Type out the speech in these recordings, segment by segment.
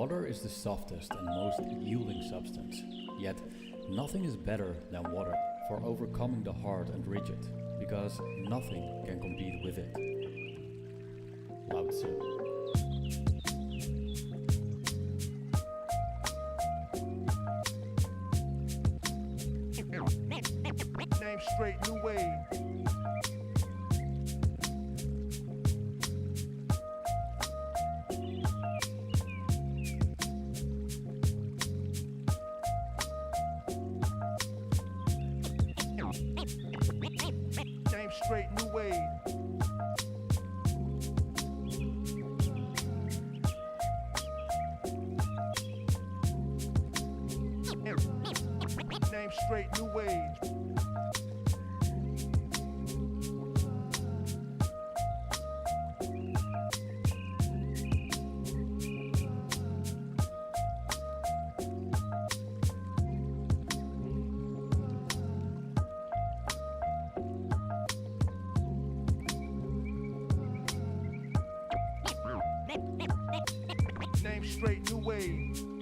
Water is the softest and most yielding substance, yet nothing is better than water for overcoming the hard and rigid, because nothing can compete with it. Lao Tzu. Name straight, new wave. Name straight, new wave. Name straight, new wave. Name straight, new wave.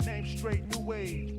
Name straight, new wave.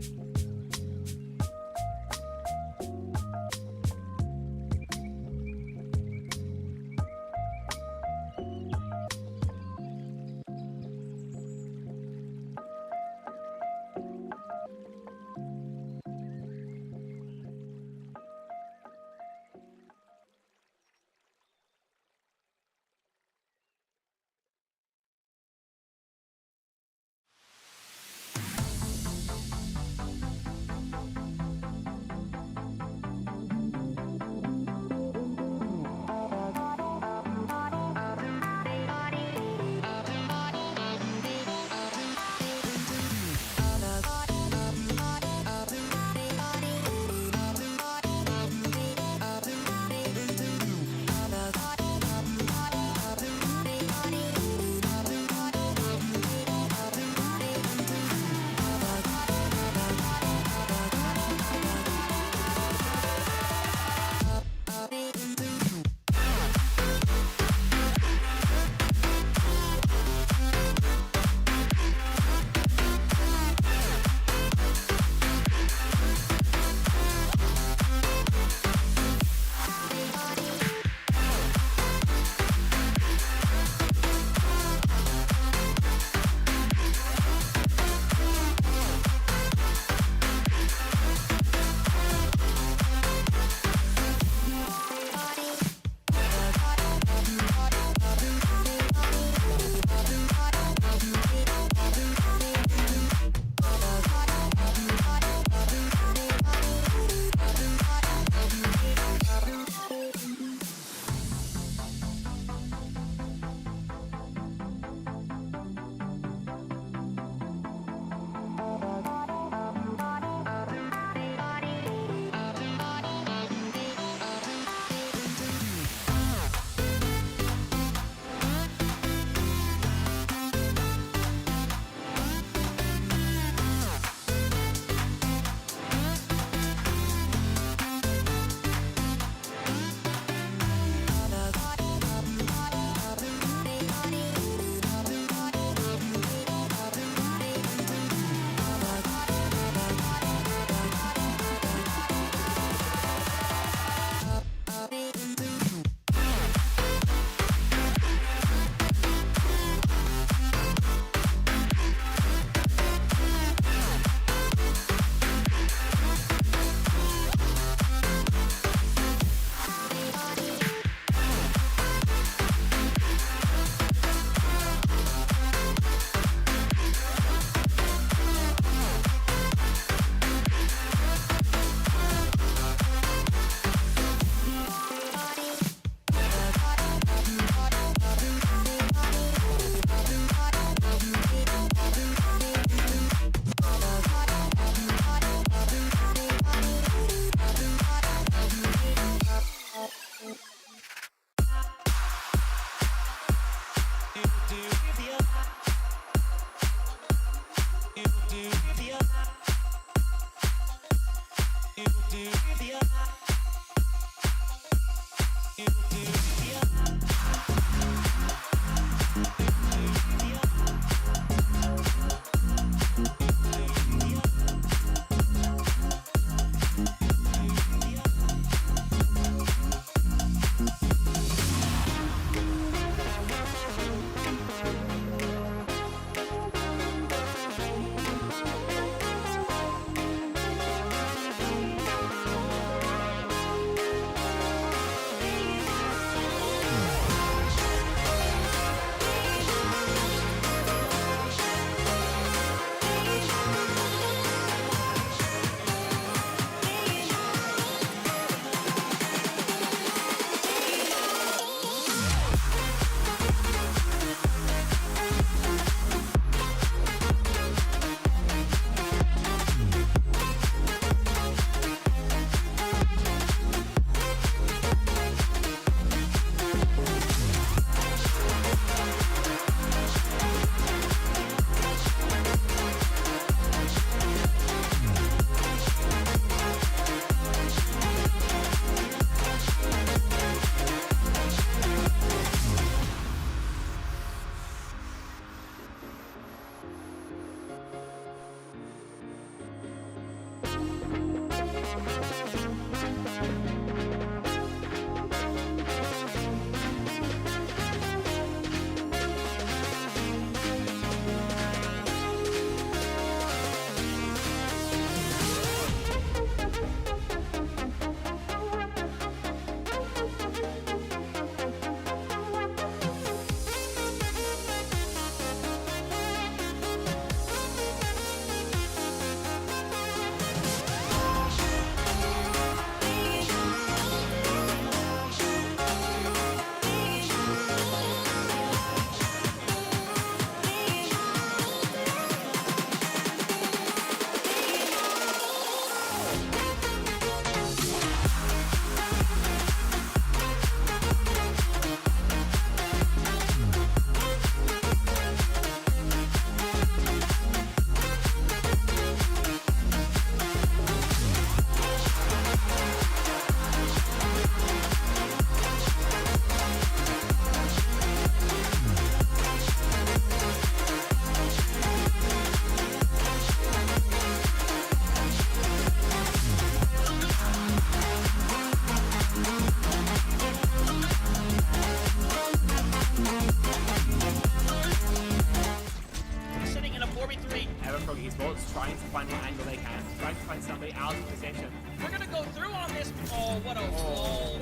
Oh, what a roll.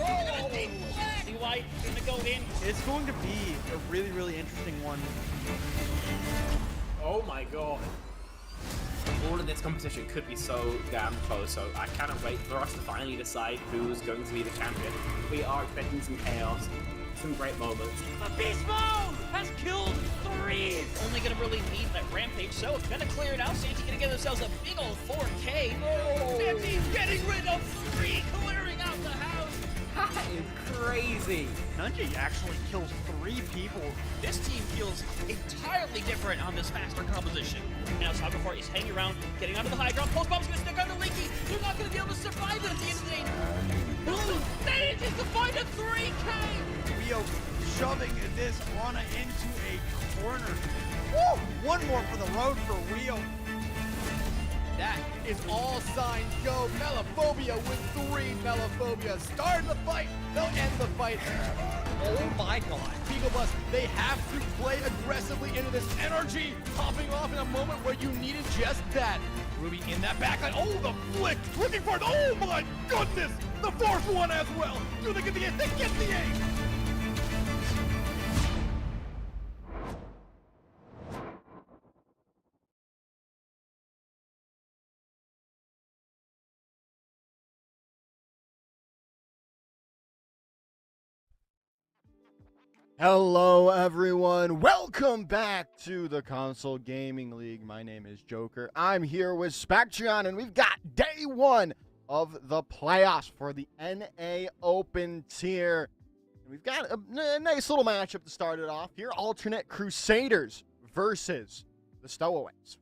See White gonna go in. It's going to be a really, really interesting one. Oh my god. All of this competition could be so damn close, so I cannot wait for us to finally decide who's going to be the champion. We are expecting some chaos, some great moments. The Beast Mode has killed 3. Only gonna really need that Rampage, so it's gonna clear it out. Santi gonna give themselves a big old 4K. Oh. Santi's getting rid of 3, clearing out the house. That is crazy. Nunji actually kills 3 people. This team feels entirely different on this faster composition. Now Saga is hanging around, getting onto the high ground. Post bomb's gonna stick under Leaky. They're not gonna be able to survive it at the end of the day. Blue manages to find a 3K. Rio shoving this Ana into a corner. Woo! One more for the road for Rio. That is all signs go. Melophobia with 3 Melophobia. Start the fight. They'll end the fight. Oh my god. Beagle Bus, they have to play aggressively into this energy. Popping off in a moment where you needed just that. Ruby in that backline. Oh, the flick. Looking for it. Oh my goodness. The fourth one as well. Do they get the ace? They get the ace. Hello everyone, welcome back to the Console Gaming League. My name is Joker. I'm here with Spectron and we've got day 1 of the playoffs for the NA Open tier. And we've got a nice little matchup to start it off here. Alternate Crusaders versus the Stowaways.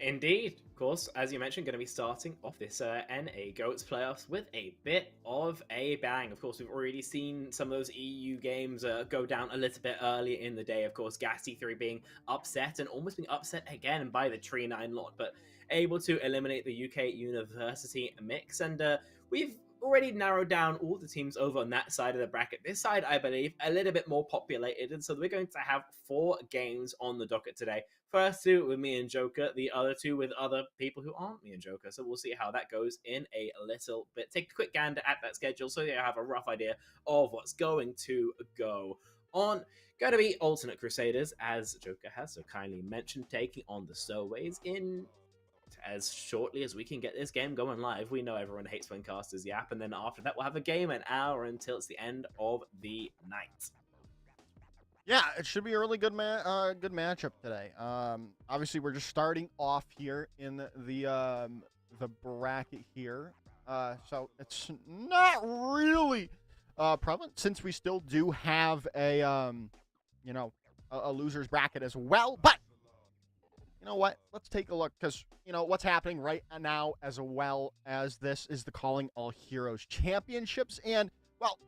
Indeed, of course, as you mentioned, going to be starting off this NA GOATS playoffs with a bit of a bang. Of course, we've already seen some of those EU games go down a little bit earlier in the day. Of course, Gas T3 being upset and almost being upset again by the Tree 9 lot, but able to eliminate the UK University mix. And we've already narrowed down all the teams over on that side of the bracket. This side, I believe, a little bit more populated, and so we're going to have 4 games on the docket today. First 2 with me and Joker, the other 2 with other people who aren't me and Joker, so we'll see how that goes in a little bit. Take a quick gander at that schedule so you have a rough idea of what's going to go on. Going to be Alternate Crusaders, as Joker has so kindly mentioned, taking on the Stowaways in as shortly as we can get this game going live. We know everyone hates when casters yap, and then after that we'll have a game an hour until it's the end of the night. Yeah, it should be a really good good matchup today. Obviously we're just starting off here in the bracket here, so it's not really prevalent since we still do have a a losers bracket as well. But you know what? Let's take a look, because, you know, what's happening right now as well as this is the Calling All Heroes Championships. And, well,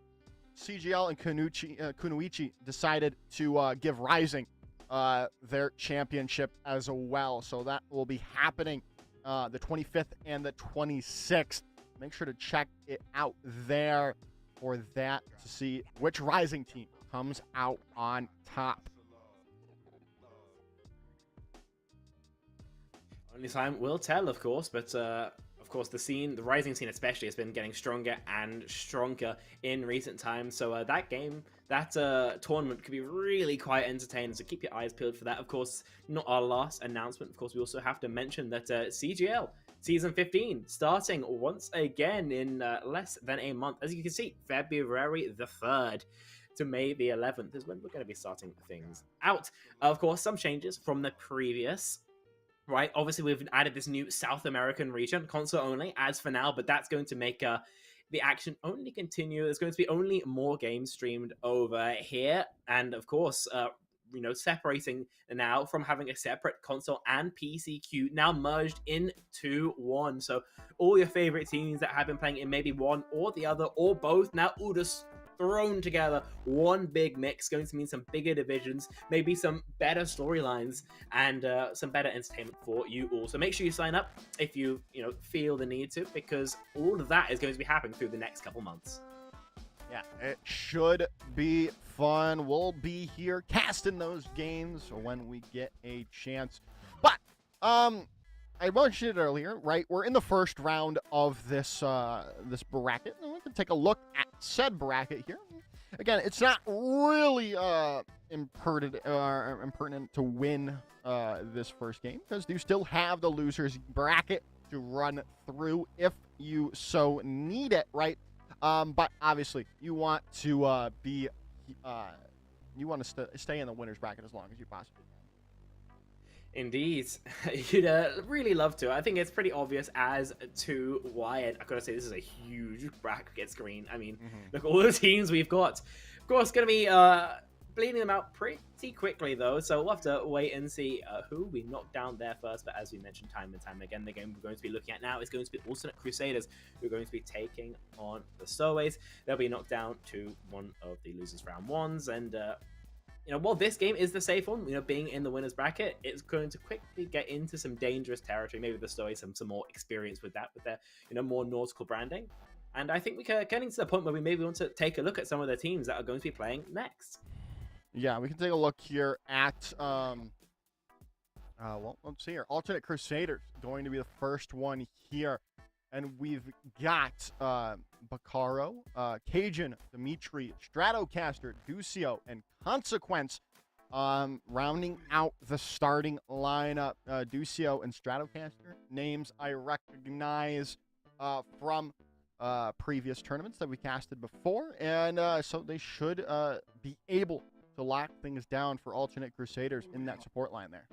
CGL and Kunoichi decided to give Rising their championship as well. So that will be happening the 25th and the 26th. Make sure to check it out there for that to see which Rising team comes out on top. Only time will tell, of course, but of course the Rising scene especially, has been getting stronger and stronger in recent times. So that tournament could be really quite entertaining. So keep your eyes peeled for that. Of course, not our last announcement. Of course, we also have to mention that CGL Season 15 starting once again in less than a month. As you can see, February the 3rd. To May the 11th is when we're going to be starting things out. Of course, some changes from the previous. Right, obviously we've added this new South American region, console only, as for now, but that's going to make the action only continue. There's going to be only more games streamed over here, and of course, separating now from having a separate console and PC queue, now merged into one. So all your favorite teams that have been playing in maybe one or the other, or both, now all just thrown together, one big mix, going to mean some bigger divisions, maybe some better storylines, and some better entertainment for you all. So make sure you sign up if you feel the need to, because all of that is going to be happening through the next couple months. Yeah, it should be fun. We'll be here casting those games when we get a chance. But I mentioned it earlier, right? We're in the first round of this this bracket, and we can take a look at said bracket here. Again, it's not really impertinent to win this first game because you still have the losers bracket to run through if you so need it, right? But obviously, you want to stay in the winners bracket as long as you possibly can. Indeed, you'd really love to. I think it's pretty obvious as to why. And I've got to say, this is a huge bracket screen. I mean, look at all the teams we've got. Of course, going to be bleeding them out pretty quickly, though. So we'll have to wait and see who we knock down there first. But as we mentioned time and time again, the game we're going to be looking at now is going to be Alternate Crusaders, who are going to be taking on the Stowaways. They'll be knocked down to one of the losers round ones. And while this game is the safe one, being in the winners bracket, it's going to quickly get into some dangerous territory. Maybe the Stowaways have some more experience with that, with their, more nautical branding. And I think we're getting to the point where we maybe want to take a look at some of the teams that are going to be playing next. Yeah, we can take a look here at, well, let's see here. Alternate Crusaders going to be the first one here. And we've got Bacaro, Cajun, Dimitri, Stratocaster, Ducio, and Consequence rounding out the starting lineup. Ducio and Stratocaster, names I recognize from previous tournaments that we casted before. And so they should be able to lock things down for Alternate Crusaders in that support line there.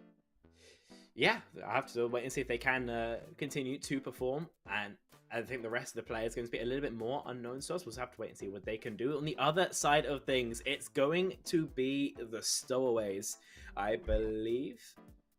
Yeah, I have to wait and see if they can continue to perform, and I think the rest of the players are going to be a little bit more unknown to us. We'll have to wait and see what they can do. On the other side of things, it's going to be the Stowaways, I believe.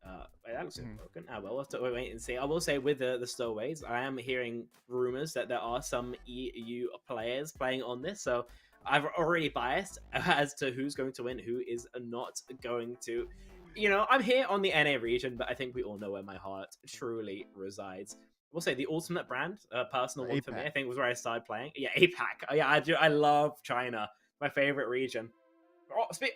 That looks broken. Well, we'll have to wait and see. I will say with the Stowaways, I am hearing rumors that there are some EU players playing on this, so I've already biased as to who's going to win, who is not going to. I'm here on the NA region, but I think we all know where my heart truly resides. I will say the ultimate brand, personal one for me, I think was where I started playing. Yeah, APAC. Yeah, I love China. My favorite region.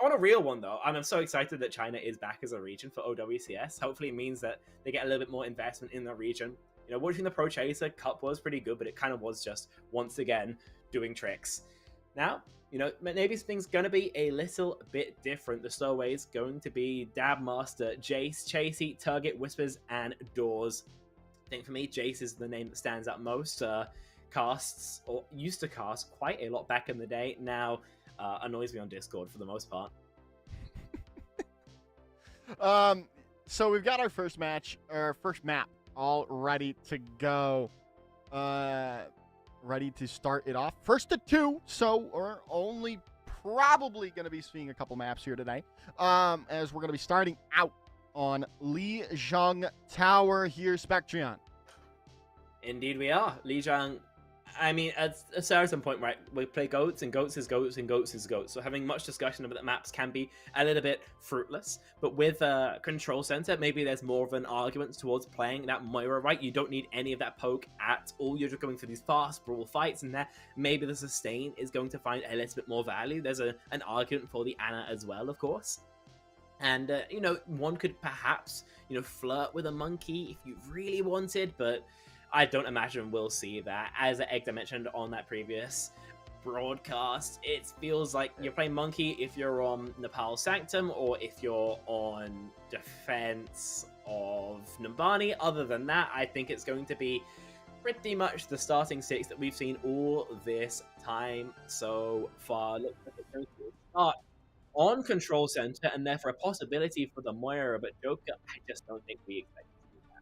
On a real one, though, I'm so excited that China is back as a region for OWCS. Hopefully it means that they get a little bit more investment in the region. Watching the Pro Chaser Cup was pretty good, but it kind of was just, once again, doing tricks. Now, maybe things going to be a little bit different. The Stowaways going to be Dabmaster, Jace, Chasey, Target, Whispers, and Doors. I think for me, Jace is the name that stands out most. Casts, or used to cast quite a lot back in the day. Now, annoys me on Discord for the most part. So we've got our first map all ready to go. Ready to start it off. First to two, so we're only probably going to be seeing a couple maps here today, as we're going to be starting out on Lijiang Tower here, Spectrion. Indeed we are. Lijiang, I mean, at a certain point, right, we play goats, and goats is goats, and goats is goats. So having much discussion about the maps can be a little bit fruitless. But with Control Center, maybe there's more of an argument towards playing that Moira, right? You don't need any of that poke at all. You're just going for these fast brawl fights, and there maybe the sustain is going to find a little bit more value. There's an argument for the Ana as well, of course. And, one could perhaps, flirt with a monkey if you really wanted, but I don't imagine we'll see that. As Egda mentioned on that previous broadcast, it feels like you're playing monkey if you're on Nepal Sanctum or if you're on defense of Numbani. Other than that, I think it's going to be pretty much the starting six that we've seen all this time so far. Looks like it's going to start on Control Center, and therefore a possibility for the Moira, but Joker, I just don't think we expect to see that.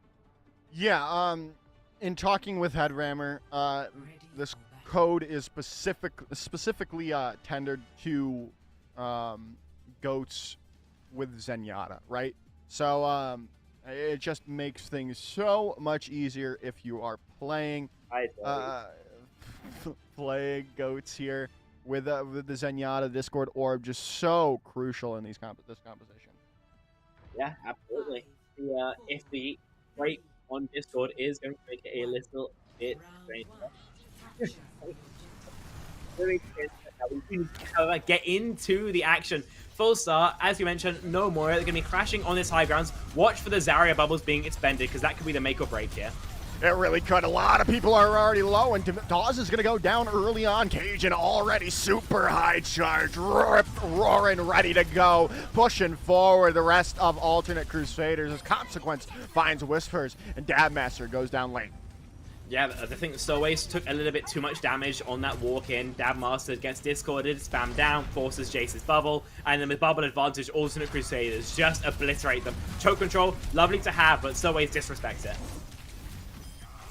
Yeah, in talking with Headrammer, this code is specifically tendered to goats with Zenyatta, right? So it just makes things so much easier if you are playing playing goats here with the Zenyatta Discord orb, just so crucial in this composition. Yeah, absolutely. If the rate on Discord is going to make it a little bit strange. now. We need to get into the action. Full start, as you mentioned, no more. They're going to be crashing on this high grounds. Watch for the Zarya bubbles being expended, because that could be the make or break here. It really could. A lot of people are already low, and Dawes is going to go down early on. Cajun already super high charge, roaring, ready to go, pushing forward the rest of Alternate Crusaders as Consequence finds Whispers, and Dabmaster goes down late. Yeah, I think Stowaways took a little bit too much damage on that walk-in. Dabmaster gets discorded, spam down, forces Jace's bubble, and then with bubble advantage, Alternate Crusaders just obliterate them. Choke control, lovely to have, but Stowaways disrespects it.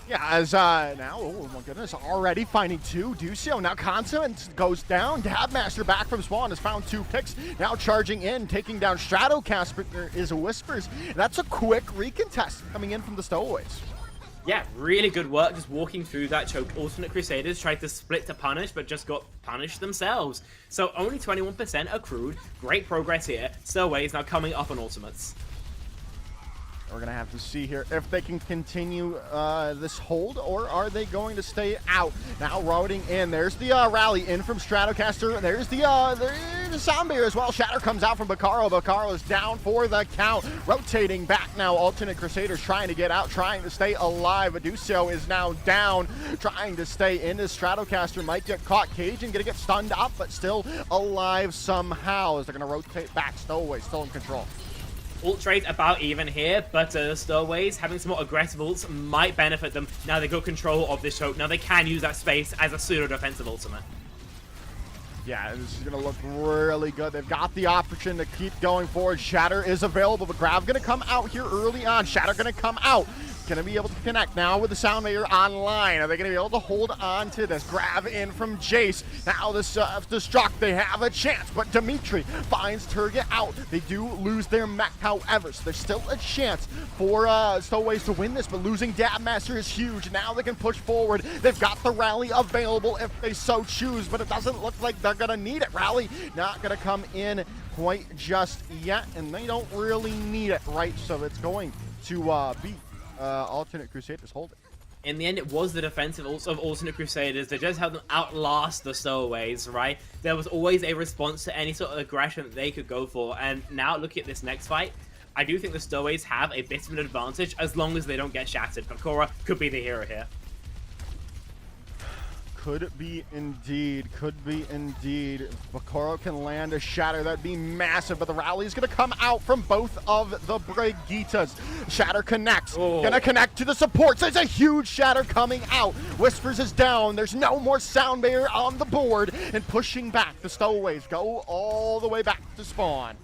Yeah, as now, oh my goodness, already finding two. Ducio now Consequence goes down. Dabmaster back from spawn has found two picks. Now charging in, taking down Stratocaster is Whispers. And that's a quick recontest coming in from the Stowaways. Yeah, really good work just walking through that choke. Alternate Crusaders tried to split to punish, but just got punished themselves. So only 21% accrued. Great progress here. Stowaways now coming up on ultimates. We're going to have to see here if they can continue this hold, or are they going to stay out? Now routing in. There's the rally in from Stratocaster. There's the Soundbeer as well. Shatter comes out from Bacaro. Bacaro is down for the count. Rotating back now. Alternate Crusaders trying to get out, trying to stay alive. Aducio is now down, trying to stay in. This Stratocaster might get caught. Cajun going to get stunned up, but still alive somehow as they're going to rotate back. Stowaway still in control. Ult trade about even here, but Stowaways having some more aggressive ults might benefit them. Now they got control of this choke. Now they can use that space as a pseudo-defensive ultimate. Yeah, this is going to look really good. They've got the option to keep going forward. Shatter is available, but Grav going to come out here early on. Shatter going to come out. Going to be able to connect now with the Soundmaker online. Are they going to be able to hold on to this? Grav in from Jace. Now this Destruct, they have a chance, but Dimitri finds Turget out. They do lose their mech, however, so there's still a chance for Stowaways to win this, but losing Dabmaster is huge. Now they can push forward. They've got the rally available if they so choose, but it doesn't look like they're going to need it. Rally not going to come in quite just yet, and they don't really need it, right? So it's going to be Alternate Crusaders hold it. In the end, it was the defensive of Alternate Crusaders that just helped them outlast the Stowaways, right? There was always a response to any sort of aggression that they could go for, and now looking at this next fight, I do think the Stowaways have a bit of an advantage as long as they don't get shattered. But Cora could be the hero here. Could be indeed. Could be indeed. If Bacaro can land a shatter, that'd be massive. But the rally is going to come out from both of the Brigitas. Shatter connects. Gonna connect to the supports. There's a huge shatter coming out. Whispers is down. There's no more sound barrier on the board. And pushing back, the Stowaways go all the way back to spawn.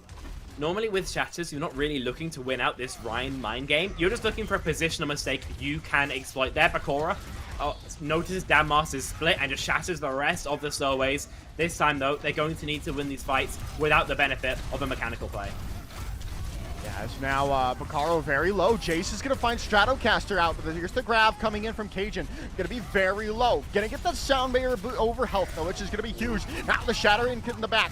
Normally with shatters, you're not really looking to win out this Ryan mind game. You're just looking for a positional mistake you can exploit there. Bacaro notices Dabmaster's split and just shatters the rest of the Stowaways. This time, though, they're going to need to win these fights without the benefit of a mechanical play. Yeah, it's now Bacaro very low. Jace is going to find Stratocaster out. But here's the grab coming in from Cajun. Going to be very low. Going to get the sound barrier over health, though, which is going to be huge. Now the shatter in the back.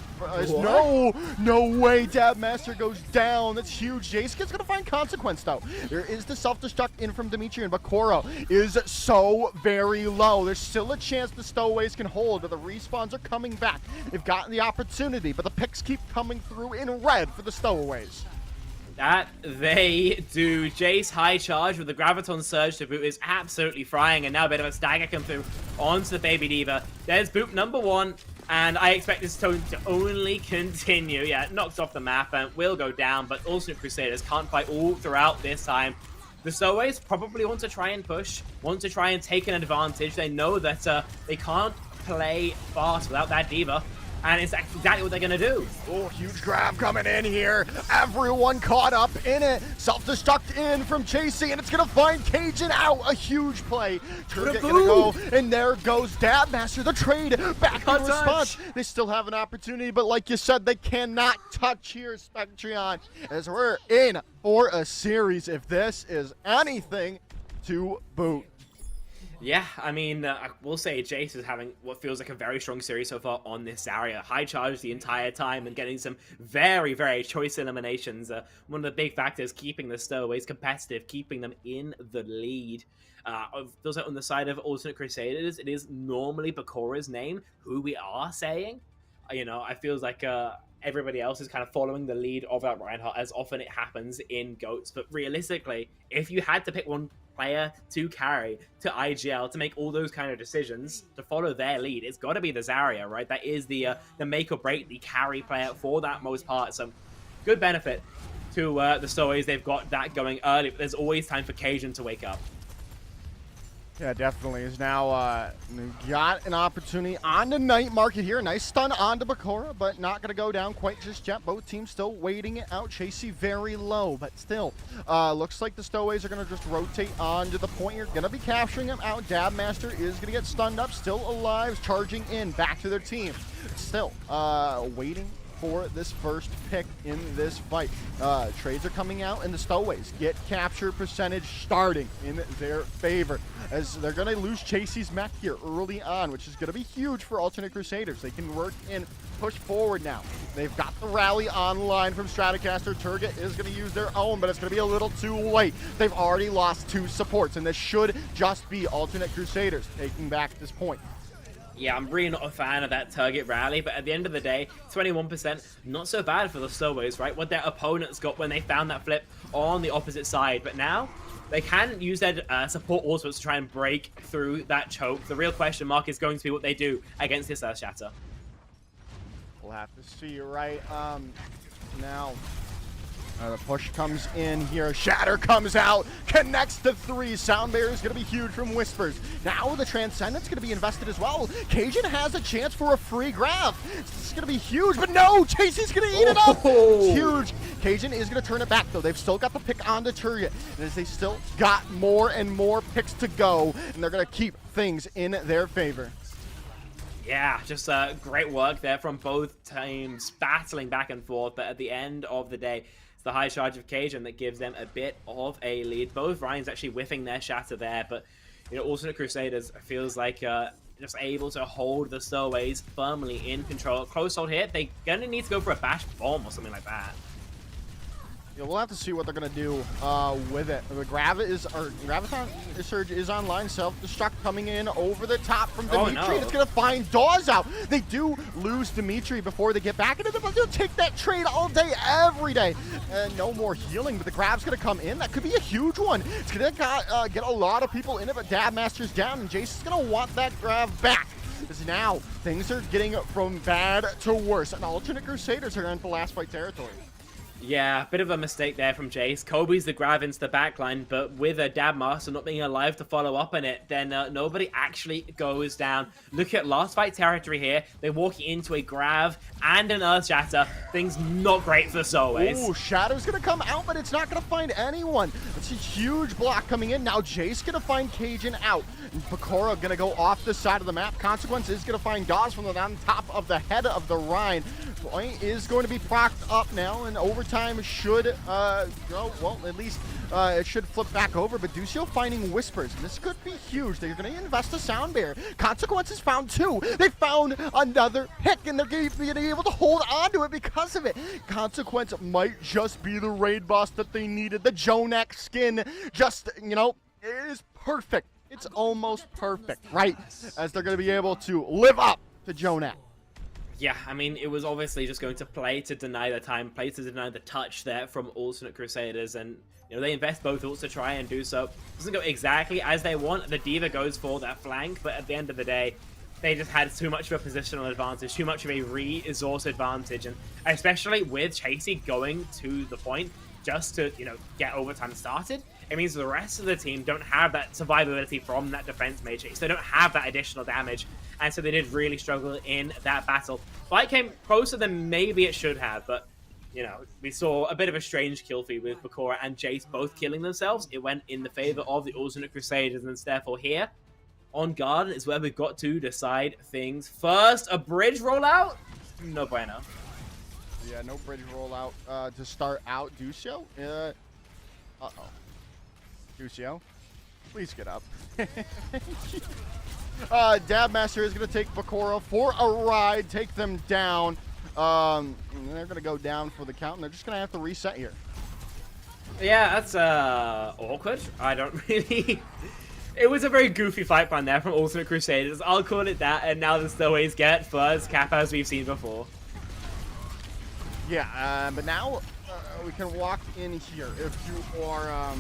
No way. Dabmaster goes down. That's huge. Jace is going to find Consequence, though. There is the self-destruct in from Dimitri, and Bacaro is so very low. There's still a chance the Stowaways can hold, but the respawns are coming back. They've gotten the opportunity, but the picks keep coming through in red for the Stowaways. That they do. Jace high charge with the Graviton Surge to boot is absolutely frying, and now a bit of a stagger come through onto the Baby Diva. There's boot number one, and I expect this tone to only continue. Yeah, it knocks off the map and will go down, but Alternate Crusaders can't fight all throughout this time. The Stowaways probably want to try and push, want to try and take an advantage. They know that they can't play fast without that Diva. And it's exactly what they're going to do. Oh, huge grab coming in here. Everyone caught up in it. Self-destruct in from JC, and it's going to find Cajun out. A huge play. Turget going to go, and there goes Dabmaster. The trade back in response. They still have an opportunity, but like you said, they cannot touch here, Spectreon, as we're in for a series if this is anything to boot. Yeah, I mean, I will say Jace is having what feels like a very strong series so far on this area. High charge the entire time and getting some very, very choice eliminations. One of the big factors keeping the Stowaways competitive, keeping them in the lead. Feels like on the side of Alternate Crusaders, it is normally Bakora's name, who we are saying. You know, I feel like everybody else is kind of following the lead of that Reinhardt, as often it happens in GOATs. But realistically, if you had to pick one player to carry to IGL to make all those kind of decisions to follow their lead, it's got to be the Zarya, right? That is the make or break, the carry player for that most part. So good benefit to the Stowaways. They've got that going early, but there's always time for Cajun to wake up. Yeah, definitely. Is now got an opportunity on the night market here. Nice stun onto Bakura, but not going to go down quite just yet. Both teams still waiting it out. Chasey very low, but still looks like the Stowaways are going to just rotate onto the point here. Going to be capturing him out. Dabmaster is going to get stunned up, still alive, charging in back to their team. Still waiting for this first pick in this fight. Trades are coming out, and the Stowaways get capture percentage starting in their favor, as they're going to lose Chasey's mech here early on, which is going to be huge for Alternate Crusaders. They can work and push forward now. They've got the rally online from Stratocaster. Turget is going to use their own, but it's going to be a little too late. They've already lost 2 supports, and this should just be Alternate Crusaders taking back this point. Yeah, I'm really not a fan of that target rally, but at the end of the day, 21%, not so bad for the Stowaways, right? What their opponents got when they found that flip on the opposite side. But now, they can use their support also to try and break through that choke. The real question mark is going to be what they do against this Shatter. We'll have to see, right? Now, the push comes in here. Shatter comes out, connects to 3. Sound barrier is going to be huge from Whispers. Now the Transcendent's going to be invested as well. Cajun has a chance for a free grab. This is going to be huge, but no! Chasey's going to eat it up! It's huge. Cajun is going to turn it back, though. They've still got the pick on the Turret, and as they still got more and more picks to go, and they're going to keep things in their favor. Yeah, just great work there from both teams, battling back and forth, but at the end of the day, the high charge of Cajun that gives them a bit of a lead. Both Ryans actually whiffing their Shatter there, but you know, Alternate Crusaders feels like just able to hold the Stowaways firmly in control. Close hold here, they're gonna need to go for a bash bomb or something like that. Yeah, we'll have to see what they're gonna do with it. The Graviton Surge is online. Self-destruct coming in over the top from Dimitri. Oh, no. It's gonna find Dawes out. They do lose Dimitri before they get back into the, but they'll take that trade all day, every day. And no more healing, but the grab's gonna come in. That could be a huge one. It's gonna get a lot of people in it, but Dabmaster's down, and Jason's gonna want that grab back. Because now things are getting from bad to worse, and Alternate Crusaders are into last fight territory. Yeah, bit of a mistake there from Jace. Kobe's the grab into the backline, but with a Dabmaster not being alive to follow up on it, then nobody actually goes down. Look at last fight territory here. They walk into a grab and an Earth Shatter. Things not great for the Stowaways. Ooh, Shadow's gonna come out, but it's not gonna find anyone. It's a huge block coming in. Now Jace gonna find Cajun out. Bakura gonna go off the side of the map. Consequence is gonna find Dawes from on top of the head of the Rhine. Point is going to be procced up now, and overtime should go, well, at least it should flip back over, but Ducio finding Whispers, and this could be huge. They're going to invest a sound barrier. Consequences found 2. They found another pick, and they're going to be able to hold on to it because of it. Consequence might just be the raid boss that they needed. The Jonak skin just, you know, it is perfect. It's almost perfect, right? As they're going to be able to live up to Jonak. Yeah, I mean, it was obviously just going to play to deny the time, play to deny the touch there from Alternate Crusaders, and you know, they invest both ults to try and do so. Doesn't go exactly as they want. The Diva goes for that flank, but at the end of the day, they just had too much of a positional advantage, too much of a resource advantage, and especially with Chasey going to the point just to, you know, get overtime started, it means the rest of the team don't have that survivability from that defense matrix. They don't have that additional damage, and so they did really struggle in that battle. Fight came closer than maybe it should have, but, you know, we saw a bit of a strange kill feed with Bakura and Jace both killing themselves. It went in the favor of the Alternate Crusaders, and therefore here, on Garden, is where we've got to decide things. First, a bridge rollout? No bueno. Yeah, no bridge rollout to start out. Ducio? Uh-oh. Ducio Please get up. Dabmaster is going to take Bakura for a ride, take them down. And they're going to go down for the count, and they're just going to have to reset here. Yeah, that's awkward. I don't really... It was a very goofy fight plan there from Ultimate Crusaders. I'll call it that, and now the Stowaways get first cap as we've seen before. Yeah, but now we can walk in here if you are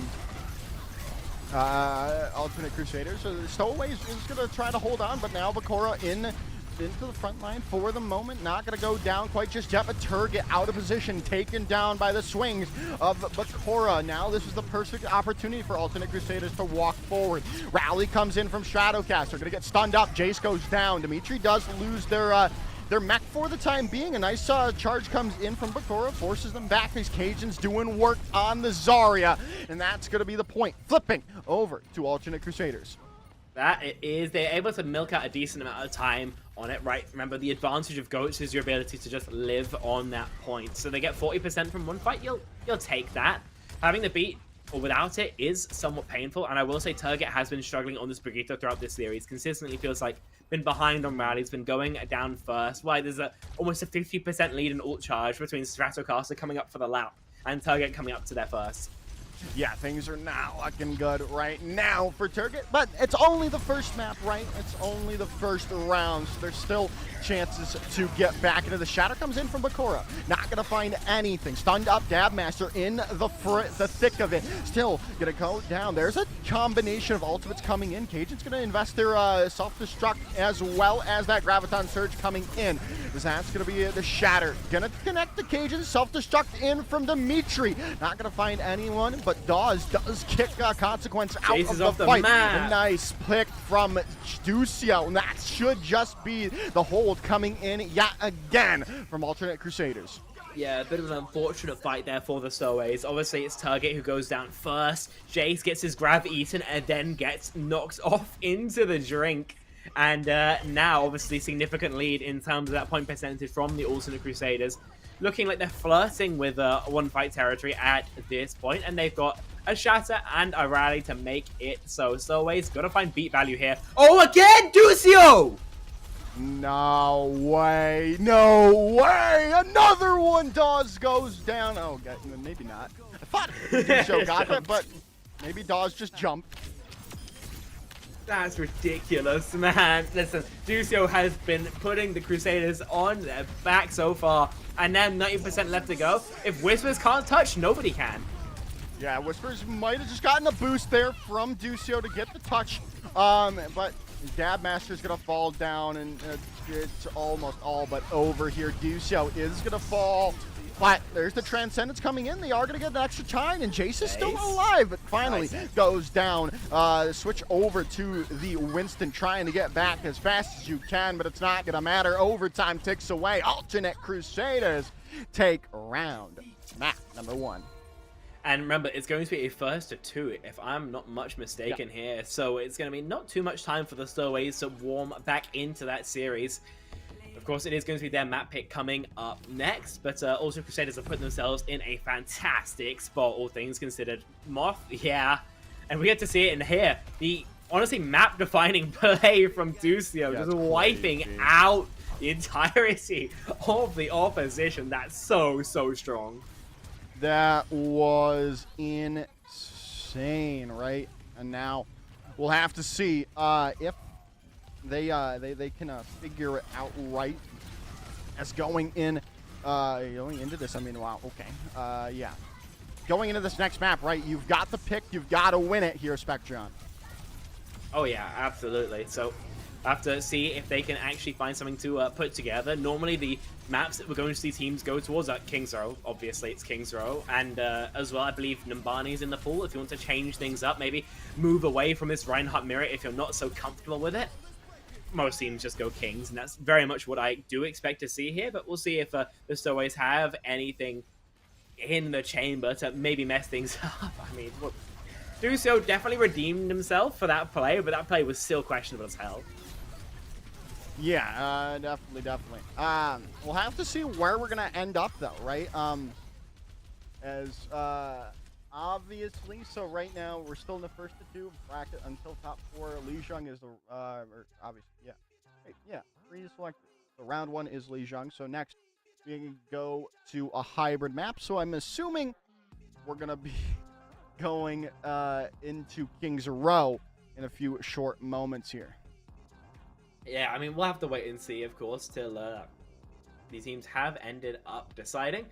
Ultimate Crusaders. So the Stowaways is going to try to hold on, but now Bakura into the front line for the moment. Not going to go down quite just yet, but Turget out of position, taken down by the swings of Bakura. Now this is the perfect opportunity for Alternate Crusaders to walk forward. Rally comes in from Shadowcast. They're going to get stunned up. Jace goes down. Dimitri does lose their mech for the time being. A nice charge comes in from Bakura, forces them back. These Cajuns doing work on the Zarya, and that's going to be the point. Flipping over to Alternate Crusaders. That it is. They're able to milk out a decent amount of time on it, right? Remember, the advantage of goats is your ability to just live on that point. So they get 40% from one fight. You'll take that. Having the beat or without it is somewhat painful. And I will say Turget has been struggling on this Brigitte throughout this series. Consistently feels like been behind on rallies, been going down first. Why there's almost a 50% lead in ult charge between Stratocaster coming up for the lap and Turget coming up to their first. Yeah, things are not looking good right now for Turget, but it's only the first map, right? It's only the first round, so there's still chances to get back into the shatter. Comes in from Bakura, not going to find anything. Stunned up Dabmaster in the thick of it. Still going to go down. There's a combination of ultimates coming in. Cajun's going to invest their self-destruct as well as that Graviton Surge coming in. That's going to be the shatter. Going to connect the Cajun. Self-destruct in from Dimitri. Not going to find anyone, but Dawes does kick Consequence out Jace of is the off the fight. map. A nice pick from Ducio, and that should just be the hold coming in yet again from Alternate Crusaders. Yeah, a bit of an unfortunate fight there for the Stowaways. Obviously, it's Turget who goes down first. Jace gets his grab eaten and then gets knocked off into the drink. And now, obviously, significant lead in terms of that point percentage from the Alternate Crusaders. Looking like they're flirting with one fight territory at this point, and they've got a shatter and a rally to make it so. Stowaways got to find beat value here. Oh, again, Ducio! No way, no way! Another one Dawes goes down. Oh, God, maybe not. I thought Ducio got it, but maybe Dawes just jumped. That's ridiculous, man. Listen, Ducio has been putting the Crusaders on their back so far, and now 90% left to go. If Whispers can't touch, nobody can. Yeah, Whispers might have just gotten a boost there from Ducio to get the touch, but Dabmaster's going to fall down, and it's almost all but over here. Ducio is going to fall, but there's the Transcendence coming in. They are going to get an extra time, and Jace is still alive, but finally goes down. Switch over to the Winston, trying to get back as fast as you can, but it's not going to matter. Overtime ticks away. Alternate Crusaders take round map number 1. And remember, it's going to be a first to 2, if I'm not much mistaken here. So it's going to be not too much time for the Stowaways to warm back into that series. Of course, it is going to be their map pick coming up next, but also Crusaders have put themselves in a fantastic spot, all things considered. Moth, yeah, and we get to see it in here. The, honestly, map-defining play from Ducio, just wiping out the entirety of the opposition. That's so, so strong. That was insane, right? And now we'll have to see if they can figure it out right as going into this. I mean, wow, okay, yeah, going into this next map, right? You've got the pick, you've got to win it here, Spectron. Oh yeah, absolutely. So I have to see if they can actually find something to put together. Normally the maps that we're going to see teams go towards are King's Row. Obviously it's King's Row, and as well I believe Numbani's in the pool if you want to change things up, maybe move away from this Reinhardt mirror if you're not so comfortable with it. Most teams just go Kings, and that's very much what I do expect to see here, but we'll see if the Stowaways have anything in the chamber to maybe mess things up. I mean, well, Ducio definitely redeemed himself for that play, but that play was still questionable as hell. Yeah, definitely. We'll have to see where we're gonna end up, though, right? As obviously. So right now we're still in the first of two bracket until top four. Lijiang is the or obviously yeah, three is selected. So round one is Lijiang. So next we go to a hybrid map. So I'm assuming we're gonna be going into King's Row in a few short moments here. Yeah, I mean, we'll have to wait and see, of course, till these teams have ended up deciding.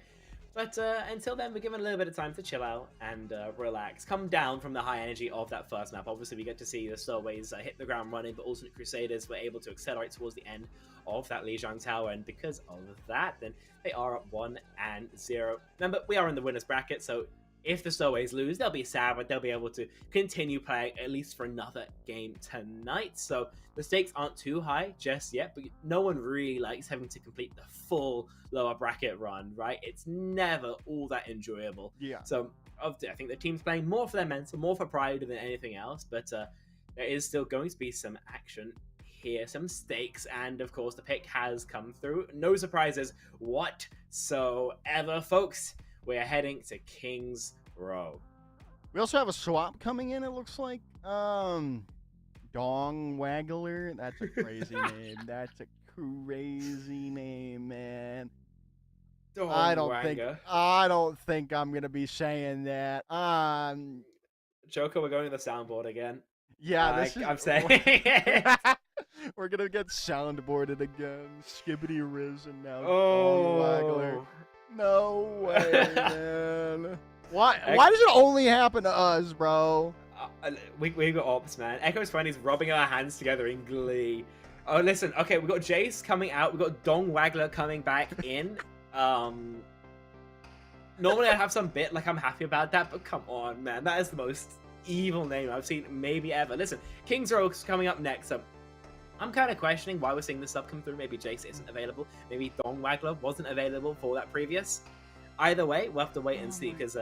But until then, we're given a little bit of time to chill out and relax, come down from the high energy of that first map. Obviously, we get to see the Stowaways hit the ground running, but Ultimate Crusaders were able to accelerate towards the end of that Lijiang Tower, and because of that, then they are up 1-0. Remember, we are in the winner's bracket, so if the Stowaways lose, they'll be sad, but they'll be able to continue playing at least for another game tonight. So the stakes aren't too high just yet, but no one really likes having to complete the full lower bracket run, right? It's never all that enjoyable. Yeah. So I think the team's playing more for their mental, more for pride than anything else, but there is still going to be some action here, some stakes, and of course the pick has come through. No surprises whatsoever, folks. We're heading to King's Row. We also have a swap coming in, it looks like. Dong Waggler. That's a crazy name. That's a crazy name, man. I don't think I'm gonna be saying that. Joker, we're going to the soundboard again. Yeah, I'm saying it. We're gonna get soundboarded again. Skibbity Riz and now Oh. Dong Waggler. No way, man. Why does it only happen to us, bro? We got ops, man. Echo's friend is rubbing our hands together in glee. Oh, listen. Okay, we got Jace coming out. We got Dong Waggler coming back in. Normally I'd have some bit like I'm happy about that, but come on, man. That is the most evil name I've seen maybe ever. Listen, King's Row is coming up next. So I'm kind of questioning why we're seeing this stuff come through. Maybe Jace isn't available. Maybe Dong Waggler wasn't available for that previous. Either way, we'll have to wait and see, because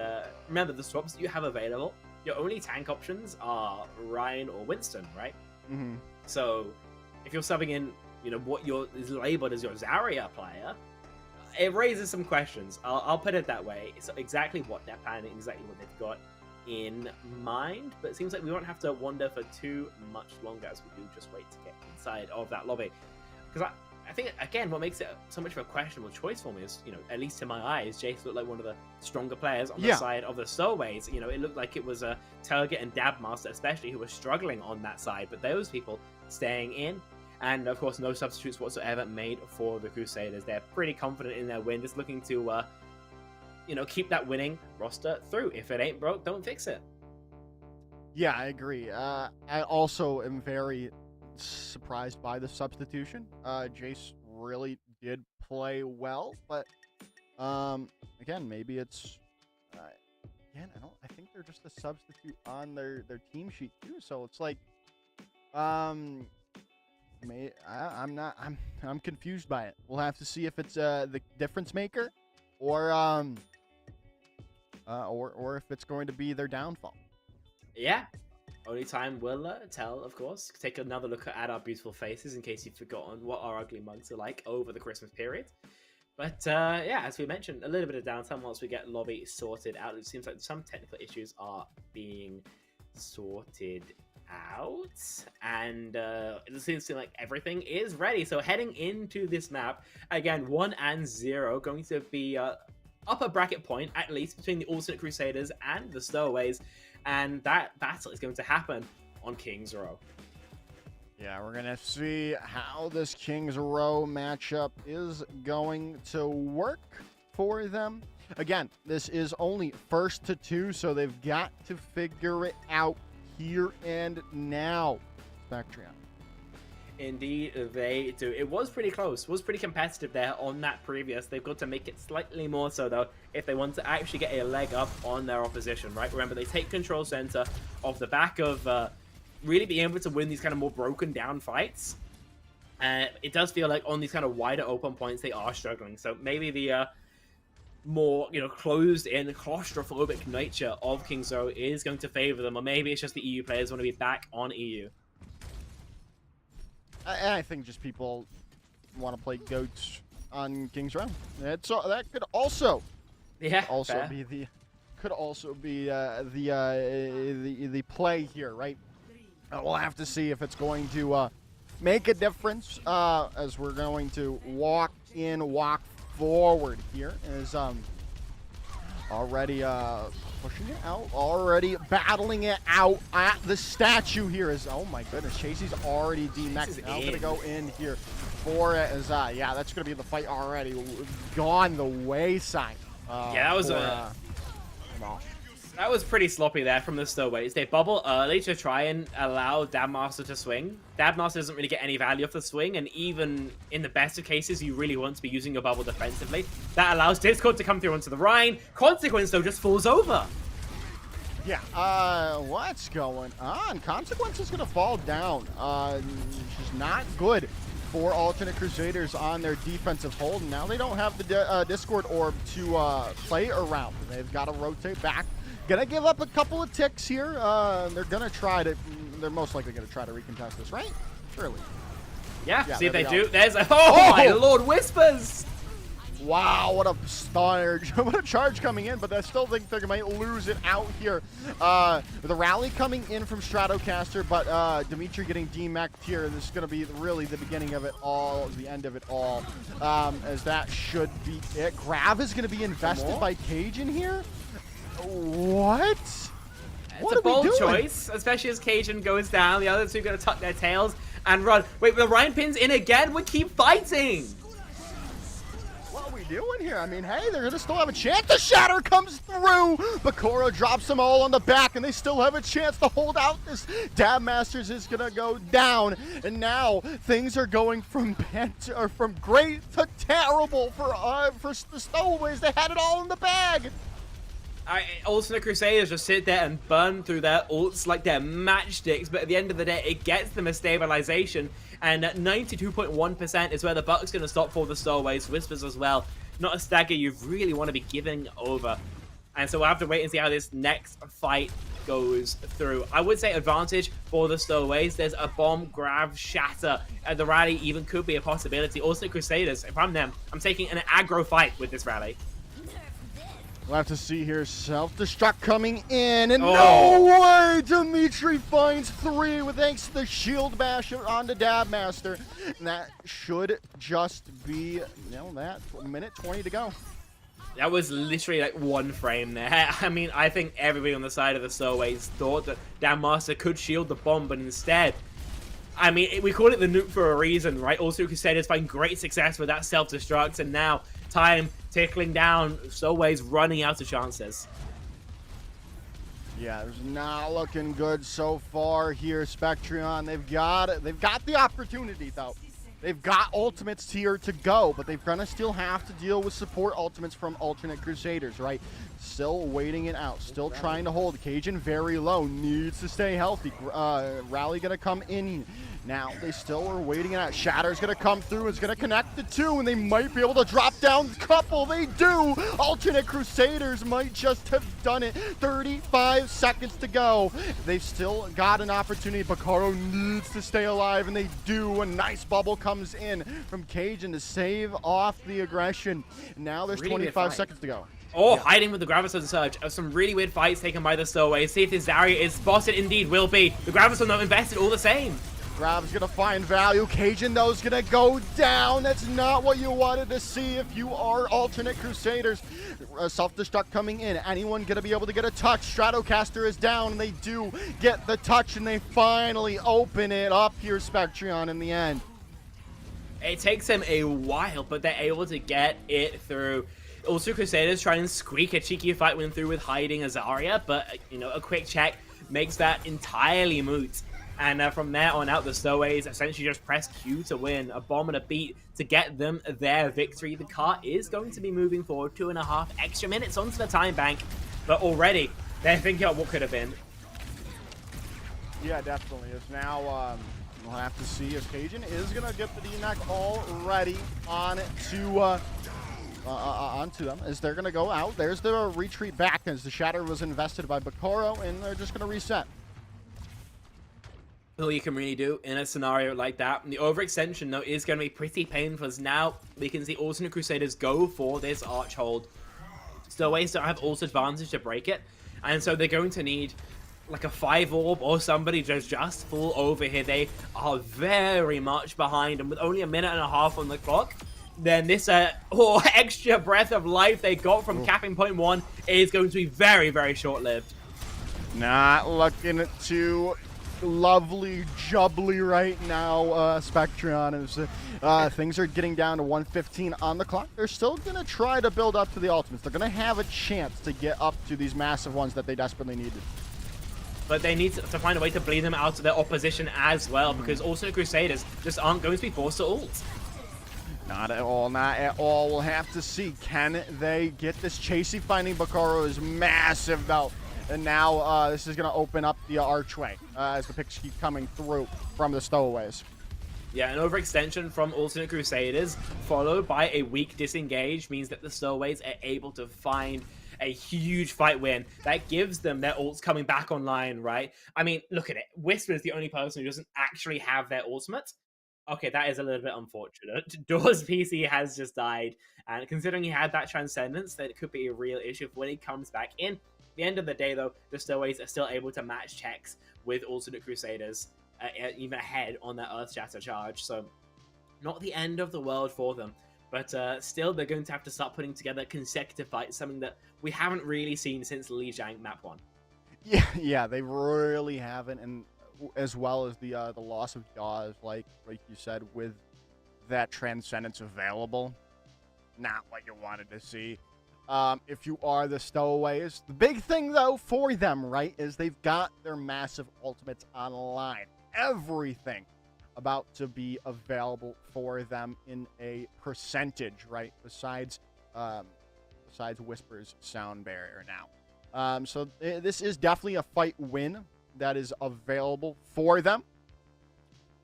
remember, the swaps that you have available, your only tank options are Ryan or Winston, right? Mm-hmm. So if you're subbing in, what is labeled as your Zarya player, it raises some questions. I'll put it that way. It's exactly what they're planning, exactly what they've got in mind, but it seems like we won't have to wonder for too much longer as we do just wait to get inside of that lobby. Because I think, again, what makes it so much of a questionable choice for me is, at least to my eyes, Jace looked like one of the stronger players on the side of the Stowaways. It looked like it was Turget and Dabmaster especially who were struggling on that side, but those people staying in. And, of course, no substitutes whatsoever made for the Crusaders. They're pretty confident in their win, just looking to, keep that winning roster through. If it ain't broke, don't fix it. Yeah, I agree. I also am very surprised by the substitution. Jace really did play well, but again, maybe it's I think they're just a substitute on their team sheet too. So it's like I'm confused by it. We'll have to see if it's the difference maker or if it's going to be their downfall. Yeah. Only time will tell, of course. Take another look at our beautiful faces in case you've forgotten what our ugly mugs are like over the Christmas period. But yeah, as we mentioned, a little bit of downtime once we get lobby sorted out. It seems like some technical issues are being sorted out, and it seems like everything is ready. So heading into this map, again, 1-0, going to be upper bracket point, at least, between the Ultimate Crusaders and the Stowaways. And that battle is going to happen on King's Row. Yeah, we're going to see how this King's Row matchup is going to work for them. Again, this is only first to two, so they've got to figure it out here and now. Spectrum. Indeed, they do. It was pretty close. It was pretty competitive there on that previous. They've got to make it slightly more so, though, if they want to actually get a leg up on their opposition, right? Remember, they take control center off the back of really being able to win these kind of more broken down fights. It does feel like on these kind of wider open points, they are struggling. So maybe the more, closed-in, claustrophobic nature of King's Row is going to favor them, or maybe it's just the EU players want to be back on EU. I think just people want to play goats on King's Row. That could also fair. be the could also be the play here, right? We'll have to see if it's going to make a difference as we're going to walk forward here. As already pushing it out, already battling it out at the statue here. Is oh my goodness, Chasey's already demexed. Now gonna go in here for it. As yeah, that's gonna be the fight already gone the wayside. Yeah, that was that was pretty sloppy there from the Stowaways. They bubble early to try and allow Dabmaster to swing. Dabmaster doesn't really get any value off the swing, and even in the best of cases, you really want to be using your bubble defensively. That allows Discord to come through onto the Rhine. Consequence, though, just falls over. Yeah, what's going on? Consequence is going to fall down. Which is not good for alternate Crusaders on their defensive hold. Now they don't have the Discord orb to play around. They've got to rotate back. Gonna give up a couple of ticks here. They're gonna try to. They're most likely gonna try to recontest this, right? Surely. Yeah, see if they go. do. There's a, oh my lord, Whispers! Wow, what a stunner. What a charge coming in, but I still think they might lose it out here. The rally coming in from Stratocaster, but Dimitri getting demec'd here. This is going to be really the beginning of it all, the end of it all, as that should be it. Grav is going to be invested by Cajun here? What? It's What a are we bold doing? choice, especially as Cajun goes down. The other two are going to tuck their tails and run. Wait, the Rhine pin's in again. We keep fighting. What are we doing here? I mean, hey, they're going to still have a chance. The shatter comes through. Bakoro drops them all on the back, and they still have a chance to hold out. This Dab Masters is going to go down. And now things are going from from great to terrible for the Stowaways. They had it all in the bag. Alternate Crusaders just sit there and burn through their ults like they're matchsticks, but at the end of the day, it gets them a stabilization, and 92.1% is where the buck's going to stop for the Stowaways. Whispers as well. Not a stagger you really want to be giving over. And so we'll have to wait and see how this next fight goes through. I would say advantage for the Stowaways. There's a bomb, grab, shatter. The rally even could be a possibility. Alternate Crusaders, if I'm them, I'm taking an aggro fight with this rally. We'll have to see here. Self-destruct coming in, and no way! Dimitri finds 3 with thanks to the shield bash onto Dabmaster. And that should just be, that minute 20 to go. That was literally like one frame there. I mean, I think everybody on the side of the Stowaways thought that Dabmaster could shield the bomb, but instead, I mean, we call it the nuke for a reason, right? Also, Crusaders find great success with that self-destruct, and now time tickling down. Stowaways running out of chances. Yeah, there's not looking good so far here, Spectrion. They've got the opportunity though. They've got ultimates here to go, but they're gonna still have to deal with support ultimates from alternate Crusaders, right? Still waiting it out, still trying to hold. Cajun very low, needs to stay healthy. Rally gonna come in. Now they still are waiting it out. Shatter's gonna come through, it's gonna connect the 2, and they might be able to drop down a couple. They do! Alternate Crusaders might just have done it. 35 seconds to go. They've still got an opportunity. Bakaro needs to stay alive, and they do. A nice bubble comes in from Cajun to save off the aggression. Now there's Really 25 seconds to go. Oh, yeah. Hiding with the Graviton Surge. Some really weird fights taken by the Stowaways. See if this Zarya is spotted. Indeed, will be. The Graviton, though, invested all the same. Grab's gonna find value. Cajun, though, is gonna go down. That's not what you wanted to see if you are alternate Crusaders. Self-destruct coming in. Anyone gonna be able to get a touch? Stratocaster is down, and they do get the touch, and they finally open it up here, Spectrion, in the end. It takes them a while, but they're able to get it through. Also, Crusaders try and squeak a cheeky fight win through with hiding a Zarya, but, a quick check makes that entirely moot. And from there on out, the Stowaways essentially just press Q to win. A bomb and a beat to get them their victory. The car is going to be moving forward 2.5 extra minutes onto the time bank. But already, they're thinking of what could have been. Yeah, definitely. It's now, we'll have to see if Cajun is going to get the DNAC already onto them, as they're going to go out. There's the retreat back, as the Shatter was invested by Bakoro, and they're just going to reset. All you can really do in a scenario like that. The overextension, though, is going to be pretty painful, as now we can see alternate Crusaders go for this arch hold. Stowaways don't have ult advantage to break it, and so they're going to need like a 5 orb or somebody just full over here. They are very much behind, and with only a minute and a half on the clock, then this extra breath of life they got from capping point 1 is going to be very, very short-lived. Not looking too lovely jubbly right now, Spectron. As things are getting down to 1:15 on the clock. They're still going to try to build up to the ultimates. They're going to have a chance to get up to these massive ones that they desperately needed. But they need to find a way to bleed them out of their opposition as well, because Alternate Crusaders just aren't going to be forced to ult. Not at all, not at all. We'll have to see. Can they get this? Chasey finding Bakaro is massive, though. And now this is going to open up the archway as the picks keep coming through from the Stowaways. Yeah, an overextension from Alternate Crusaders, followed by a weak disengage, means that the Stowaways are able to find a huge fight win. That gives them their ults coming back online, right? I mean, look at it. Whisper is the only person who doesn't actually have their ultimate. Okay, that is a little bit unfortunate. Doors PC has just died, and considering he had that Transcendence, that it could be a real issue when he comes back in. At the end of the day, though, the Stowaways are still able to match checks with Alternate Crusaders, even ahead on that Earthshatter charge. So, not the end of the world for them. But still, they're going to have to start putting together consecutive fights, something that we haven't really seen since Lijiang Map 1. Yeah, they really haven't, and as well as the loss of Jaws, like you said, with that Transcendence available, not what you wanted to see. If you are the Stowaways, the big thing though for them, right, is they've got their massive ultimates online. Everything about to be available for them in a percentage, right? Besides Whisper's sound barrier now. So this is definitely a fight win that is available for them.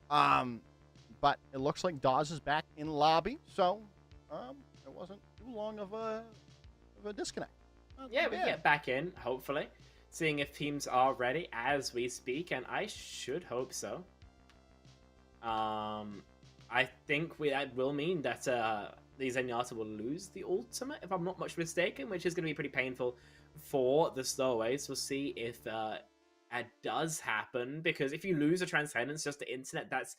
But it looks like Dawes is back in lobby, so it wasn't too long of a disconnect. Yeah, we get back in, hopefully. Seeing if teams are ready as we speak, and I should hope so. I think that will mean that the Zenyatta will lose the ultimate, if I'm not much mistaken, which is going to be pretty painful for the Stowaways. We'll see if that does happen, because if you lose a Transcendence just to internet, that's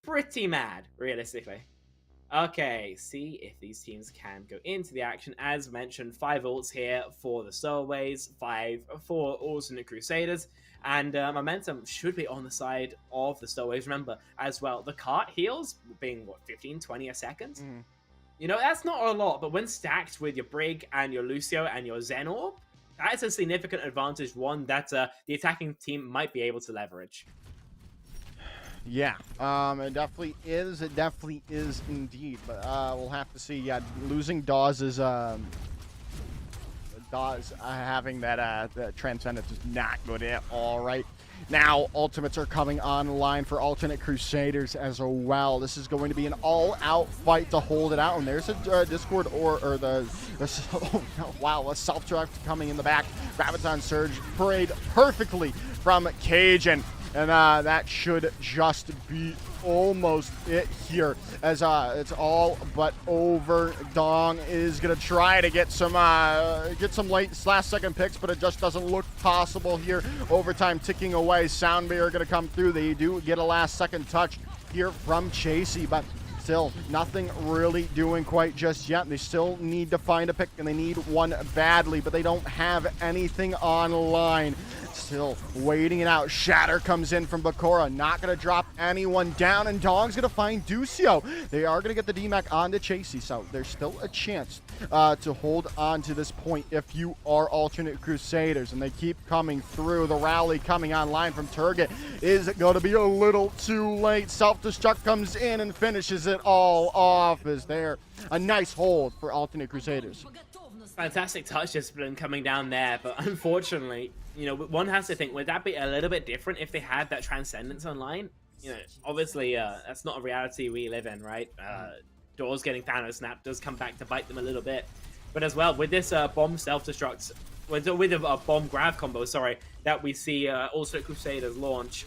pretty mad, realistically. Okay, see if these teams can go into the action. As mentioned, 5 ults here for the Stowaways, 5 for Alternate Crusaders, and momentum should be on the side of the Stowaways. Remember, as well, the cart heals being, what, 15, 20 a second? You know, that's not a lot, but when stacked with your Brig and your Lucio and your Zen Orb, that is a significant advantage, one that the attacking team might be able to leverage. Yeah, it definitely is. It definitely is indeed. But we'll have to see. Yeah, losing Dawes is Dawes having that Transcendence is not good at all. Right now, ultimates are coming online for Alternate Crusaders as well. This is going to be an all-out fight to hold it out. And there's a Discord or the oh, wow, a self-drive coming in the back. Graviton Surge parade perfectly from Cajun. And that should just be almost it here, as it's all but over. Dong is gonna try to get some late last-second picks, but it just doesn't look possible here. Overtime ticking away. Sound barrier gonna come through. They do get a last-second touch here from Chasey, but still nothing really doing quite just yet. They still need to find a pick, and they need one badly, but they don't have anything online. Still waiting it out. Shatter comes in from Bakura. Not going to drop anyone down, and Dong's going to find Ducio. They are going to get the DMAC onto Chasey, so there's still a chance to hold on to this point if you are Alternate Crusaders, and they keep coming through. The rally coming online from Turget is going to be a little too late. Self-destruct comes in and finishes it all off. Is there a nice hold for Alternate Crusaders? Fantastic touch discipline coming down there, but unfortunately, you know, one has to think, would that be a little bit different if they had that Transcendence online? You know, obviously, that's not a reality we live in, right? Doors getting Thanos Snap does come back to bite them a little bit. But as well, with this bomb self-destruct, with a bomb grab combo, sorry, that we see Alternate Crusaders launch,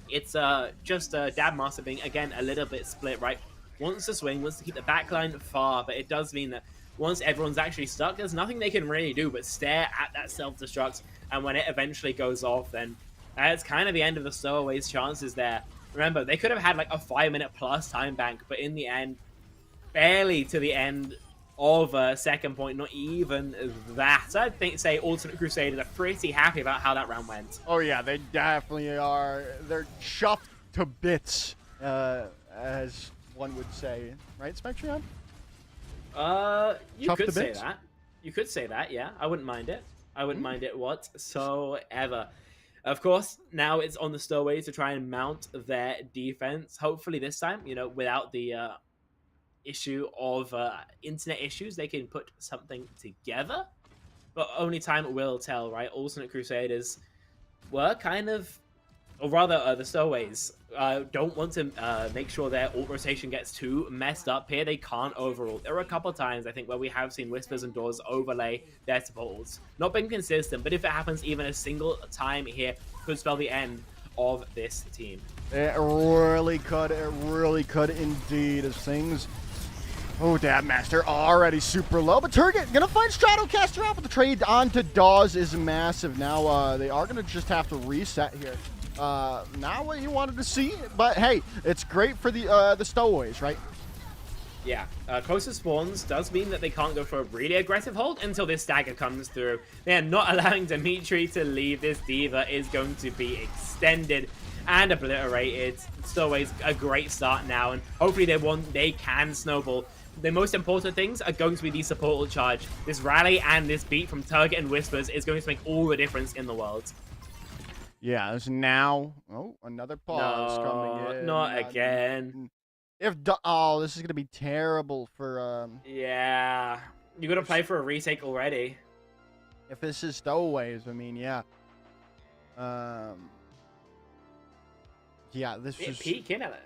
it's just Dab Master being, again, a little bit split, right? Wants to swing, wants to keep the backline far, but it does mean that once everyone's actually stuck, there's nothing they can really do but stare at that self-destruct, and when it eventually goes off, then that's kind of the end of the Stowaways' chances there. Remember, they could have had like a 5-minute plus time bank, but in the end, barely to the end of second point, not even that. So I'd say Alternate Crusaders are pretty happy about how that round went. Oh yeah, they definitely are. They're chuffed to bits, as one would say, right, Spectreon? You Chuffed could to say bits? that. You could say that, yeah. I wouldn't mind it. I wouldn't mind it whatsoever. Of course, now it's on the Stowaways to try and mount their defense. Hopefully this time, you know, without the issue of internet issues, they can put something together. But only time will tell, right? Alternate Crusaders were kind of, or rather, the Stowaways don't want to make sure their ult rotation gets too messed up here. They can't overult. There were a couple of times, I think, where we have seen Whispers and Doors overlay their support ults. Not been consistent, but if it happens even a single time here, could spell the end of this team. It really could. It really could indeed, as things... Oh, Dabmaster already super low, but Turget gonna find Stratocaster out, but the trade onto Dawes is massive. Now they are gonna just have to reset here. Not what you wanted to see, but hey, it's great for the Stowaways, right? Yeah, closest spawns does mean that they can't go for a really aggressive hold until this stagger comes through. They are not allowing Dimitri to leave. This Diva is going to be extended and obliterated. Stowaways a great start now, and hopefully they can snowball. The most important things are going to be the support ult charge. This rally and this beat from Turget and Whispers is going to make all the difference in the world. Yeah, there's now... Oh, another pause coming in. Not again. Oh, this is going to be terrible for... Yeah, you got to play for a retake already. If this is Stowaways, I mean, yeah. Yeah, this is... Peeking at it.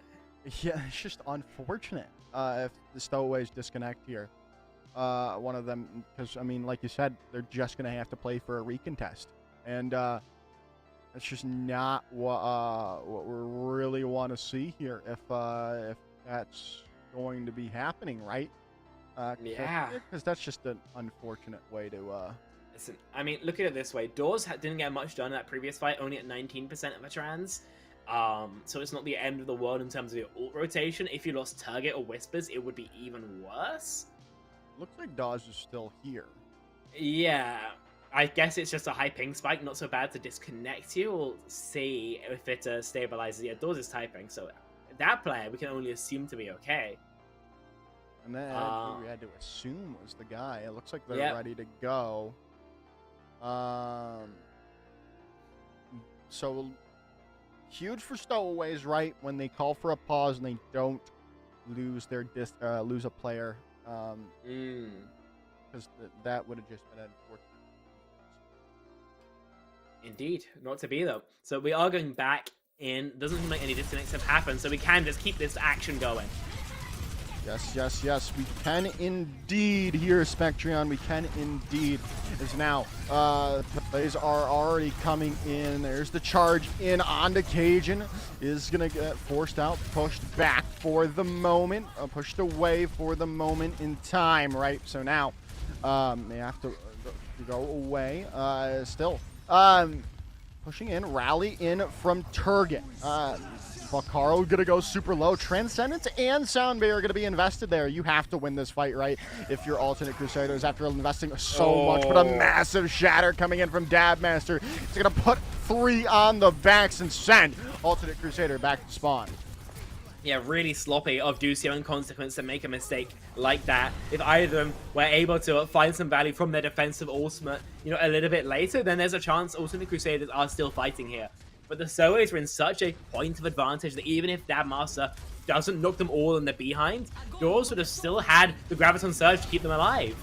Yeah, it's just unfortunate if the Stowaways disconnect here. One of them, because, I mean, like you said, they're just going to have to play for a recontest. And that's just not what we really want to see here if that's going to be happening, right? Yeah. Because that's just an unfortunate way to... Listen, I mean, look at it this way. Doors didn't get much done in that previous fight, only at 19% of the trans. So it's not the end of the world in terms of your ult rotation. If you lost Target or Whispers, it would be even worse. Looks like Dawes is still here. Yeah, I guess it's just a high ping spike, not so bad to disconnect you. We'll see if it stabilizes. Yeah, Dawes is typing, so that player we can only assume to be okay. And then who we had to assume was the guy. It looks like they're ready to go. So huge for Stowaways, right? When they call for a pause and they don't lose their lose a player, because that would have just been unfortunate. Indeed, not to be though. So we are going back in. Doesn't seem like any disconnects have happened, so we can just keep this action going. Yes, yes, yes. We can indeed here, Spectreon. We can indeed. As now, plays are already coming in. There's the charge in onto Cajun. Is going to get forced out, pushed back for the moment. Pushed away for the moment in time, right? So now, they have to go away. Still, pushing in, rally in from Turget. Bakaro gonna go super low. Transcendence and Soundbay are gonna be invested there. You have to win this fight, right? If you're Alternate Crusaders after investing so much, but a massive shatter coming in from Dabmaster. It's gonna put 3 on the backs and send Alternate Crusader back to spawn. Yeah, really sloppy of Ducio and Consequence to make a mistake like that. If either of them were able to find some value from their defensive ultimate, you know, a little bit later, then there's a chance Alternate Crusaders are still fighting here. But the Stowaways were in such a point of advantage that even if Dabmaster doesn't knock them all in the behind, Doors would have still had the Graviton Surge to keep them alive.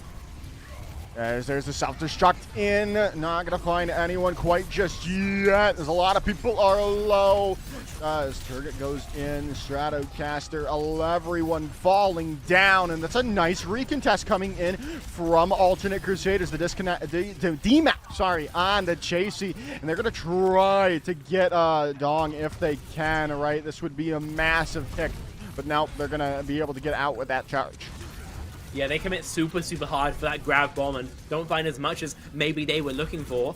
As there's the self-destruct in. Not going to find anyone quite just yet. There's a lot of people are low. As Turget goes in, Stratocaster, everyone falling down. And that's a nice recontest coming in from Alternate Crusaders. The disconnect, the DMAP, sorry, on the Chasey. And they're going to try to get Dong if they can, right? This would be a massive pick. But now they're going to be able to get out with that charge. Yeah, they commit super, super hard for that grab bomb and don't find as much as maybe they were looking for.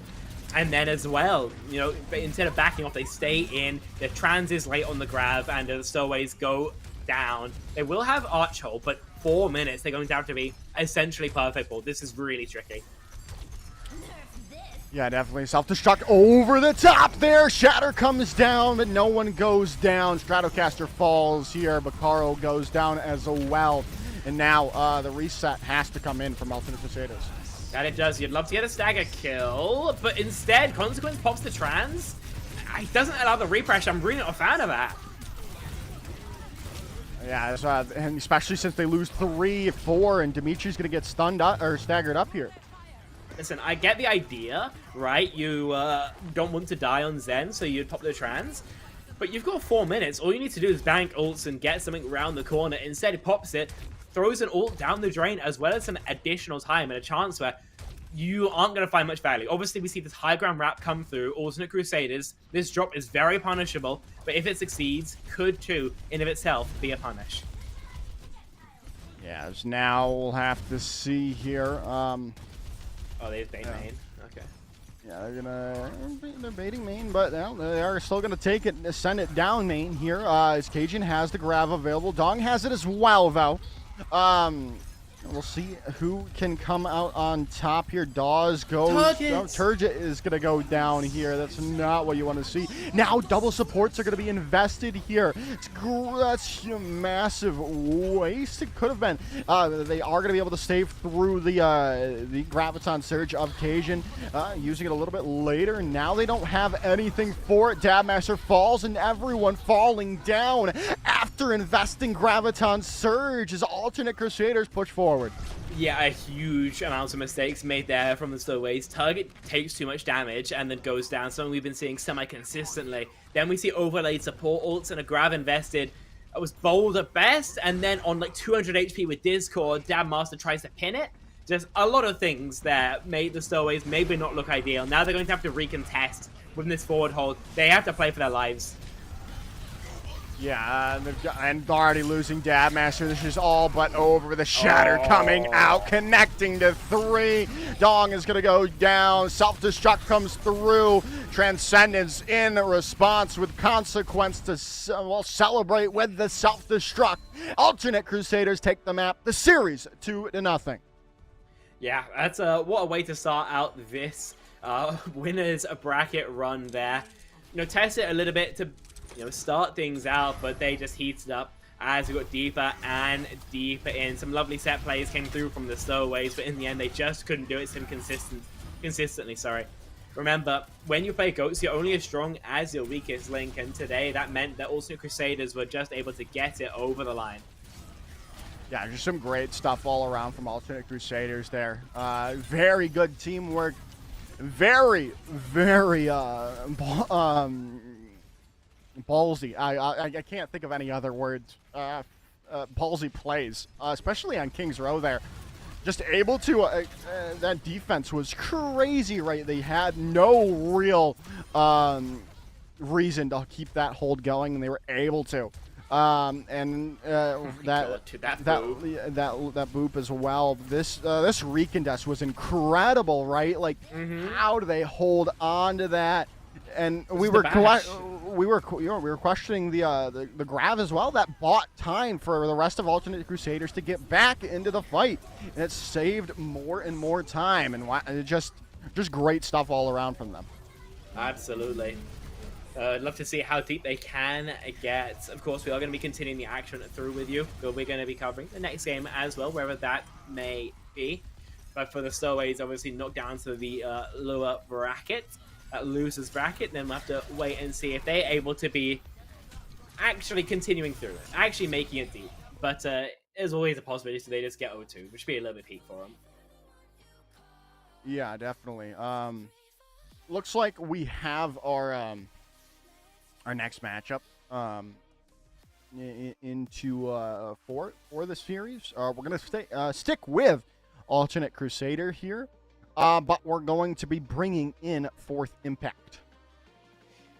And then as well, you know, instead of backing off, they stay in. The trans is late on the grab, and the stowaways go down. They will have arch hold, but 4 minutes, they're going to have to be essentially perfect ball. This is really tricky. Yeah, definitely. Self-destruct over the top there. Shatter comes down, but no one goes down. Stratocaster falls here. Bacaro goes down as well. And now the reset has to come in from Ultimate Crusaders. That it does. You'd love to get a stagger kill, but instead, Consequence pops the trans. It doesn't allow the repressure. I'm really not a fan of that. Yeah, and especially since they lose 3, 4, and Dimitri's going to get stunned up, or staggered up here. Listen, I get the idea, right? You don't want to die on Zen, so you'd pop the trans. But you've got 4 minutes. All you need to do is bank ults and get something around the corner. Instead, he pops it, throws an ult down the drain, as well as some additional time and a chance where you aren't going to find much value. Obviously, we see this high ground wrap come through, Alternate Crusaders. This drop is very punishable, but if it succeeds, could too, in of itself, be a punish. Yeah, as now we'll have to see here. Oh, they bait main. Okay. Yeah, they're baiting main, but they are still gonna take it, send it down main here. As Cajun has the grab available, Dong has it as well though. We'll see who can come out on top here. Dawes goes. Turgid is going to go down here. That's not what you want to see. Now double supports are going to be invested here. That's a massive waste. It could have been. They are going to be able to stave through the Graviton Surge of Cajun, using it a little bit later. Now they don't have anything for it. Dabmaster falls and everyone falling down after investing Graviton Surge as Alternate Crusaders push forward. Yeah, a huge amount of mistakes made there from the stowaways. Target takes too much damage and then goes down, something we've been seeing semi-consistently. Then we see overlaid support ults and a grab invested. It was bold at best, and then on like 200 HP with Discord, Dabmaster tries to pin it. Just a lot of things that made the stowaways maybe not look ideal. Now they're going to have to recontest with this forward hold. They have to play for their lives. Yeah, and they're already losing Dabmaster. This is all but over. The Shatter coming out, connecting to 3. Dong is going to go down. Self-destruct comes through. Transcendence in response with Consequence to celebrate with the self-destruct. Alternate Crusaders take the map. The series 2-0. Yeah, that's what a way to start out this winners bracket run there. You know, test it a little bit to start things out, but they just heated up as we got deeper and deeper in. Some lovely set plays came through from the stowaways, but in the end, they just couldn't do it consistently. Sorry. Remember, when you play GOATs, you're only as strong as your weakest link, and today that meant that Alternate Crusaders were just able to get it over the line. Yeah, just some great stuff all around from Alternate Crusaders there. Very good teamwork. Very, very ballsy. I can't think of any other words. Ballsy plays, especially on King's Row there. Just able to, that defense was crazy, right? They had no real reason to keep that hold going, and they were able to. That boop as well. This recontest was incredible, right? Like, how do they hold on to that? And we were questioning the grab as well. That bought time for the rest of Alternate Crusaders to get back into the fight, and it saved more and more time. And just great stuff all around from them. Absolutely. I'd love to see how deep they can get. Of course, we are going to be continuing the action through with you, but we're going to be covering the next game as well, wherever that may be. But for the stowaways, obviously knocked down to the lower bracket. Losers bracket, then we'll have to wait and see if they're able to be actually continuing through it, actually making it deep. But there's always a possibility they just get 0-2, which would be a little bit peak for them. Yeah, definitely. Looks like we have our next matchup into for the series. We're gonna stick with Alternate Crusader here. But we're going to be bringing in Fourth Impact.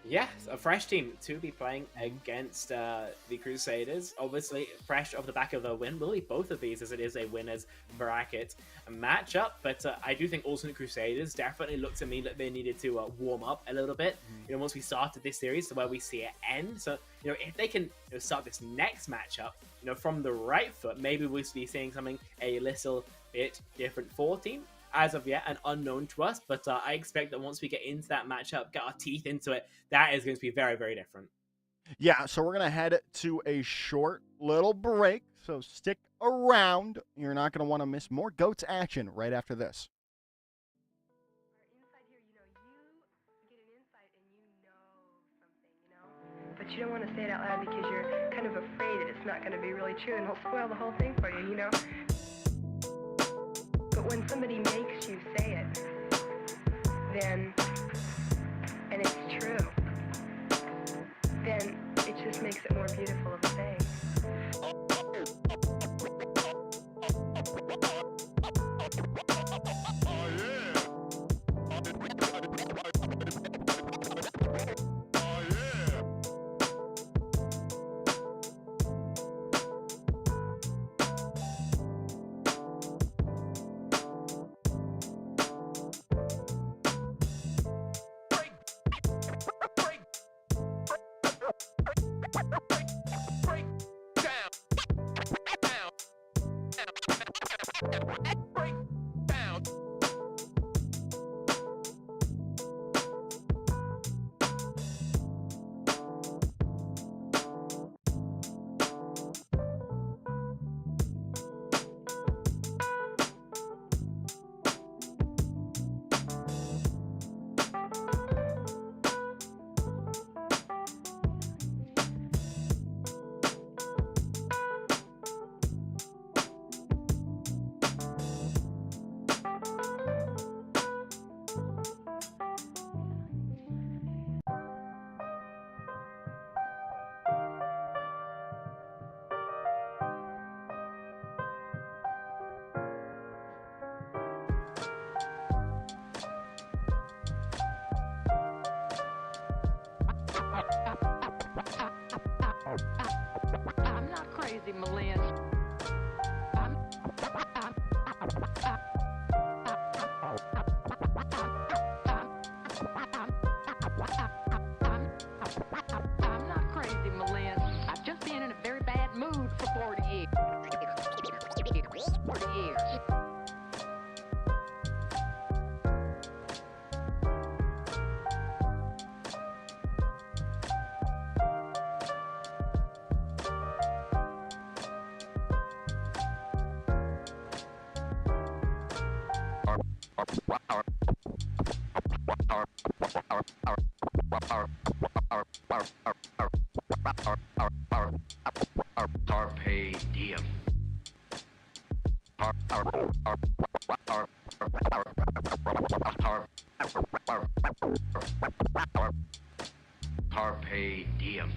Yeah, a fresh team to be playing against the Crusaders. Obviously, fresh off the back of a win. Really, both of these, as it is a winners bracket matchup. But I do think Ultimate Crusaders definitely looked to me like they needed to warm up a little bit. You know, once we started this series, to where we see it end. So, you know, if they can start this next matchup, from the right foot, maybe we'll be seeing something a little bit different for team. As of yet, an unknown to us, but I expect that once we get into that matchup, get our teeth into it, that is going to be very, very different. Yeah, so we're going to head to a short little break, so stick around. You're not going to want to miss more GOATS action right after this. Inside here, you get an insight and something, but you don't want to say it out loud because you're kind of afraid that it's not going to be really true and it'll spoil the whole thing for you, But when somebody makes you say it, then, and it's true, then it just makes it more beautiful of a thing. I'm not crazy, Malin. I'm not crazy, Malin. I've just been in a very bad mood for 40 years. 40 years. Carpe diem. Carpe diem.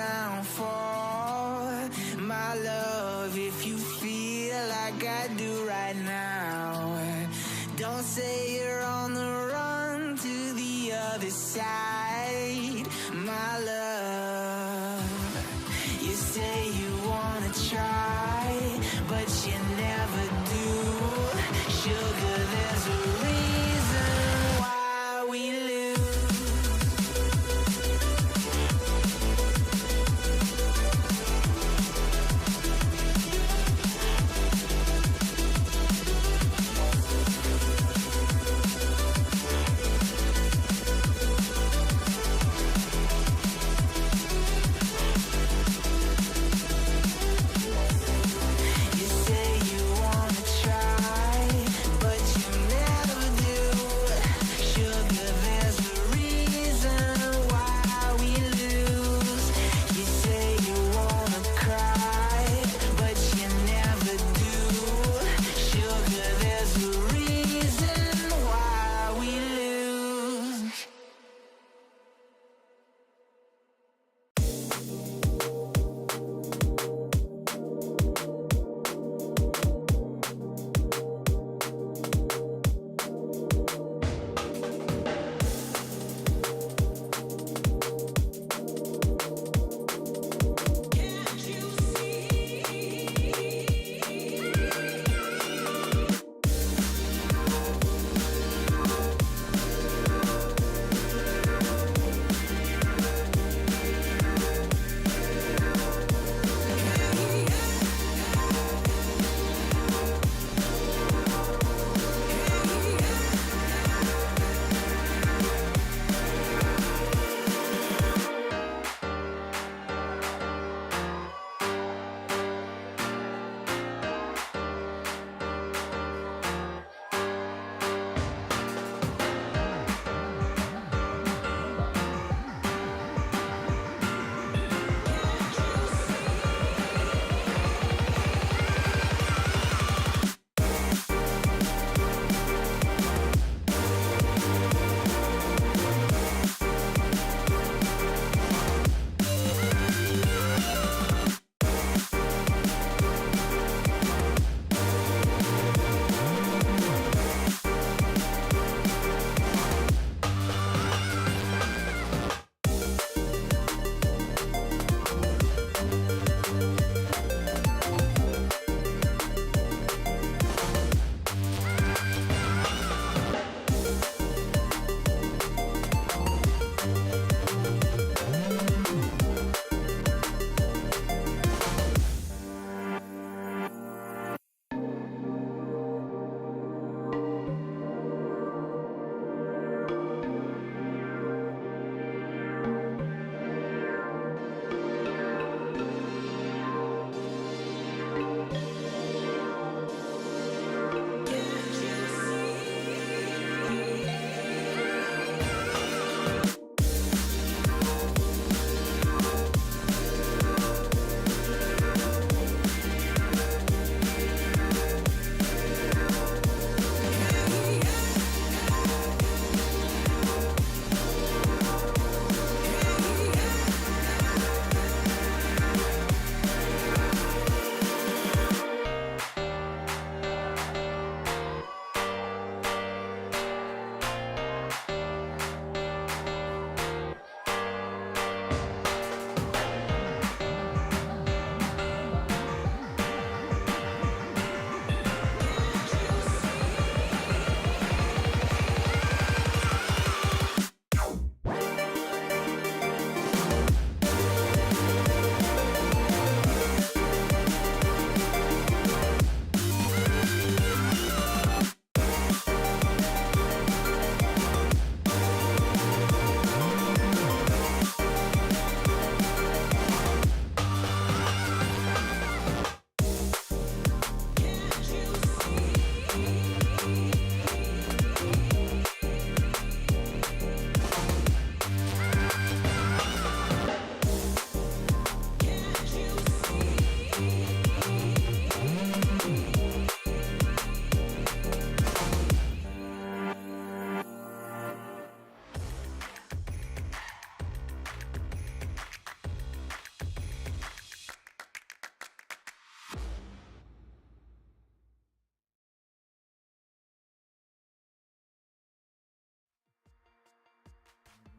downfall. My love, if you feel like I do right now, don't say you're on the run to the other side. My love, you say you wanna try, but you never do. Sugar, there's a reason why we lose. You say you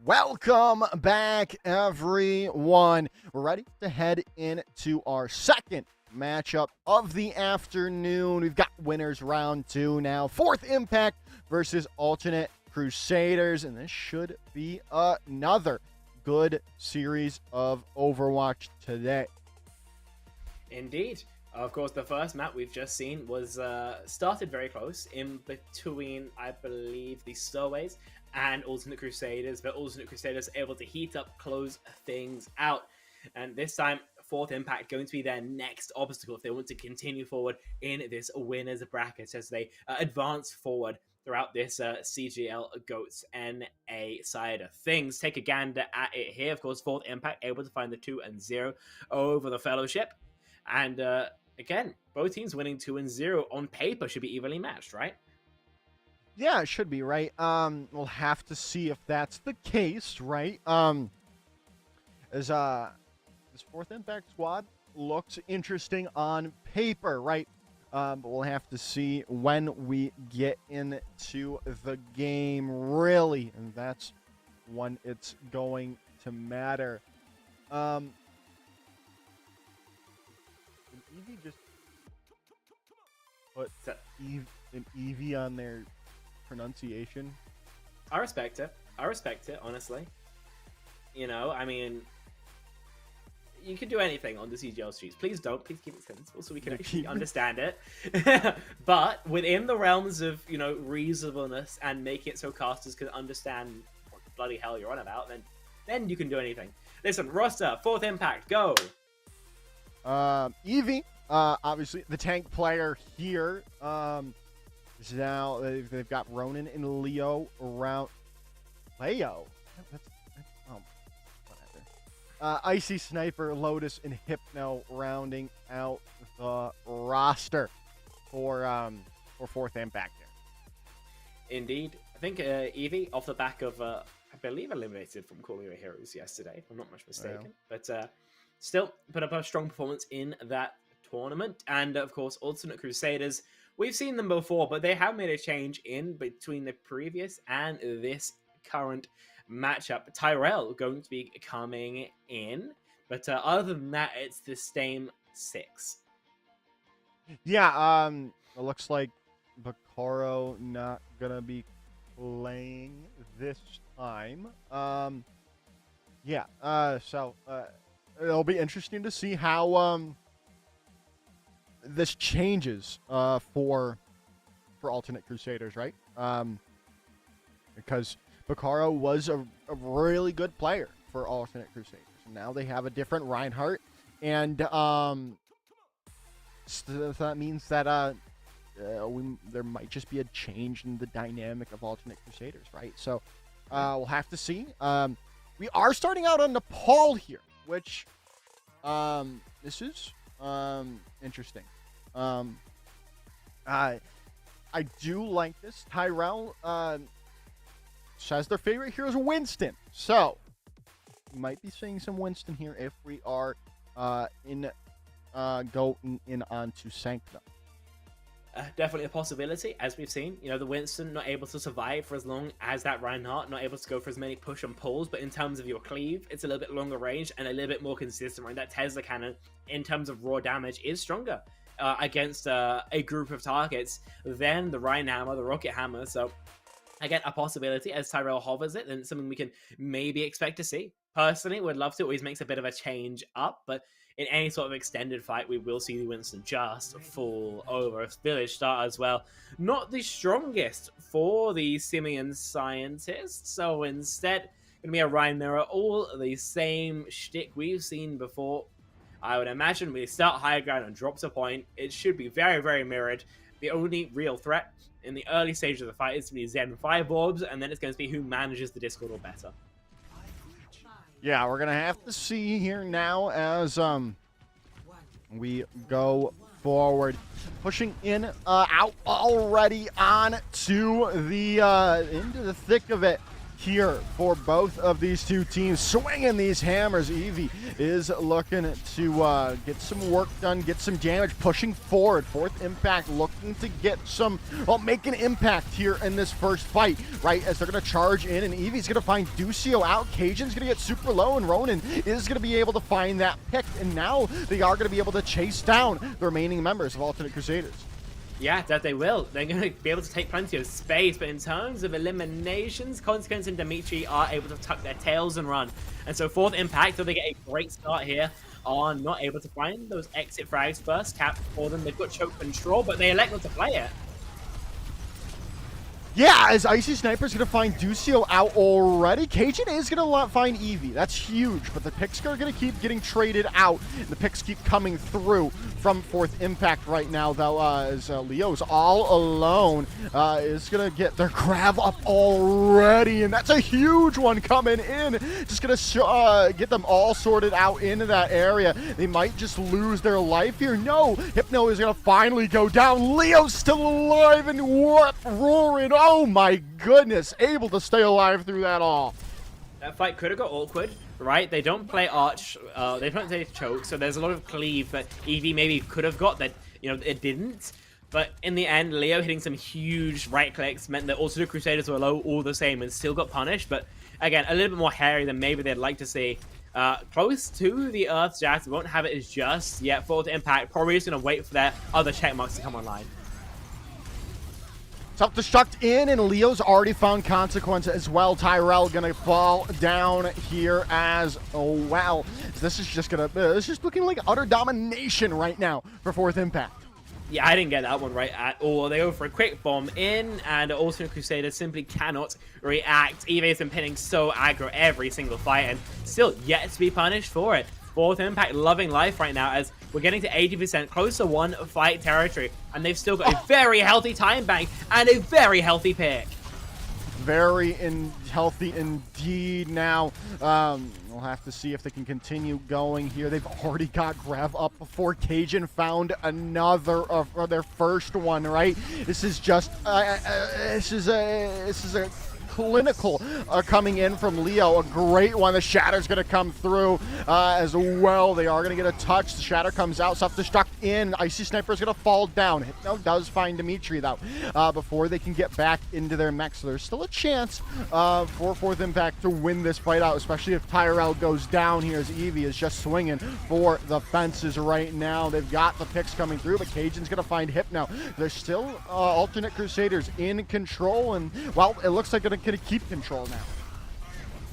Welcome back, everyone. We're ready to head into our second matchup of the afternoon. We've got winners round 2 now. Fourth Impact versus Alternate Crusaders, and this should be another good series of Overwatch today. Indeed. Of course, the first map we've just seen was started very close in between, I believe, the Stowaways and Alternate Crusaders, but Alternate Crusaders able to heat up, close things out. And this time, Fourth Impact going to be their next obstacle if they want to continue forward in this winners bracket as they advance forward throughout this CGL GOATS NA side of things. Take a gander at it here. Of course, Fourth Impact able to find the 2-0 over the Fellowship. And again, both teams winning 2-0 on paper should be evenly matched, right? Yeah, it should be, right? We'll have to see if that's the case, right? As this Fourth Impact squad looks interesting on paper, right? But we'll have to see when we get into the game, really, and that's when it's going to matter. Did Eevee just put an Eevee on their pronunciation? I respect it. Honestly. You know, I mean, you can do anything on the CGL streets. Please don't. Please keep it sensible so we can actually understand it. But within the realms of, you know, reasonableness and making it so casters can understand what the bloody hell you're on about, then you can do anything. Listen, roster, Fourth Impact, go! Eevee, obviously the tank player here. Is now they've got Ronan and Leo around. Leo? Whatever. Icy Sniper, Lotus, and Hypno rounding out the roster for Fourth Impact here. Indeed. I think Eevee, off the back of, I believe, eliminated from Call Me Your Heroes yesterday, if I'm not much mistaken. Yeah. But still put up a strong performance in that tournament. And, of course, Alternate Crusaders, we've seen them before, but they have made a change in between the previous and this current matchup. Tyrell going to be coming in, but other than that, it's the same 6. Yeah, it looks like Bacaro not gonna be playing this time. So it'll be interesting to see how this changes for Alternate Crusaders, right? Because Bacaro was a really good player for Alternate Crusaders. Now they have a different Reinhardt, and so that means that there might just be a change in the dynamic of Alternate Crusaders, right? So we'll have to see. We are starting out on Nepal here, which this is interesting. I do like this. Tyrell says their favorite hero is Winston, so you might be seeing some Winston here if we are going in onto Sanctum. Definitely a possibility, as we've seen. You know, the Winston not able to survive for as long as that Reinhardt, not able to go for as many push and pulls, but in terms of your cleave, it's a little bit longer range and a little bit more consistent, right? That Tesla cannon, in terms of raw damage, is stronger against a group of targets than the Rhine Hammer, the Rocket Hammer. So, again, a possibility as Tyrell hovers it, and something we can maybe expect to see. Personally, would love to. It always makes a bit of a change up, but in any sort of extended fight, we will see the Winston just fall over. Village start as well. Not the strongest for the Simian scientists, so instead, going to be a Rhine Mirror, all the same shtick we've seen before. I would imagine we start higher ground and drops a point. It should be very, very mirrored. The only real threat in the early stage of the fight is to be Zen 5 orbs, and then it's going to be who manages the Discord or better. Yeah, we're going to have to see here now as we go forward. Pushing in, out already on to the, into the thick of it. here for both of these two teams, swinging these hammers. Eevee is looking to get some work done, get some damage, pushing forward. Fourth Impact looking to get some, well, make an impact here in this first fight, right? As they're going to charge in, and Eevee's going to find Ducio out. Cajun's going to get super low, and Ronan is going to be able to find that pick, and now they are going to be able to chase down the remaining members of Alternate Crusaders. Yeah, that they will. They're going to be able to take plenty of space, but in terms of eliminations, Consequence and Dimitri are able to tuck their tails and run. And so Fourth Impact, though they get a great start here, are not able to find those exit frags first. Cap for them. They've got choke control, but they elect not to play it. Yeah, as Icy Sniper's going to find Ducio out already. Cajun is going to find Eevee. That's huge, but the picks are going to keep getting traded out. The picks keep coming through from Fourth Impact right now, though, as Leo's all alone. Is going to get their grab up already, and that's a huge one coming in. Just going to get them all sorted out into that area. They might just lose their life here. No, Hypno is going to finally go down. Leo's still alive and roaring. Oh my goodness, able to stay alive through that all. That fight could have got awkward, right? They don't play Arch, they don't play Choke, so there's a lot of cleave that Eevee maybe could have got that, you know, it didn't. But in the end, Leo hitting some huge right clicks meant that also the Crusaders were low all the same and still got punished. But again, a little bit more hairy than maybe they'd like to see. Close to the Earth's Jack, we won't have it as just yet. Fourth Impact probably is going to wait for their other check marks to come online. Self-destruct in, and Leo's already found Consequence as well. Tyrell gonna fall down here as well. This is just gonna, this is just looking like utter domination right now for Fourth Impact. Yeah, I didn't get that one right at all. They go for a quick bomb in, and Alternate Crusaders simply cannot react. Eevee's been pinning so aggro every single fight, and still yet to be punished for it. Fourth Impact loving life right now as we're getting to 80%, close to one fight territory, and they've still got a very healthy time bank and a very healthy pick. Very healthy indeed now. We'll have to see if they can continue going here. They've already got grab up before Cajun found another of their first one, right? This is just, this is a clinical coming in from Leo. A great one. The Shatter's going to come through as well. They are going to get a touch. The Shatter comes out. Self-destruct in. Icy Sniper's going to fall down. Hypno does find Dimitri, though, before they can get back into their mech. So there's still a chance for Fourth Impact to win this fight out, especially if Tyrell goes down here, as Eevee is just swinging for the fences right now. They've got the picks coming through, but Cajun's going to find Hypno. There's still Alternate Crusaders in control, and, well, it looks like they're going to keep control now.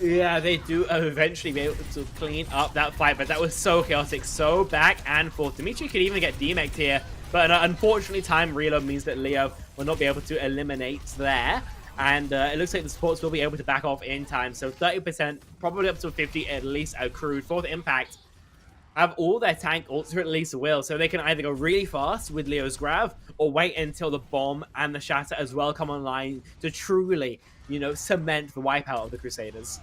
Yeah, they do eventually be able to clean up that fight, but that was so chaotic, so back and forth. Dimitri could even get demec'd here, but unfortunately time reload means that Leo will not be able to eliminate there, and it looks like the supports will be able to back off in time, so 30%, probably up to 50 at least accrued. Fourth Impact have all their tank ults, or at least will, so they can either go really fast with Leo's grab, or wait until the bomb and the Shatter as well come online to truly, you know, cement the wipeout of the Crusaders.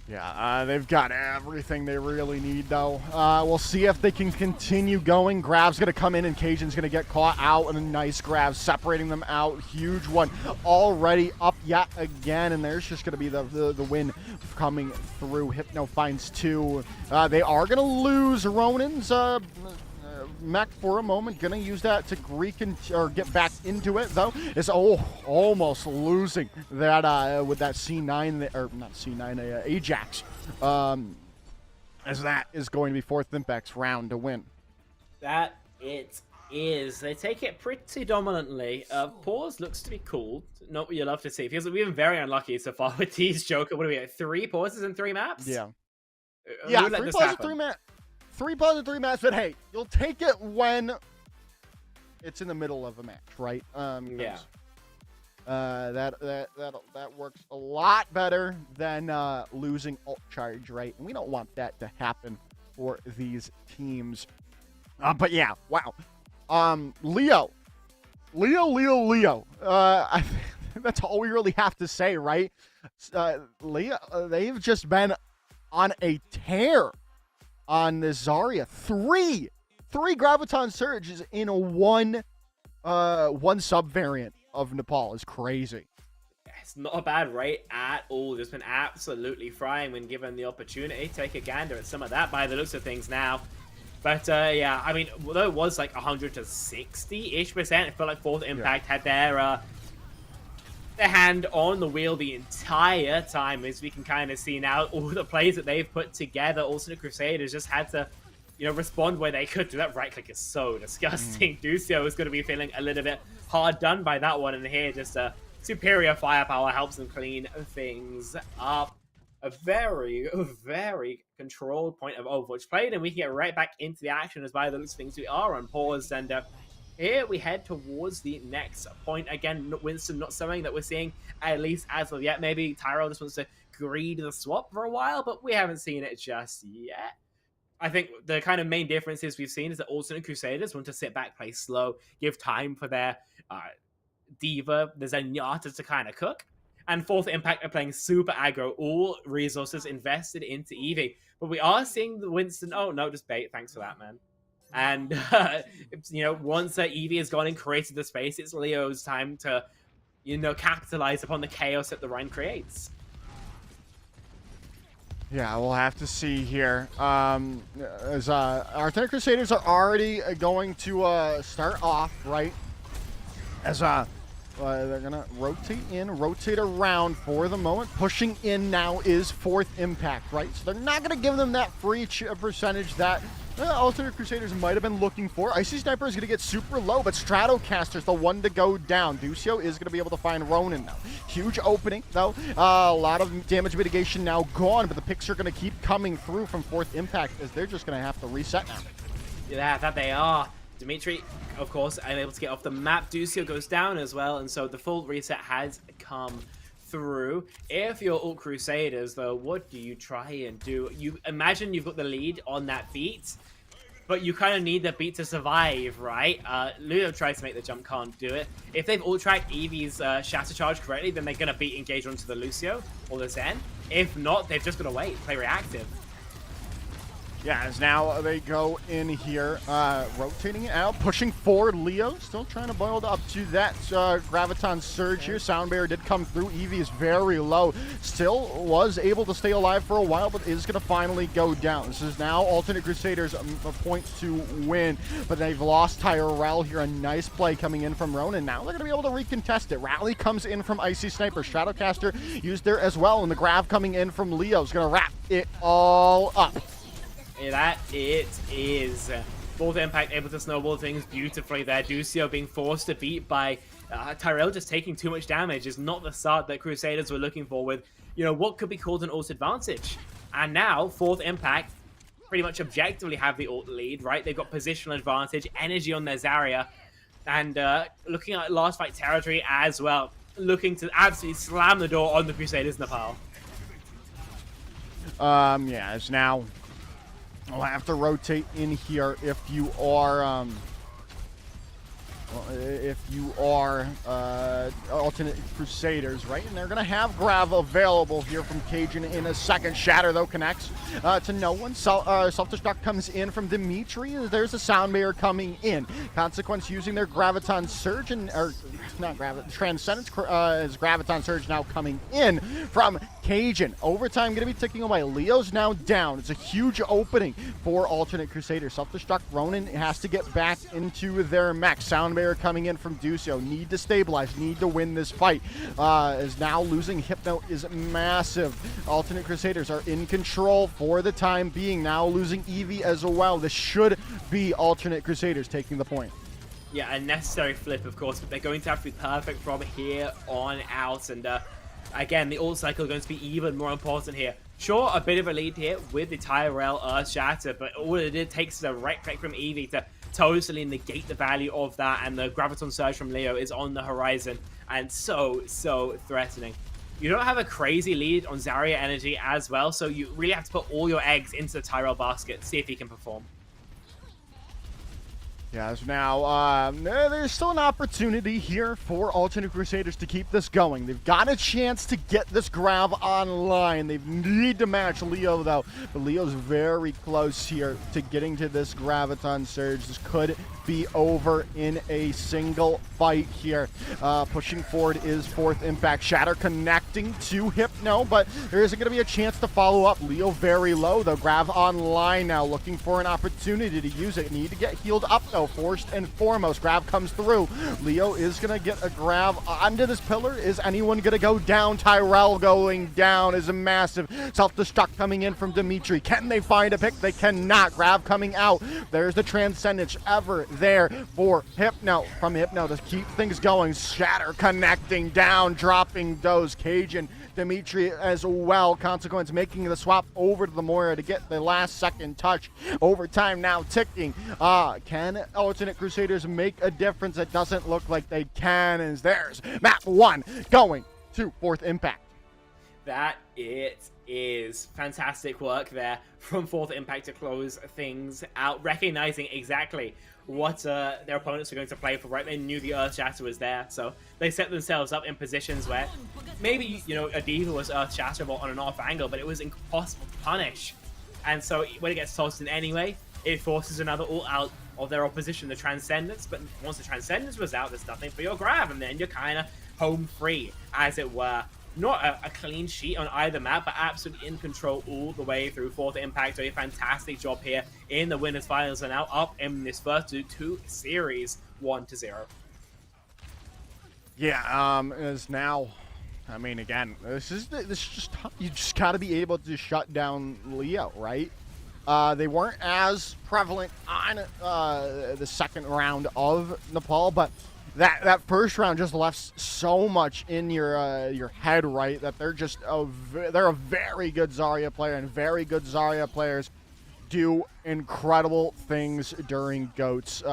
Yeah, they've got everything they really need, though. We'll see if they can continue going. Grab's going to come in, and Cajun's going to get caught out, and a nice grab separating them out. Huge one already up yet again, and there's just going to be the win coming through. Hypno finds two. They are going to lose Ronan's mech for a moment. Gonna use that to get back into it, though. It's almost losing that with that C9, or not C9, Ajax, as that is going to be Fourth Impact's round to win. That it is. They take it pretty dominantly. Pause looks to be cool. Not what you love to see. Feels like we've been very unlucky so far with these Joker. What are we at? 3 pauses and 3 maps? Yeah. Yeah, 3 pauses, 3 maps. 3 pauses and 3 maps, but hey, you'll take it when it's in the middle of a match, right? Yeah. That works a lot better than losing ult charge, right? And we don't want that to happen for these teams. But yeah, wow. Leo. I think that's all we really have to say, right? Leo, they've just been on a tear on this Zarya. Three Graviton Surges in one sub variant of Nepal is crazy. It's not a bad rate at all. Just been absolutely frying when given the opportunity. Take a gander at some of that by the looks of things now. But yeah, I mean, although it was like 100 to 60-ish%, it felt like Fourth Impact had their hand on the wheel the entire time, as we can kind of see now. All the plays that they've put together, Alternate Crusaders just had to, you know, respond where they could. That right click is so disgusting. Ducio is going to be feeling a little bit hard done by that one, and here just superior firepower helps them clean things up. A very, very controlled point of Overwatch played, and we can get right back into the action as by the looks of things we are unpaused. And here we head towards the next point. Again, Winston not something that we're seeing, at least as of yet. Maybe Tyrell just wants to greed the swap for a while, but we haven't seen it just yet. I think the kind of main differences we've seen is that Alternate Crusaders want to sit back, play slow, give time for their Diva, the Zenyatta to kind of cook. And Fourth Impact are playing super aggro, all resources invested into Eevee. But we are seeing the Winston... Oh, no, just bait. Thanks for that, man. And, you know, once Eevee has gone and created the space, it's Leo's time to, you know, capitalize upon the chaos that the Rhine creates. Yeah, we'll have to see here. As Alternate Crusaders are already going to start off, right? As they're going to rotate in, rotate around for the moment. Pushing in now is Fourth Impact, right? So they're not going to give them that free percentage that Alternate Crusaders might have been looking for. Icy Sniper is going to get super low, but Stratocaster's the one to go down. Ducio is going to be able to find Ronin now. Huge opening, though. A lot of damage mitigation now gone, but the picks are going to keep coming through from Fourth Impact as they're just going to have to reset now. Yeah, that they are. Dimitri, of course, unable to get off the map. Ducio goes down as well, and so the full reset has come through. If you're Alt Crusaders, though, what do you try and do? You imagine you've got the lead on that beat, but you kind of need the beat to survive, right? Ludo tries to make the jump, can't do it. If they've ult-tracked Eevee's Shatter Charge correctly, then they're going to beat engage onto the Lucio or the Zen. If not, they've just got to wait, play reactive. Yeah, as now they go in here, rotating it out, pushing forward. Leo still trying to build up to that Graviton Surge here. Sound Barrier did come through. Eevee is very low. Still was able to stay alive for a while, but is going to finally go down. This is now Alternate Crusaders a point to win, but they've lost Tyrell here. A nice play coming in from Ronin. Now they're going to be able to recontest it. Rally comes in from Icy Sniper. Shadowcaster used there as well, and the grab coming in from Leo is going to wrap it all up. That it is. Fourth Impact able to snowball things beautifully there. Ducio being forced to beat by Tyrell just taking too much damage is not the start that Crusaders were looking for with, you know, what could be called an ult advantage. And now, Fourth Impact pretty much objectively have the ult lead, right? They've got positional advantage, energy on their Zarya, and looking at last fight territory as well, looking to absolutely slam the door on the Crusaders Nepal. Yeah, it's now... I'll have to rotate in here if you are Alternate Crusaders, right? And they're going to have Grav available here from Cajun in a second. Shatter, though, connects to no one. Self-destruct comes in from Dimitri. There's a Sound Barrier coming in. Consequence using their Graviton Surge, or not Graviton, Transcendence is Graviton Surge now coming in from Cajun. Overtime going to be ticking away. Leo's now down. It's a huge opening for Alternate Crusaders. Self-destruct, Ronin has to get back into their mech. Sound Barrier coming in from Ducio. Need to stabilize, need to win this fight. Is now losing Hypno is massive. Alternate Crusaders are in control for the time being. Now losing Eevee as well. This should be Alternate Crusaders taking the point. Yeah, a necessary flip, of course, but they're going to have to be perfect from here on out. And again, the ult cycle is going to be even more important here. Sure, a bit of a lead here with the Tyrell Earth Shatter, but all it takes is a right click from Eevee to totally negate the value of that, and the Graviton Surge from Leo is on the horizon, and so threatening. You don't have a crazy lead on Zarya energy as well, so you really have to put all your eggs into the Tyrell basket, see if he can perform. Yes, now, there's still an opportunity here for Alternate Crusaders to keep this going. They've got a chance to get this grab online. They need to match Leo, though. But Leo's very close here to getting to this Graviton Surge. This could be over in a single fight here. Pushing forward is Fourth Impact. Shatter connecting to Hypno, but there isn't going to be a chance to follow up. Leo very low, though. Grav online now, looking for an opportunity to use it. Need to get healed up, though, first and foremost. Grab comes through. Leo is going to get a grab onto this pillar. Is anyone going to go down? Tyrell going down is a massive self-destruct coming in from Dimitri. Can they find a pick? They cannot. Grab coming out. There's the Transcendence ever there for Hypno. From Hypno to keep things going. Shatter connecting down, dropping those. Cajun Dimitri as well. Consequence making the swap over to the Moira to get the last second touch. Overtime now ticking. Can Alternate Crusaders make a difference? It doesn't look like they can, as there's map 1 going to Fourth Impact. That it is. Fantastic work there from Fourth Impact to close things out, recognizing exactly what their opponents are going to play for, right? They knew the Earth Shatter was there, so they set themselves up in positions where maybe, you know, a Diva was Earth Shatterable on an off angle, but it was impossible to punish. And so when it gets tossed in anyway, it forces another ult out of their opposition, the Transcendence. But once the Transcendence was out, there's nothing for your grab, and then you're kind of home free, as it were. Not a clean sheet on either map, but absolutely in control all the way through. Fourth Impact do a fantastic job here in the winners finals, and now up in this first two series 1-0. Yeah, is now, I mean, again, this is just tough. You just got to be able to shut down Leo, right? They weren't as prevalent on the second round of Nepal, but that first round just left so much in your head, right? That they're just they're a very good Zarya player, and very good Zarya players do incredible things during GOATS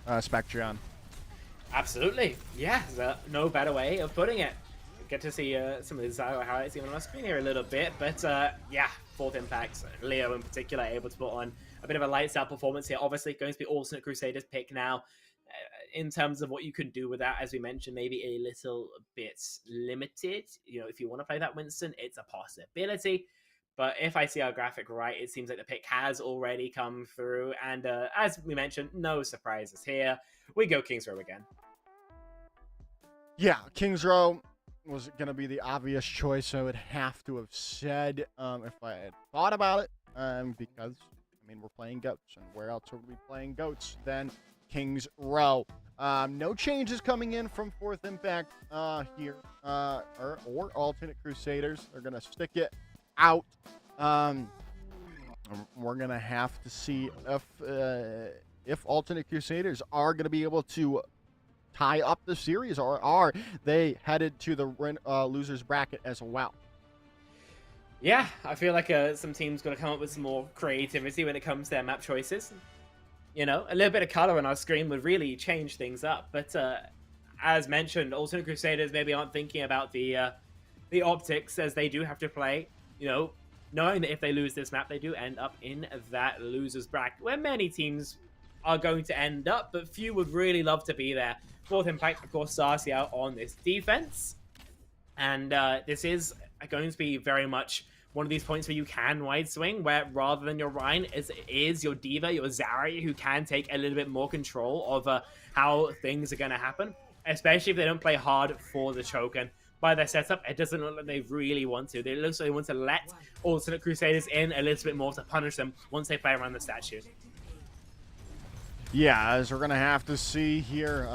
Spectreon. Absolutely, yeah. No better way of putting it. Get to see some of the Zarya highlights even on our screen here a little bit, but yeah, Fourth Impact, Leo in particular, able to put on a bit of a lights out performance here. Obviously, going to be Alternate Crusaders pick now. In terms of what you can do with that, as we mentioned, maybe a little bit limited. You know, if you want to play that Winston, it's a possibility. But if I see our graphic right, it seems like the pick has already come through. And as we mentioned, no surprises here. We go King's Row again. Yeah, King's Row was going to be the obvious choice, I would have to have said, if I had thought about it. Because, I mean, we're playing GOATS. And where else would we be playing GOATS than King's Row? No changes coming in from Fourth Impact here, or Alternate Crusaders. They're gonna stick it out. We're gonna have to see if Alternate Crusaders are gonna be able to tie up the series, or are they headed to the losers bracket as well? Yeah, I feel like some teams got to come up with some more creativity when it comes to their map choices. You know, a little bit of color on our screen would really change things up. But as mentioned, Alternate Crusaders maybe aren't thinking about the optics, as they do have to play, you know, knowing that if they lose this map, they do end up in that loser's bracket, where many teams are going to end up, but few would really love to be there. Fourth Impact, of course, Sarsia on this defense. And this is going to be very much one of these points where you can wide swing, where rather than your Rhine is your Diva, your Zarya, who can take a little bit more control of how things are going to happen, especially if they don't play hard for the choke. And by their setup, it doesn't look like they really want to. It looks like they want to let Alternate Crusaders in a little bit more to punish them once they play around the statue. Yeah, as we're gonna have to see here.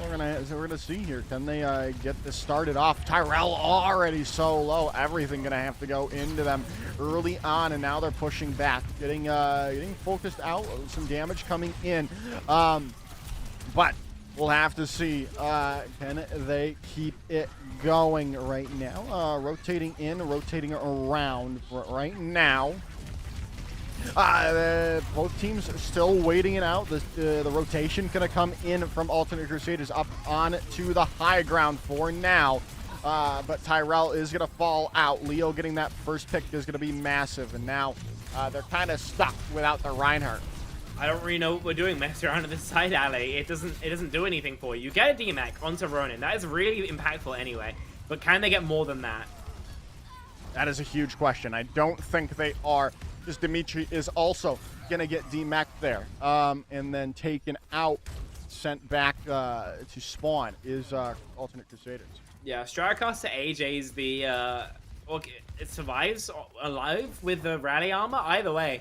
We're gonna see here. Can they get this started off? Tyrell already so low. Everything gonna have to go into them early on, and now they're pushing back, getting focused out. Some damage coming in, but we'll have to see. Can they keep it going right now? Rotating in, rotating around right now. Both teams are still waiting it out. The rotation going to come in from Alternate Crusaders up on to the high ground for now. But Tyrell is going to fall out. Leo getting that first pick is going to be massive. And now they're kind of stuck without the Reinhardt. I don't really know what we're doing messing around in this side alley. It doesn't do anything for you. You get a DMAC onto Ronin. That is really impactful anyway. But can they get more than that? That is a huge question. I don't think they are, because Dimitri is also going to get DMAC there. And then taken out, sent back to spawn is Alternate Crusaders. Yeah, Stratocost to AJ's the... it survives alive with the rally armor. Either way,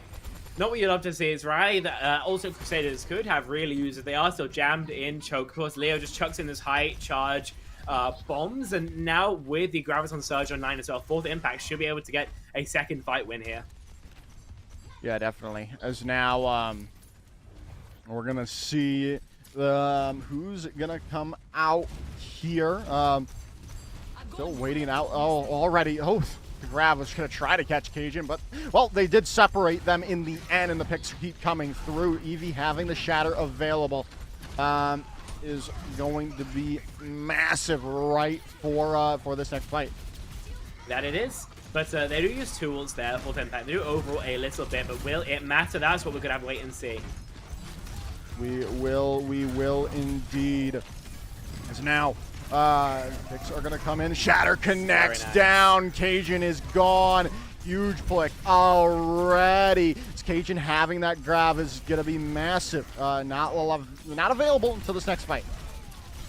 not what you'd love to see is rally that also Crusaders could have really used if they are still jammed in choke. Of course, Leo just chucks in this high charge bombs, and now with the Graviton Surge on 9 as well, fourth impact should be able to get a second fight win here. Yeah, definitely. As now we're gonna see who's gonna come out here. Still waiting out. Oh, already. Oh, the Grav was going to try to catch Cajun, but, well, they did separate them in the end, and the picks keep coming through. Eevee having the Shatter available is going to be massive right for this next fight. That it is. But they do use tools there for impact. They do overall a little bit, but will it matter? That's what we're going to have to wait and see. We will indeed. As now, picks are gonna come in. Shatter connects down. Cajun is gone. Huge flick already. Cajun having that grab is gonna be massive. Not available until this next fight.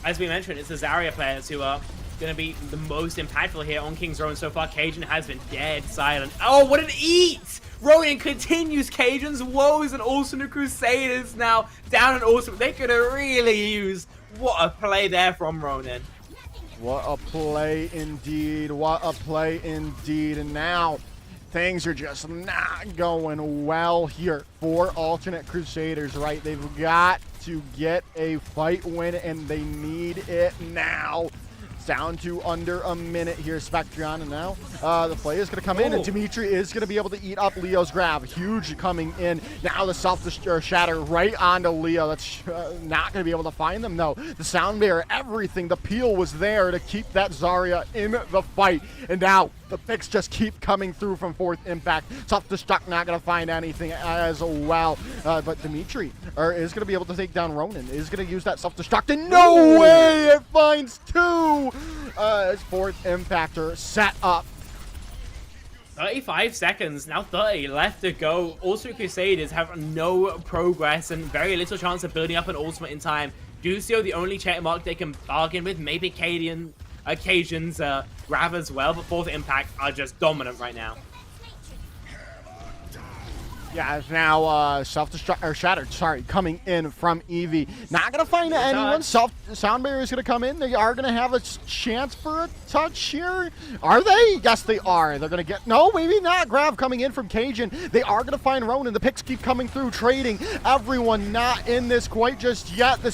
As we mentioned, it's the Zarya players who are gonna be the most impactful here on King's Row so far. Cajun has been dead silent. Oh, what an eat! Ronin continues Cajun's woes, and Ultimate Crusaders now down in Ultimate. They could have really used. What a play there from Ronin. What a play indeed. What a play indeed. And now things are just not going well here for Alternate Crusaders, right? They've got to get a fight win, and they need it now. Down to under a minute here, Spectreon, and now the play is going to come in, and Dimitri is going to be able to eat up Leo's grab. Huge coming in. Now the Shatter right onto Leo. That's not going to be able to find them, no. The Sound Barrier, everything, the peel was there to keep that Zarya in the fight, and now the picks just keep coming through from fourth impact. Self-destruct not going to find anything as well, but Dimitri is going to be able to take down Ronin, is going to use that self-destruct, and no way it finds two! His fourth impactor set up. 35 seconds, now 30 left to go. Also, Crusaders have no progress and very little chance of building up an ultimate in time. Ducio, the only check mark they can bargain with, maybe Cajun's Rav as well, but fourth impact are just dominant right now. Yeah, it's now self-destruct or shattered. Sorry, coming in from Eevee. Not gonna find anyone. Sound Barrier is gonna come in. They are gonna have a chance for a touch here. Are they? Yes, they are. They're gonna get no, maybe not. Grab coming in from Cajun. They are gonna find Ronin. The picks keep coming through, trading. Everyone not in this quite just yet. The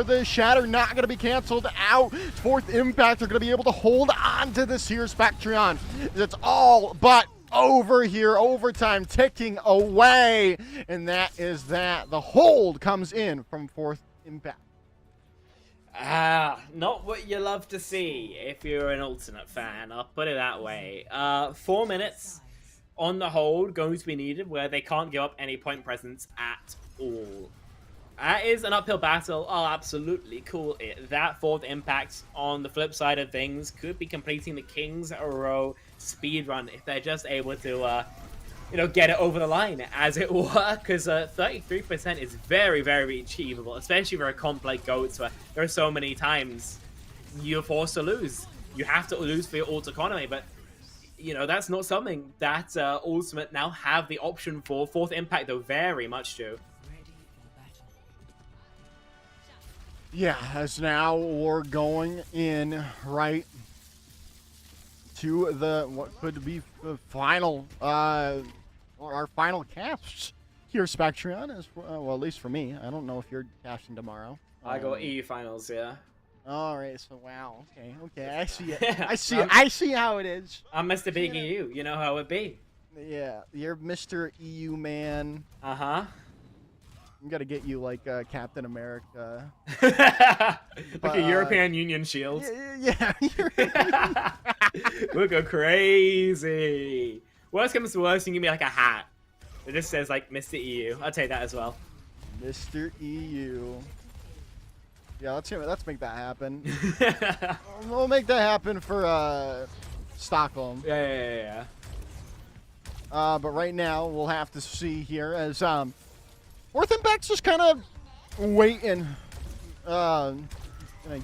the Shatter not gonna be canceled out. Fourth impact are gonna be able to hold on to this here Spectreon. It's all but over here, overtime ticking away, and that is that. The hold comes in from fourth impact. Not what you love to see if you're an alternate fan, I'll put it that way. 4 minutes on the hold going to be needed where they can't give up any point presence at all. That is an uphill battle. I'll absolutely call it. That fourth impact on the flip side of things could be completing the King's Row speed run if they're just able to, get it over the line, as it were, because 33% is very, very achievable, especially for a comp like GOATS, where there are so many times you're forced to lose. You have to lose for your ult economy, but that's not something that Ultimate now have the option for. Fourth impact, though, very much do. Yeah, as now we're going in right to the what could be the final, our final casts here, Spectreon. Well, at least for me. I don't know if you're casting tomorrow. I go EU finals, yeah. All right, so wow, okay, I see it. I see how it is. I'm Mr. Big EU. You know how it be. Yeah, you're Mr. EU man. Uh-huh. I'm gonna get you like Captain America. Like a European Union shield. Yeah. We'll go crazy. Worst comes to worst, you can give me like a hat. This says like Mr. EU. I'll take that as well. Mr. EU. Yeah, let's make that happen. We'll make that happen for Stockholm. Yeah. But right now we'll have to see here as Fourth Impact's just kind of waiting. Gonna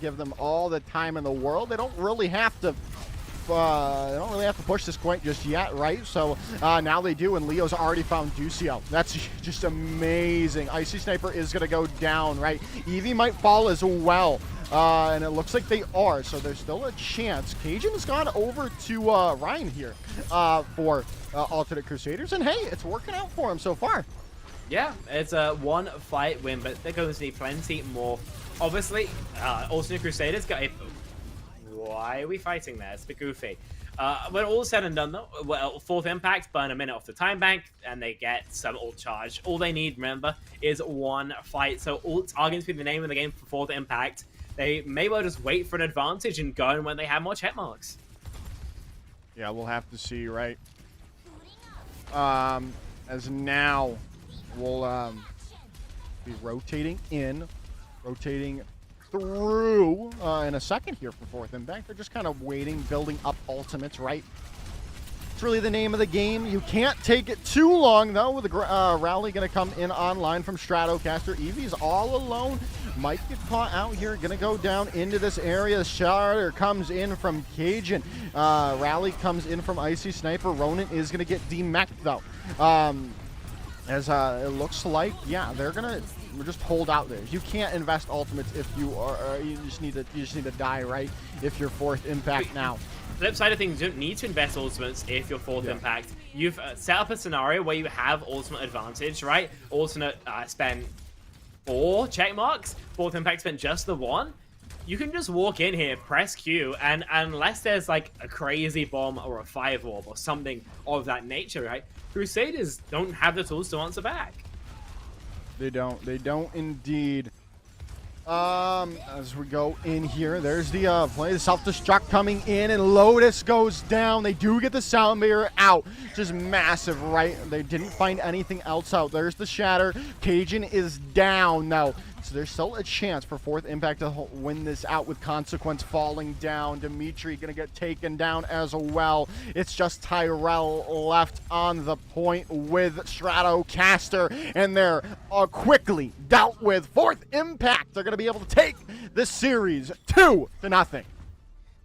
give them all the time in the world. They don't really have to. They don't really have to push this quite just yet, right? So now they do, and Leo's already found Ducio. That's just amazing. Icy Sniper is going to go down, right? Eevee might fall as well, and it looks like they are, so there's still a chance. Cajun has gone over to Ryan here for Alternate Crusaders, and hey, it's working out for him so far. Yeah, it's a one fight win, but they're going to need plenty more. Obviously, Alternate Crusaders got a... Why are we fighting there? It's a bit goofy. When all said and done, though, well, Fourth Impact burn a minute off the time bank, and they get some ult charge. All they need, remember, is one fight. So ults are going to be the name of the game for Fourth Impact. They may well just wait for an advantage and go in when they have more check marks. Yeah, we'll have to see, right? As now, we'll be rotating through in a second here for Fourth Impact. They're just kind of waiting, building up ultimates, right? It's really the name of the game. You can't take it too long, though, with the rally going to come in online from Stratocaster. Eevee's all alone. Might get caught out here. Going to go down into this area. Shatter comes in from Cajun. Rally comes in from Icy Sniper. Ronan is going to get demeched, though. As it looks like, yeah, they're going to just hold out there. You can't invest ultimates if you are. You just need to die, right? If you're Fourth Impact now. Flip side of things, you don't need to invest ultimates if you're Fourth Impact. You've set up a scenario where you have ultimate advantage, right? Alternate spent 4 check marks. Fourth Impact spent just the 1. You can just walk in here, press Q, and unless there's like a crazy bomb or a fire orb or something of that nature, right? Crusaders don't have the tools to answer back. They don't. They don't indeed. As we go in here, there's the play. The self-destruct coming in, and Lotus goes down. They do get the sound barrier out. Just massive, right? They didn't find anything else out. There's the shatter. Cajun is down now. So there's still a chance for Fourth Impact to win this out with Consequence falling down. Dimitri going to get taken down as well. It's just Tyrell left on the point with Stratocaster, and they're quickly dealt with. Fourth Impact are going to be able to take this series 2-0.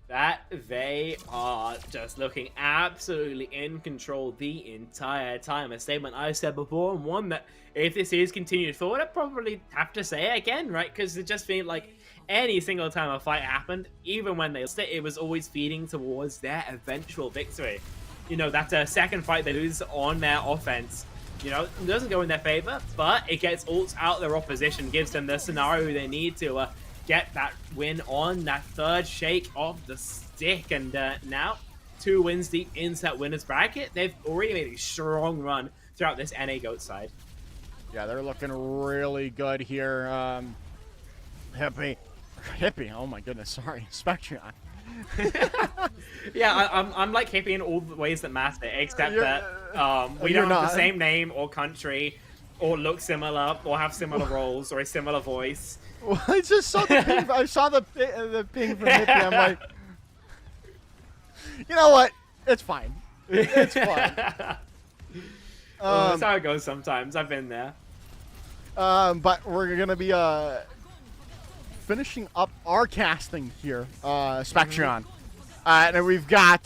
That they are just looking absolutely in control the entire time. A statement I said before, and one that if this series continued forward, I'd probably have to say it again, right? Because it just feels like any single time a fight happened, even when they lost it, it was always feeding towards their eventual victory. You know, that second fight they lose on their offense, you know, it doesn't go in their favor, but it gets ults out their opposition, gives them the scenario they need to get that win on that third shake of the stick. And now 2 wins deep into that winner's bracket. They've already made a strong run throughout this NA GOAT side. Yeah, they're looking really good here. Hippie, oh my goodness, sorry, Spectrum. Yeah, I'm like Hippie in all the ways that matter, except that we don't have the same name or country, or look similar, or have similar roles, or a similar voice. Well, I just saw the ping. I saw the ping from Hippie. I'm like, you know what? It's fine. It's fine. That's how it goes sometimes. I've been there. But we're gonna be finishing up our casting here, Spectron. And we've got,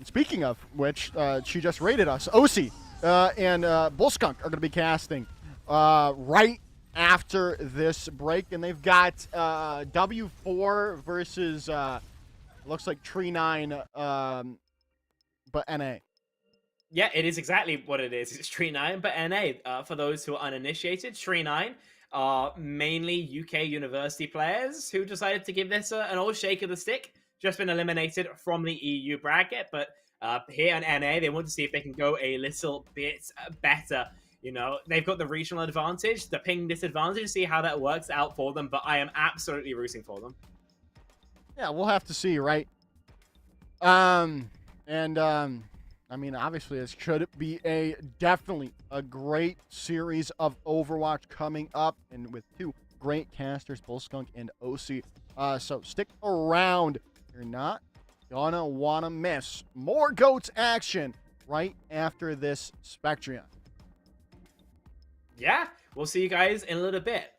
speaking of which, she just rated us. Osi and Bullskunk are gonna be casting right after this break, and they've got W4 versus looks like Tree 9, but NA. Yeah, it is exactly what it is. It's Tree 9, but NA. For those who are uninitiated, Tree 9 are mainly UK university players who decided to give this an old shake of the stick. Just been eliminated from the EU bracket, but here in NA, they want to see if they can go a little bit better. You know, they've got the regional advantage, the ping disadvantage, see how that works out for them, but I am absolutely rooting for them. Yeah, we'll have to see, right? I mean, obviously, this should be definitely a great series of Overwatch coming up, and with two great casters, both Skunk and OC. So stick around. You're not gonna wanna miss more GOATS action right after this Spectria. Yeah, we'll see you guys in a little bit.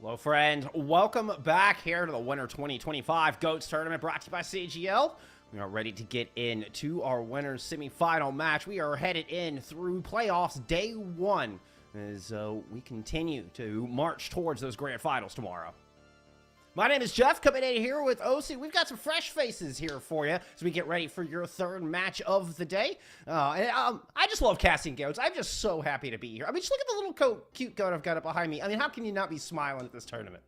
Hello, friends. Welcome back here to the Winter 2025 GOATS Tournament brought to you by CGL. We are ready to get into our winners semifinal match. We are headed in through playoffs day 1 as we continue to march towards those grand finals tomorrow. My name is Jeff, coming in here with OC. We've got some fresh faces here for you as we get ready for your third match of the day. I just love casting goats. I'm just so happy to be here. I mean, just look at the little cute goat I've got up behind me. I mean, how can you not be smiling at this tournament?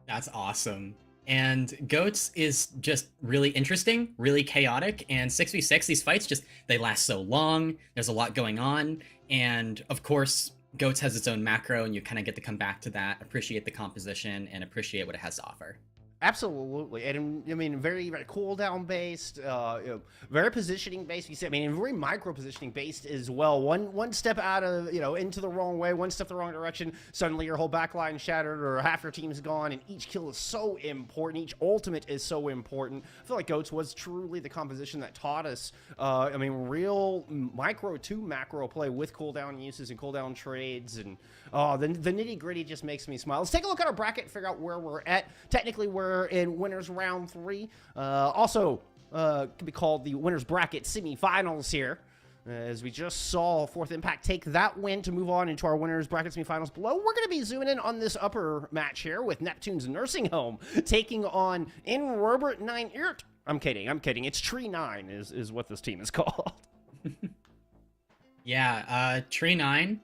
That's awesome. And GOATS is just really interesting, really chaotic, and 6v6, these fights they last so long, there's a lot going on, and of course, GOATS has its own macro, and you kind of get to come back to that, appreciate the composition, and appreciate what it has to offer. Absolutely, and I mean, very, very cooldown based, very positioning based. You see, I mean, very micro positioning based as well. One step out of, into the wrong way, one step the wrong direction, suddenly your whole backline shattered, or half your team's gone. And each kill is so important. Each ultimate is so important. I feel like GOATS was truly the composition that taught us. I mean, real micro to macro play with cooldown uses and cooldown trades, and the nitty gritty just makes me smile. Let's take a look at our bracket and figure out where we're at. Technically, we're in winners round 3, also could be called the winners bracket semifinals here, as we just saw Fourth Impact take that win to move on into our winners bracket semifinals below. We're going to be zooming in on this upper match here with Neptune's Nursing Home taking on in Robert 9 Eert. I'm kidding. It's Tree 9 is what this team is called. Yeah, Tree 9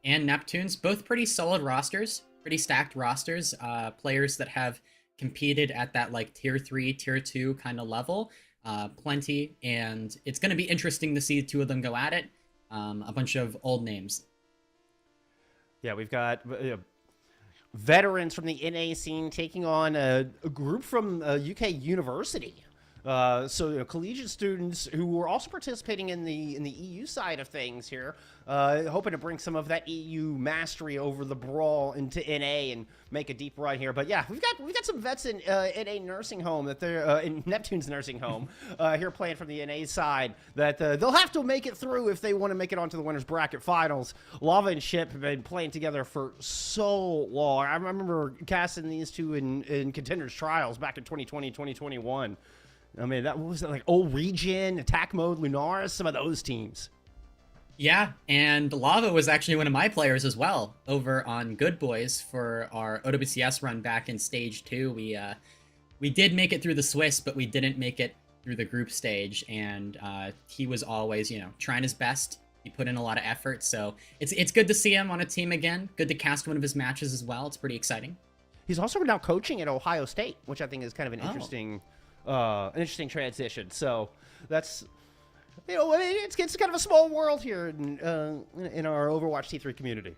and Neptune's, both pretty solid rosters, pretty stacked rosters, players that have competed at that like tier 3, tier 2 kind of level, plenty, and it's going to be interesting to see the two of them go at it. A bunch of old names. Yeah, we've got veterans from the NA scene taking on a group from UK University. So collegiate students who were also participating in the EU side of things here, hoping to bring some of that EU mastery over the brawl into NA and make a deep run here. But yeah, we've got some vets in a nursing home that they're in Neptune's nursing home here playing from the NA side that they'll have to make it through if they want to make it onto the winners bracket finals. Lava and Ship have been playing together for so long. I remember casting these two in contenders trials back in 2020, 2021. I mean, that was like old Regen, Attack Mode, Lunaris, some of those teams. Yeah, and Lava was actually one of my players as well over on Good Boys for our OWCS run back in Stage 2. We did make it through the Swiss, but we didn't make it through the group stage, and he was always, trying his best. He put in a lot of effort, so it's good to see him on a team again. Good to cast one of his matches as well. It's pretty exciting. He's also now coaching at Ohio State, which I think is kind of an interesting transition. So that's, it's kind of a small world here in our Overwatch T3 community.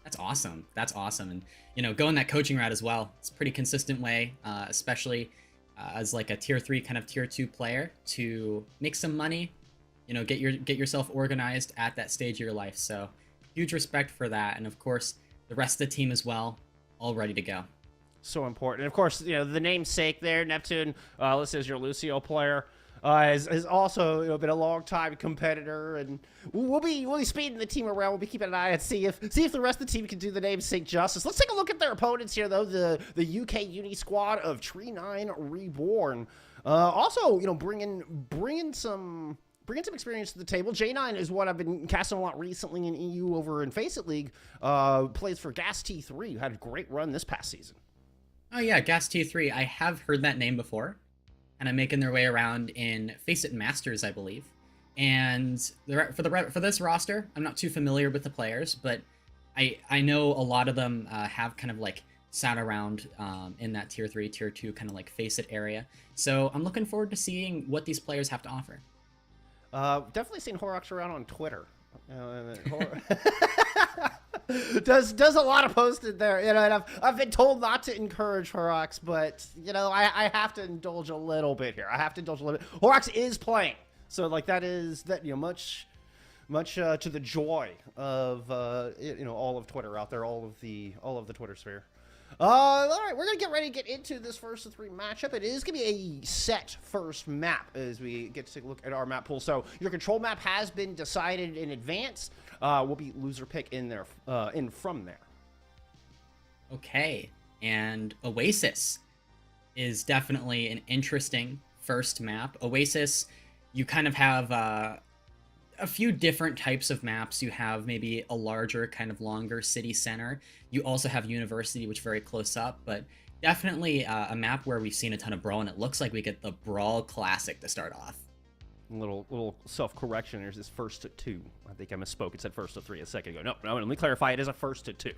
That's awesome. And going that coaching route as well. It's a pretty consistent way, especially as like a tier 3 kind of tier 2 player to make some money, get yourself organized at that stage of your life. So huge respect for that, and of course the rest of the team as well, all ready to go. So important. And of course, the namesake there, Neptune, listed as your Lucio player, has also been a long-time competitor, and we'll be speeding the team around. We'll be keeping an eye and see if the rest of the team can do the namesake justice. Let's take a look at their opponents here, though. The UK Uni squad of Tree 9 Reborn, also bringing some experience to the table. J9 is what I've been casting a lot recently in EU over in Face It League. Plays for Gas T3, who had a great run this past season. Oh yeah, Gas T3. I have heard that name before, and I'm making their way around in Face It Masters, I believe. And for this roster, I'm not too familiar with the players, but I know a lot of them have kind of like sat around in that tier 3, tier 2 kind of like Face It area. So I'm looking forward to seeing what these players have to offer. Definitely seen Horrocks around on Twitter. does a lot of posted there, and I've been told not to encourage Horrocks, but I have to indulge a little bit here. Horrocks is playing, so like that much to the joy of all of Twitter out there, all of the Twitter sphere. All right, we're gonna get ready to get into this first of 3 matchup. It is gonna be a set first map as we get to take a look at our map pool. So your control map has been decided in advance. We'll be loser pick in there, in from there. Okay, and Oasis is definitely an interesting first map. Oasis, you kind of have a few different types of maps. You have maybe a larger, kind of longer city center. You also have University, which is very close up, but definitely a map where we've seen a ton of Brawl, and it looks like we get the Brawl Classic to start off. Little self-correction. There's this first to 2. I think I misspoke. It said first to 3 a second ago. No, let me clarify. It is a first to 2.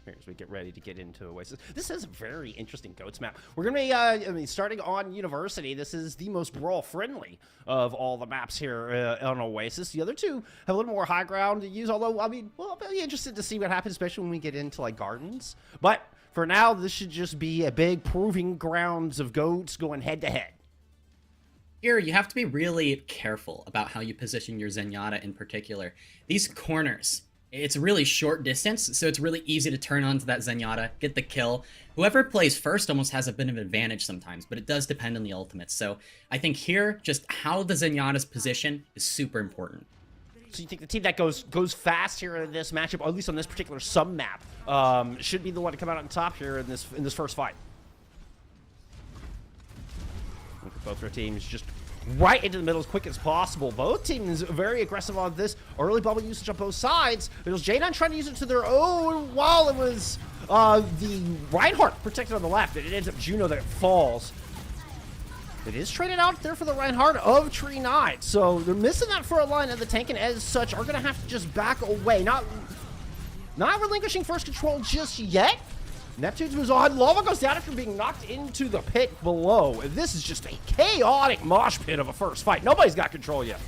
Here, as we get ready to get into Oasis. This is a very interesting GOATS map. We're going to be starting on University. This is the most brawl-friendly of all the maps here on Oasis. The other two have a little more high ground to use, although, I mean, well, I'll be interested to see what happens, especially when we get into, like, Gardens. But for now, this should just be a big proving grounds of GOATs going head-to-head. Here, you have to be really careful about how you position your Zenyatta in particular. These corners, it's a really short distance, so it's really easy to turn onto that Zenyatta, get the kill. Whoever plays first almost has a bit of an advantage sometimes, but it does depend on the ultimates. So I think here, just how the Zenyatta's position is super important. So you think the team that goes fast here in this matchup, or at least on this particular sub-map, should be the one to come out on top here in this first fight? Look at both their teams just right into the middle as quick as possible. Both teams very aggressive on this early bubble usage on both sides. It was J9 trying to use it to their own, while it was the Reinhardt protected on the left. It ends up Juno that falls. It is traded out there for the Reinhardt of Tree 9. So they're missing that for a line, and the tank and as such are going to have to just back away. Not relinquishing first control just yet. Neptune's moves on. Lava goes down after being knocked into the pit below. This is just a chaotic mosh pit of a first fight. Nobody's got control yet.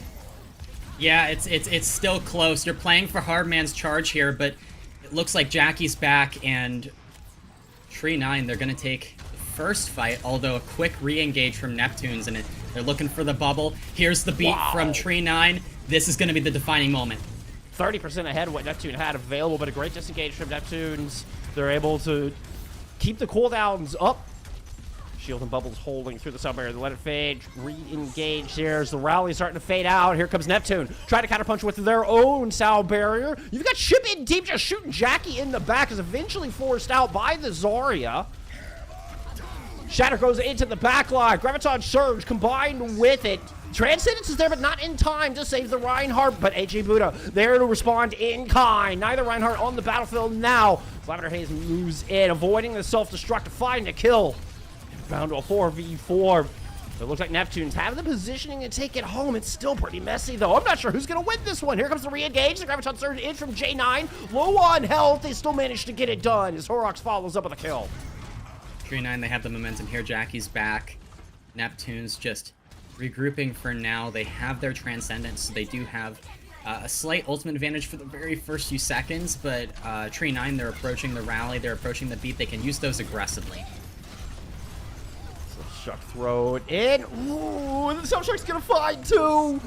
Yeah, it's still close. You're playing for Hardman's charge here, but it looks like Jackie's back, and Tree 9, they're going to take the first fight, although a quick re-engage from Neptune's, and they're looking for the bubble. Here's the beat from Tree 9. This is going to be the defining moment. 30% ahead of what Neptune had available, but a great disengage from Neptune's. They're able to keep the cooldowns up. Shield and Bubbles holding through the sub-area. They let it fade. Re-engage here as the rally is starting to fade out. Here comes Neptune. Try to counterpunch with their own sound barrier. You've got Ship in deep just shooting Jackie in the back, is eventually forced out by the Zarya. Shatter goes into the back line. Graviton Surge combined with it. Transcendence is there, but not in time to save the Reinhardt. But AJ Buddha there to respond in kind. Neither Reinhardt on the battlefield now. Lavender Haze moves in, avoiding the self-destruct to find a kill. Down to a 4v4. It looks like Neptune's having the positioning to take it home. It's still pretty messy, though. I'm not sure who's going to win this one. Here comes the re-engage. The Graviton Surge in from J9. Low on health. They still manage to get it done as Horrocks follows up with a kill. Tree 9, they have the momentum here. Jackie's back. Neptune's just regrouping for now. They have their Transcendence, so they do have a slight ultimate advantage for the very first few seconds, but Tree 9, they're approaching the rally, they're approaching the beat. They can use those aggressively. Self-Shuck throw it in. Ooh, the Self-Shuck's gonna find two.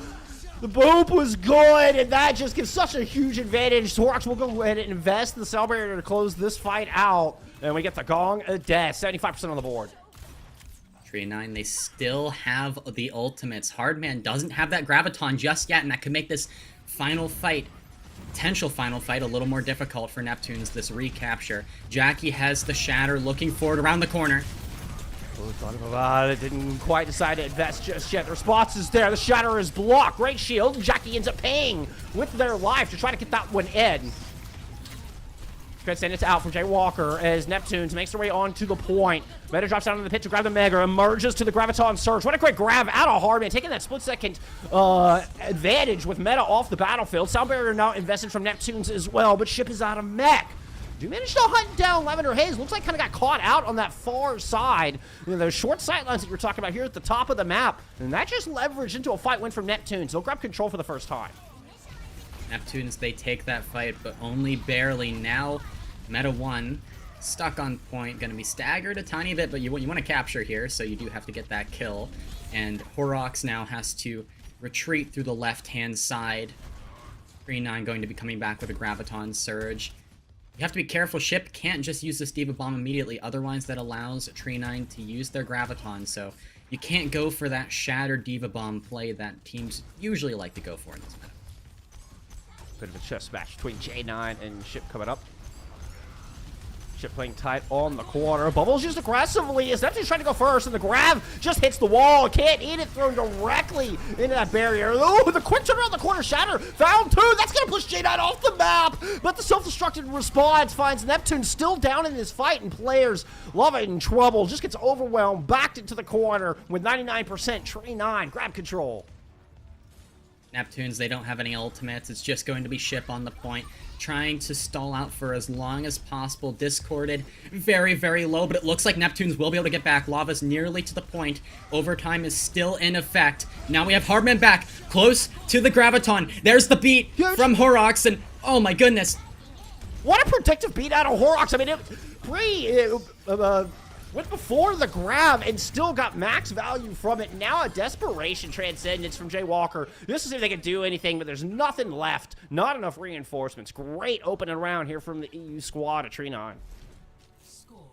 The boop was good, and that just gives such a huge advantage. Horrocks will go ahead and invest in the cell barrier to close this fight out. And we get the Gong of Death, 75% on the board. Tree 9, they still have the ultimates. Hardman doesn't have that Graviton just yet, and that could make this final fight, potential final fight, a little more difficult for Neptune's, this recapture. Jackie has the Shatter looking forward around the corner. Thought about it, didn't quite decide to invest just yet. The response is there, the Shatter is blocked. Great shield, Jackie ends up paying with their life to try to get that one in. Transcendence out from Jay Walker as Neptune's makes their way onto the point. Meta drops down in the pit to grab the Mega, emerges to the Graviton Surge. What a quick grab out of Hardman, taking that split-second advantage with Meta off the battlefield. Sound barrier now invested from Neptune's as well, but Ship is out of mech. Do manage to hunt down Lavender Haze. Looks like kind of got caught out on that far side. You know, those short sight lines that you were talking about here at the top of the map, and that just leveraged into a fight win from Neptune's. They'll grab control for the first time. Neptune's, they take that fight, but only barely. Now, Meta 1, stuck on point, gonna be staggered a tiny bit, but you want to capture here, so you do have to get that kill. And Horrocks now has to retreat through the left-hand side. Tree 9 going to be coming back with a Graviton Surge. You have to be careful. Ship can't just use this Diva Bomb immediately, otherwise that allows Tree 9 to use their Graviton, so you can't go for that Shattered Diva Bomb play that teams usually like to go for in this meta. Bit of a chess match between J9 and Ship coming up. Chip playing tight on the corner. Bubbles just aggressively. As Neptune's trying to go first, and the grab just hits the wall. Can't eat it, thrown directly into that barrier. Ooh, the quick turn around the corner. Shatter found two. That's going to push J9 off the map. But the self-destructed response finds Neptune still down in this fight, and players love it in trouble. Just gets overwhelmed, backed into the corner with 99%. Trey 9, grab control. Neptunes, they don't have any ultimates. It's just going to be Ship on the point, trying to stall out for as long as possible. Discorded very, very low, but it looks like Neptunes will be able to get back. Lava's nearly to the point. Overtime is still in effect. Now we have Hardman back, close to the Graviton. There's the beat from Horrocks, and oh my goodness. What a predictive beat out of Horrocks. I mean, went before the grab and still got max value from it. Now a desperation transcendence from Jay Walker. Just to see if they can do anything, but there's nothing left. Not enough reinforcements. Great opening round here from the EU squad at Tree 9.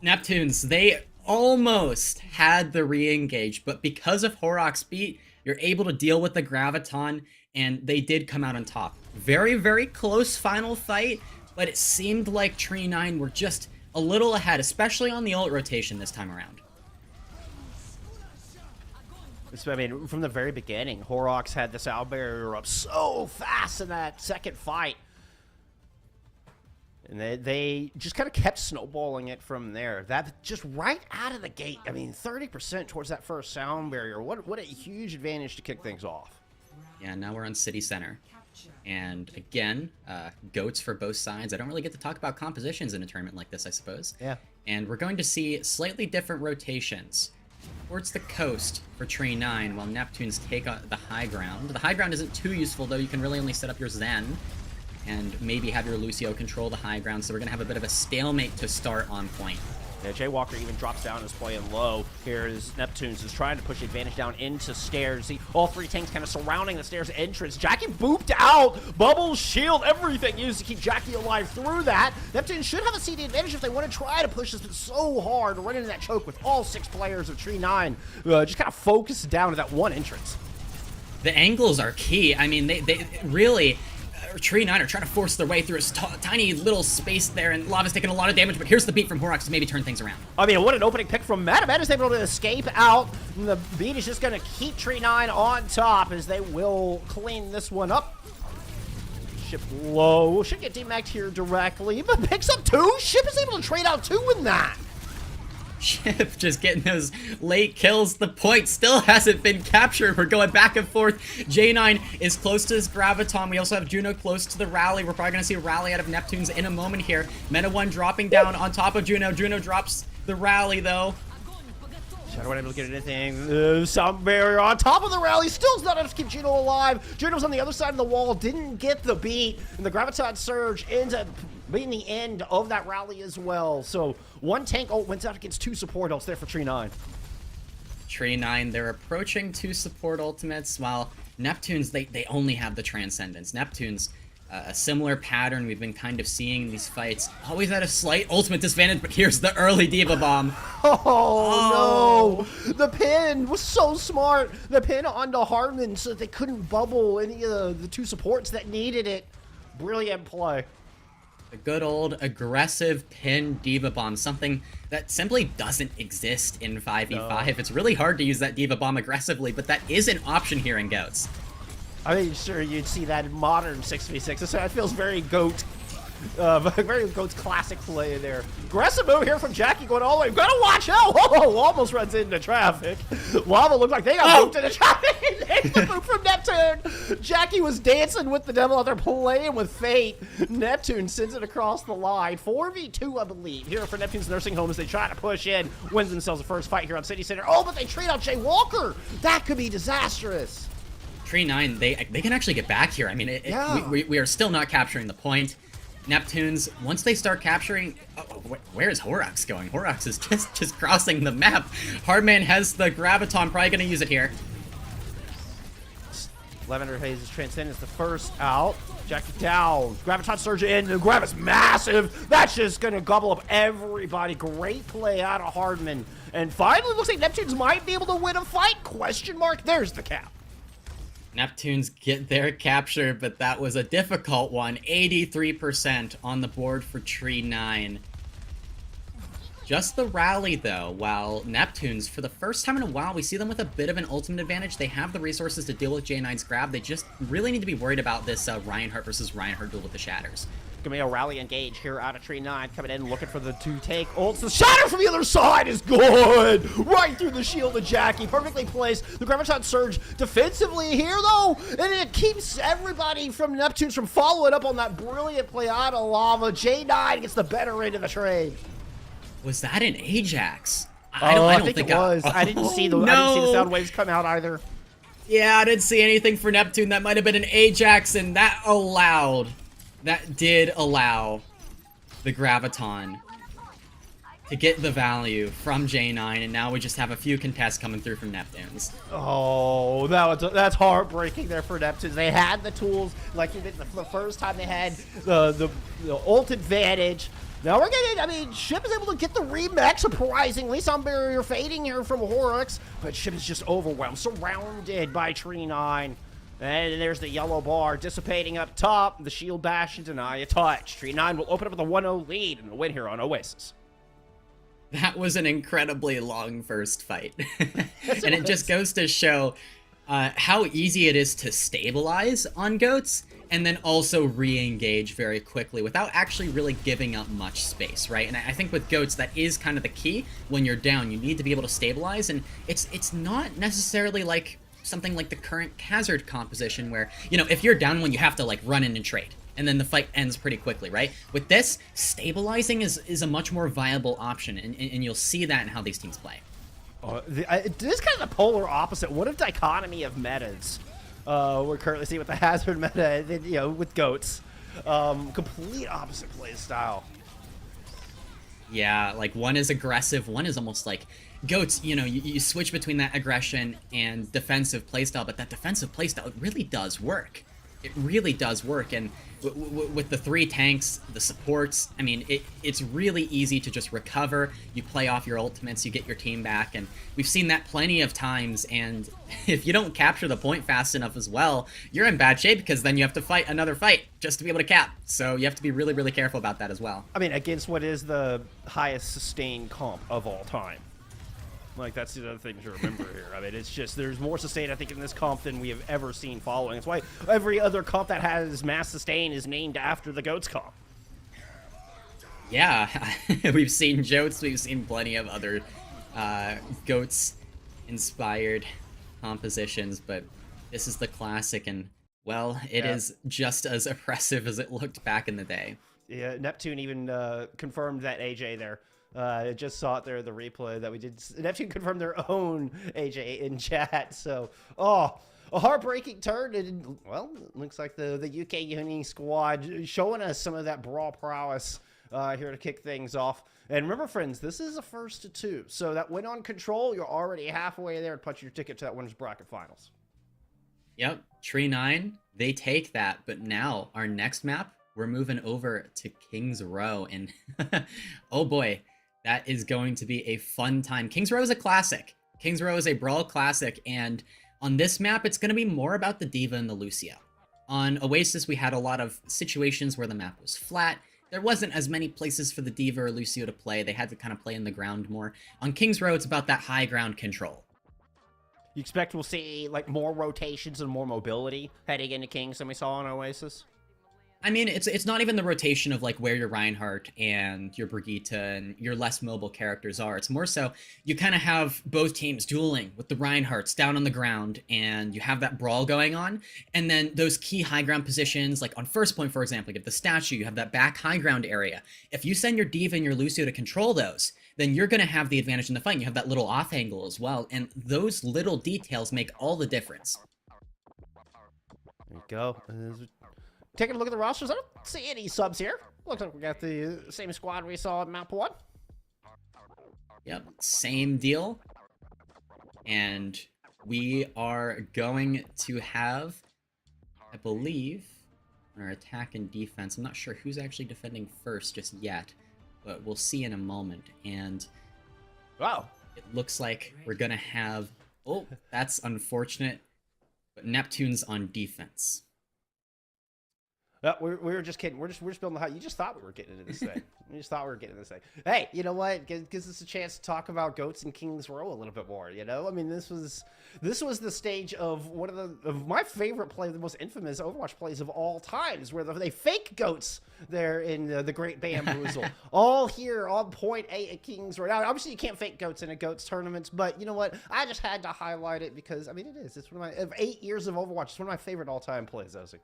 Neptunes, they almost had the re-engage, but because of Horrocks beat, you're able to deal with the Graviton, and they did come out on top. Very, very close final fight, but it seemed like Tree 9 were just a little ahead, especially on the ult rotation this time around. I mean, from the very beginning, Horrocks had the sound barrier up so fast in that second fight. And they just kind of kept snowballing it from there. That just right out of the gate. I mean, 30% towards that first sound barrier. What a huge advantage to kick things off. Yeah, now we're on City Center. And again, goats for both sides. I don't really get to talk about compositions in a tournament like this, I suppose. Yeah. And we're going to see slightly different rotations towards the coast for Tree 9, while Neptunes take the high ground. The high ground isn't too useful, though. You can really only set up your Zen and maybe have your Lucio control the high ground, so we're going to have a bit of a stalemate to start on point. Yeah, Jay Walker even drops down and is playing low. Here's Neptunes is trying to push the advantage down into stairs. See, all three tanks kind of surrounding the stairs entrance. Jackie booped out. Bubbles, shield, everything used to keep Jackie alive through that. Neptunes should have a CD advantage if they want to try to push this, but so hard to run into that choke with all 6 players of Tree 9. Just kind of focused down to that one entrance. The angles are key. I mean, they really... Tree 9 are trying to force their way through a tiny little space there, and Lava's taking a lot of damage, but here's the beat from Horrocks to maybe turn things around. I mean, what an opening pick from Meta. Meta's able to escape out, and the beat is just going to keep Tree 9 on top as they will clean this one up. Ship low. Should get DMAC'd here directly, but picks up 2. Ship is able to trade out 2 in that. Ship just getting those late kills. The point still hasn't been captured. We're going back and forth. J9 is close to his Graviton. We also have Juno close to the rally. We're probably going to see a rally out of Neptunes in a moment here. Meta 1 dropping down on top of Juno. Juno drops the rally, though. Shadow wasn't able to get anything. Sound barrier on top of the rally. Still not enough to keep Juno alive. Juno's on the other side of the wall. Didn't get the beat. And the Graviton Surge ends up being the end of that rally as well. So 1 tank ult went out against 2 support ults there for Tree 9. Tree 9, they're approaching 2 support ultimates, while Neptunes, they only have the Transcendence. Neptunes, a similar pattern we've been kind of seeing in these fights. Always at a slight ultimate disadvantage, but here's the early Diva Bomb. Oh, no! The pin was so smart. The pin onto Harmon so that they couldn't bubble any of the 2 supports that needed it. Brilliant play. A good old aggressive pin Diva Bomb, something that simply doesn't exist in 5v5. No. It's really hard to use that Diva Bomb aggressively, but that is an option here in GOATS. I mean, sure, you'd see that in modern 6v6. So it feels very GOAT. Very GOAT's classic play there. Aggressive move here from Jackie going all the way. You've got to watch out. Oh, almost runs into traffic. Lava looked like they got moved into traffic. There's the move from Neptune. Jackie was dancing with the devil out there, playing with fate. Neptune sends it across the line. 4v2, I believe, here for Neptune's nursing home as they try to push in. Wins themselves the first fight here on City Center. Oh, but they trade out Jay Walker. That could be disastrous. Tree 9, they can actually get back here. I mean, we are still not capturing the point. Neptunes, once they start capturing... where is Horrocks going? Horrocks is just crossing the map. Hardman has the Graviton, probably going to use it here. Lavender Haze's Transcendence, the first out. Jackie down. Graviton Surge in. The grab is massive. That's just going to gobble up everybody. Great play out of Hardman. And finally, looks like Neptunes might be able to win a fight. Question mark. There's the cap. Neptunes get their capture, but that was a difficult one. 83% on the board for Tree 9. Just the rally, though, while Neptunes, for the first time in a while, we see them with a bit of an ultimate advantage. They have the resources to deal with J9's grab. They just really need to be worried about this Reinhardt versus Reinhardt duel with the Shatters. Gonna be a rally engage here out of Tree 9, coming in looking for the 2 take ults. The Shatter from the other side is good! Right through the shield of Jackie, perfectly placed. The Graviton Surge defensively here, though, and it keeps everybody from Neptunes from following up on that brilliant play out of Lava. J9 gets the better end of the trade. Was that an Ajax? I don't think it was. I didn't see the I didn't see the sound waves come out either. Yeah, I didn't see anything for Neptune. That might have been an Ajax, and that did allow the Graviton to get the value from J9, and now we just have a few contests coming through from Neptunes. Oh, that's heartbreaking there for Neptunes. They had the tools, like you did the first time they had the ult advantage. Now we're getting, I mean, Ship is able to get the remix, surprisingly. Some barrier fading here from Horrocks, but Ship is just overwhelmed, surrounded by Tree 9. And there's the yellow bar dissipating up top. The shield bash and deny a touch. Tree 9 will open up with a 1-0 lead and a win here on Oasis. That was an incredibly long first fight. And it just goes to show how easy it is to stabilize on goats and then also re-engage very quickly without actually really giving up much space, right? And I think with goats, that is kind of the key. When you're down, you need to be able to stabilize, and it's not necessarily like something like the current Hazard composition where, you know, if you're down one, you have to like run in and trade, and then the fight ends pretty quickly, right? With this, stabilizing is a much more viable option, and you'll see that in how these teams play. It is kind of the polar opposite. What a dichotomy of metas we're currently seeing with the Hazard meta, you know, with goats. Complete opposite play style. Yeah, like one is aggressive, one is almost like goats, you know, you switch between that aggression and defensive playstyle, but that defensive playstyle, it really does work. It really does work, and with the 3 tanks, the supports, I mean, it's really easy to just recover. You play off your ultimates, you get your team back, and we've seen that plenty of times, and if you don't capture the point fast enough as well, you're in bad shape, because then you have to fight another fight just to be able to cap. So you have to be really, really careful about that as well. I mean, against what is the highest sustained comp of all time. Like, that's the other thing to remember here. I mean, it's just, there's more sustain, I think, in this comp than we have ever seen following. That's why every other comp that has mass sustain is named after the GOATS comp. Yeah, we've seen Jotes, we've seen plenty of other GOATS-inspired compositions, but this is the classic, and, well, it is just as oppressive as it looked back in the day. Yeah, Neptune even confirmed that AJ there. I just saw it there, the replay that we did. Neptune confirmed their own AJ in chat. So, a heartbreaking turn. And, well, it looks like the UK Uni squad showing us some of that brawl prowess here to kick things off. And remember, friends, this is a first to 2. So that win on Control, you're already halfway there to punch your ticket to that winner's bracket finals. Yep, Tree 9, they take that. But now, our next map, we're moving over to King's Row. And, oh boy. That is going to be a fun time. King's Row is a classic. King's Row is a brawl classic, and on this map, it's going to be more about the D.Va and the Lucio. On Oasis, we had a lot of situations where the map was flat. There wasn't as many places for the D.Va or Lucio to play. They had to kind of play in the ground more. On King's Row, it's about that high ground control. You expect we'll see like more rotations and more mobility heading into Kings than we saw on Oasis? I mean, it's not even the rotation of like where your Reinhardt and your Brigitte and your less mobile characters are. It's more so you kind of have both teams dueling with the Reinhardts down on the ground, and you have that brawl going on. And then those key high ground positions, like on first point, for example, you have the statue, you have that back high ground area. If you send your D.Va and your Lucio to control those, then you're going to have the advantage in the fight. You have that little off angle as well. And those little details make all the difference. There you go. Taking a look at the rosters, I don't see any subs here. Looks like we got the same squad we saw at map 1. Yep, same deal. And we are going to have, I believe, our attack and defense. I'm not sure who's actually defending first just yet, but we'll see in a moment. And wow, it looks like we're going to have, oh, that's unfortunate, but Neptune's on defense. We were just kidding. We're just building the hype. You just thought we were getting into this thing. We just thought we were getting into this thing. Hey, you know what? Gives us a chance to talk about Goats and Kings Row a little bit more. You know, I mean, this was the stage of one of my favorite play, the most infamous Overwatch plays of all times, where they fake goats there in the Great Bamboozle. All here on point A at Kings Row. Now, obviously, you can't fake goats in a goats tournament, but you know what? I just had to highlight it because I mean, it is. It's one of my of 8 years of Overwatch. It's one of my favorite all-time plays, Ozzy.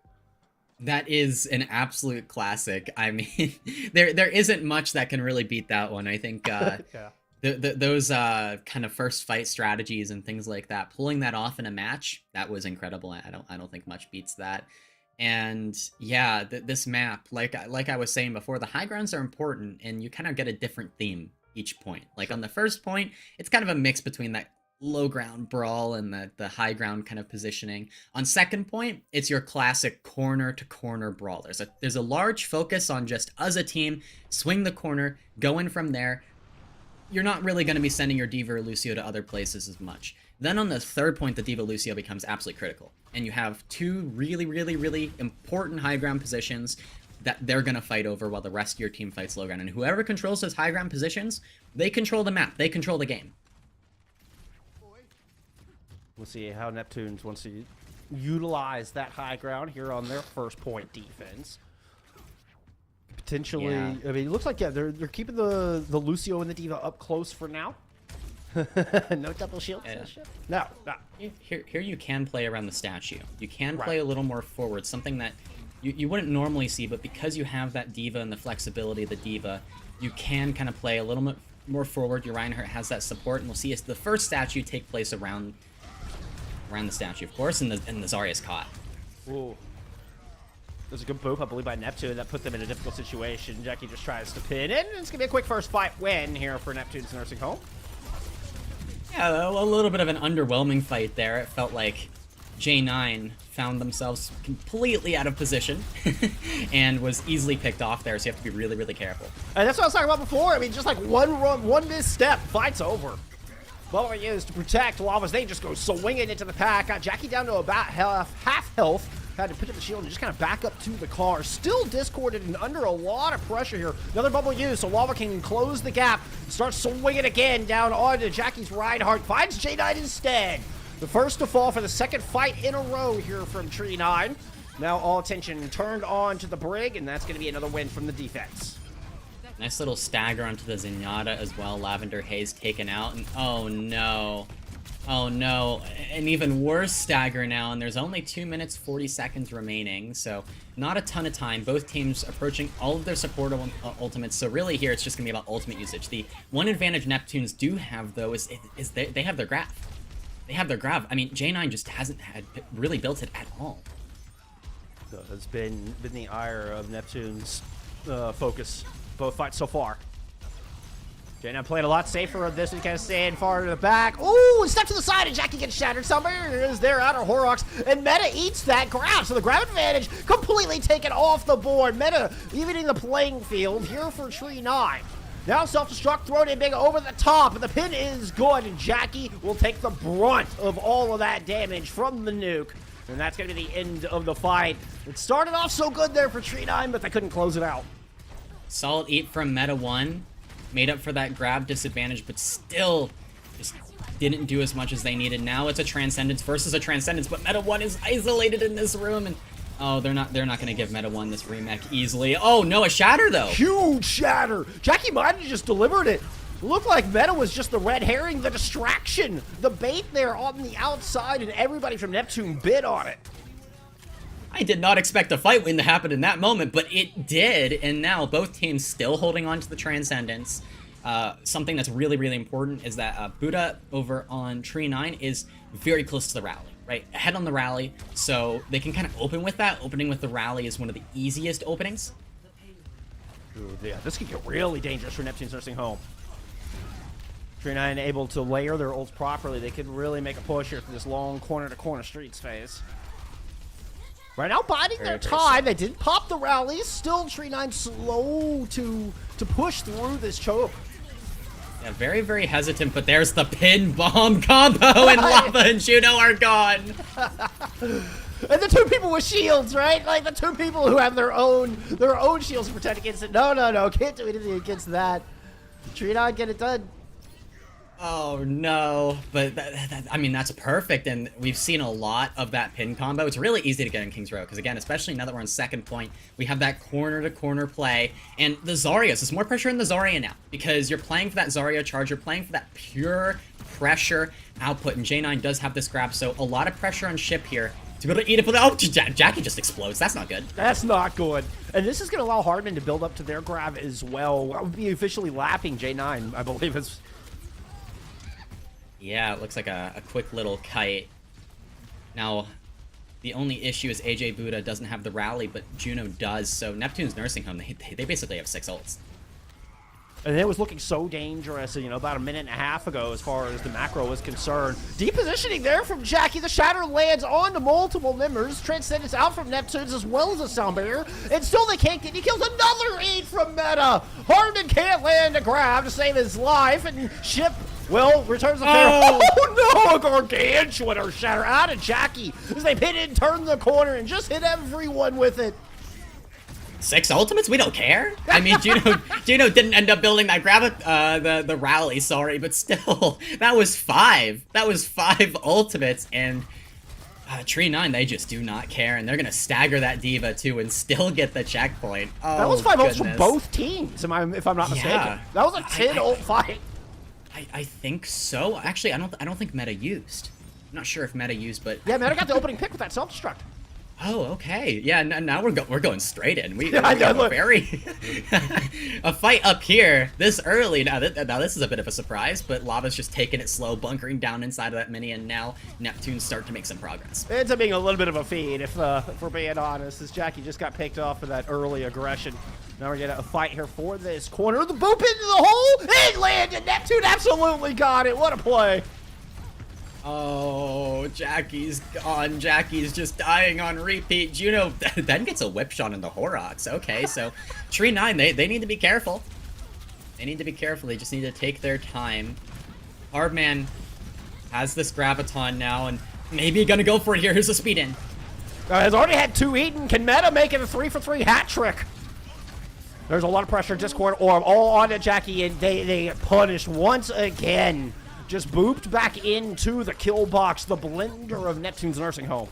That is an absolute classic. I mean, there isn't much that can really beat that one. I think Yeah. those kind of first fight strategies and things like that, pulling that off in a match, that was incredible. I don't think much beats that. And yeah, this map, like I was saying before, the high grounds are important, and you kind of get a different theme each point. Like on the first point, it's kind of a mix between that low ground brawl and the high ground kind of positioning. On second point, it's your classic corner to corner brawl. There's a large focus on just as a team, swing the corner, go in from there. You're not really going to be sending your D.Va or Lucio to other places as much. Then on the third point, the D.Va Lucio becomes absolutely critical. And you have two really, really, really important high ground positions that they're going to fight over while the rest of your team fights low ground. And whoever controls those high ground positions, they control the map. They control the game. We'll see how Neptunes wants to utilize that high ground here on their first point defense. Potentially, Yeah. I mean, it looks like, yeah, they're keeping the Lucio and the D.Va up close for now. No double shield. Yeah. No. Here you can play around the statue. You can play a little more forward, something that you wouldn't normally see, but because you have that D.Va and the flexibility of the D.Va, you can kind of play a little bit more forward. Your Reinhardt has that support, and we'll see the first statue take place around the statue, of course, and the Zarya is caught. Ooh. There's a good boop, I believe, by Neptune that put them in a difficult situation. Jackie just tries to pin in, and it's going to be a quick first fight win here for Neptune's nursing home. Yeah, a little bit of an underwhelming fight there. It felt like J9 found themselves completely out of position and was easily picked off there, so you have to be really, really careful. And that's what I was talking about before. I mean, just like one misstep, fight's over. What we use to protect Lavas, they just go swinging into the pack. Got Jackie down to about half health. Had to pick up the shield and just kind of back up to the car. Still discorded and under a lot of pressure here. Another bubble used, so Lava can close the gap. Starts swinging again down onto Jackie's Reinhardt. Finds J9 instead. The first to fall for the second fight in a row here from Tree 9. Now all attention turned on to the Brig, and that's going to be another win from the defense. Nice little stagger onto the Zenyatta as well. Lavender Haze taken out, and oh no. Oh no, an even worse stagger now, and there's only 2 minutes 40 seconds remaining, so not a ton of time. Both teams approaching all of their support ultimates, so really here it's just going to be about ultimate usage. The one advantage Neptunes do have, though, is they have their grab. They have their grab. I mean, J9 just hasn't really built it at all. So it's been the ire of Neptune's focus both fights so far. J9 playing a lot safer of this. We kind of staying far to the back. Ooh, step to the side, and Jackie gets shattered. Somebody is there out of Horrocks, and Meta eats that grab. So the grab advantage completely taken off the board. Meta evening the playing field here for Tree 9. Now self-destruct, thrown in big over the top, and the pin is good. And Jackie will take the brunt of all of that damage from the nuke. And that's going to be the end of the fight. It started off so good there for Tree 9, but they couldn't close it out. Solid 8 from Meta 1. Made up for that grab disadvantage, but still just didn't do as much as they needed. Now it's a Transcendence versus a Transcendence, but Meta 1 is isolated in this room, and oh, they're not going to give Meta 1 this remake easily. Oh no, a Shatter though. Huge Shatter. Jackie might have just delivered it. Looked like Meta was just the red herring, the distraction, the bait there on the outside, and everybody from Neptune bid on it. I did not expect a fight win to happen in that moment, but it did, and now both teams still holding on to the Transcendence. Something that's really, really important is that Buddha over on Tree 9 is very close to the rally, right? Ahead on the rally, so they can kind of open with that. Opening with the rally is one of the easiest openings. Ooh, yeah, this could get really dangerous for Neptune's nursing home. Tree 9 able to layer their ults properly. They could really make a push here for this long corner-to-corner streets phase. Right now, biding their time. They didn't pop the rallies. Still, Tree 9 slow to push through this choke. Yeah, very, very hesitant, but there's the pin bomb combo, and Lava and Juno are gone. And the two people with shields, right? Like the two people who have their own shields to protect against it. No, can't do anything against that. Tree9, get it done. Oh no, but I mean, that's perfect, and we've seen a lot of that pin combo. It's really easy to get in King's Row, because again, especially now that we're on second point, we have that corner-to-corner play, and the Zarias, there's more pressure in the Zarya now, because you're playing for that Zarya charge, you're playing for that pure pressure output, and J9 does have this grab, so a lot of pressure on Ship here to be able to eat it. Oh, Jackie just explodes. That's not good. That's not good. And this is going to allow Hardman to build up to their grab as well. That would be officially lapping J9, I believe. It's... Yeah, it looks like a quick little kite. Now, the only issue is AJ Buddha doesn't have the rally, but Juno does, so Neptune's Nursing Home, they basically have 6 ults. And it was looking so dangerous, you know, about a minute and a half ago as far as the macro was concerned. Deep positioning there from Jackie. The Shatter lands onto multiple members. Transcendence out from Neptunes as well as a Sound Barrier. And still they can't get. He kills another 8 from Meta. Hardman can't land a grab to save his life. And Ship, well, returns the fair. Oh no, a gargantuan or Shatter out of Jackie as they pin it and turn the corner and just hit everyone with it. 6 ultimates? We don't care. I mean, Juno didn't end up building that the rally, sorry, but still, that was 5. That was 5 ultimates, and Tree9, they just do not care, and they're gonna stagger that diva too and still get the checkpoint. Oh, that was 5 ults from both teams, if I'm not mistaken. Yeah. That was a 10 ult fight. I think so. Actually, I don't think Meta used. I'm not sure if Meta used, but yeah, Meta got the opening pick with that self-destruct. Oh, okay. Yeah, now we're going straight in. We have a very a fight up here this early. Now this is a bit of a surprise, but Lava's just taking it slow, bunkering down inside of that mini, and now Neptune's start to make some progress. It ends up being a little bit of a feed, if we're being honest, as Jackie just got picked off for that early aggression. Now we're getting a fight here for this corner. The boop into the hole. It landed. Neptune absolutely got it. What a play. Oh, Jackie's gone. Jackie's just dying on repeat. Juno then gets a whip shot in the Horrocks. Okay, so Tree9, they need to be careful. They need to be careful. They just need to take their time. Hardman has this Graviton now, and maybe gonna go for it here. Here's a speed in. Has already had 2 eaten. Can Meta make it a 3-for-3 hat trick? There's a lot of pressure. Discord Orb all onto Jackie, and they punished once again. Just booped back into the kill box, the blender of Neptune's Nursing Home.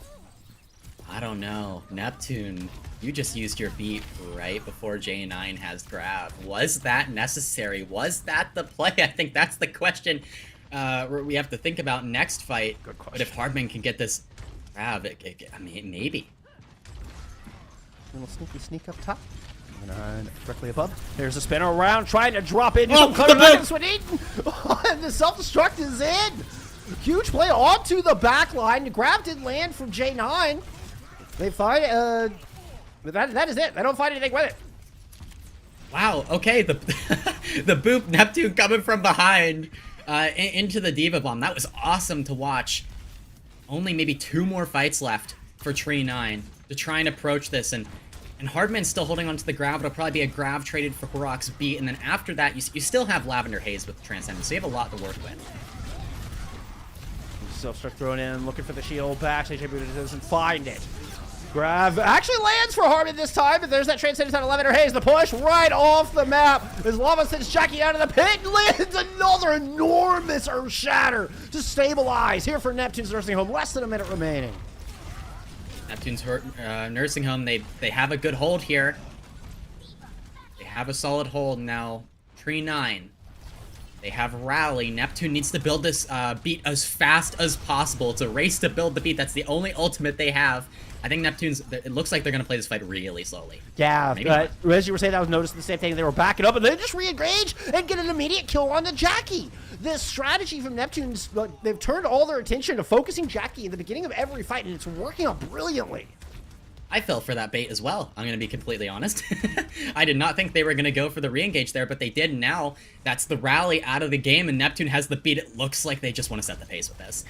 I don't know. Neptune, you just used your beat right before J9 has grab. Was that necessary? Was that the play? I think that's the question we have to think about next fight. Good question. But if Hardman can get this grab, I mean, maybe. A little sneak up top. And directly above. There's a spinner around, trying to drop in. Oh, and the self-destruct is in. Huge play onto the back line. The grab did land from J9. They find, that is it. They don't find anything with it. Wow, okay, the the boop Neptune coming from behind into the Diva Bomb. That was awesome to watch. Only maybe 2 more fights left for Tree9 to try and approach this, and Hardman's still holding onto the grab. It'll probably be a grab traded for Horrocks beat, and then after that, you still have Lavender Haze with Transcendence, so you have a lot to work with. Self-destruct thrown in, looking for the shield back. AJ Buddha doesn't find it. Grab actually lands for Hardman this time, but there's that Transcendence on Lavender Haze. The push right off the map as Lava sends Jackie out of the pit and lands another enormous Earth Shatter to stabilize here for Neptune's Nursing Home. Less than a minute remaining. Neptune's Nursing Home, they have a good hold here. They have a solid hold now. Tree9, they have Rally. Neptune needs to build this beat as fast as possible. It's a race to build the beat. That's the only ultimate they have. I think Neptune's, it looks like they're going to play this fight really slowly. Yeah, as you were saying, I was noticing the same thing. They were backing up and they just re-engage and get an immediate kill on the Jackie. This strategy from Neptune's, they've turned all their attention to focusing Jackie in the beginning of every fight, and it's working out brilliantly. I fell for that bait as well, I'm going to be completely honest. I did not think they were going to go for the re-engage there, but they did. Now that's the Rally out of the game, and Neptune has the beat. It looks like they just want to set the pace with this.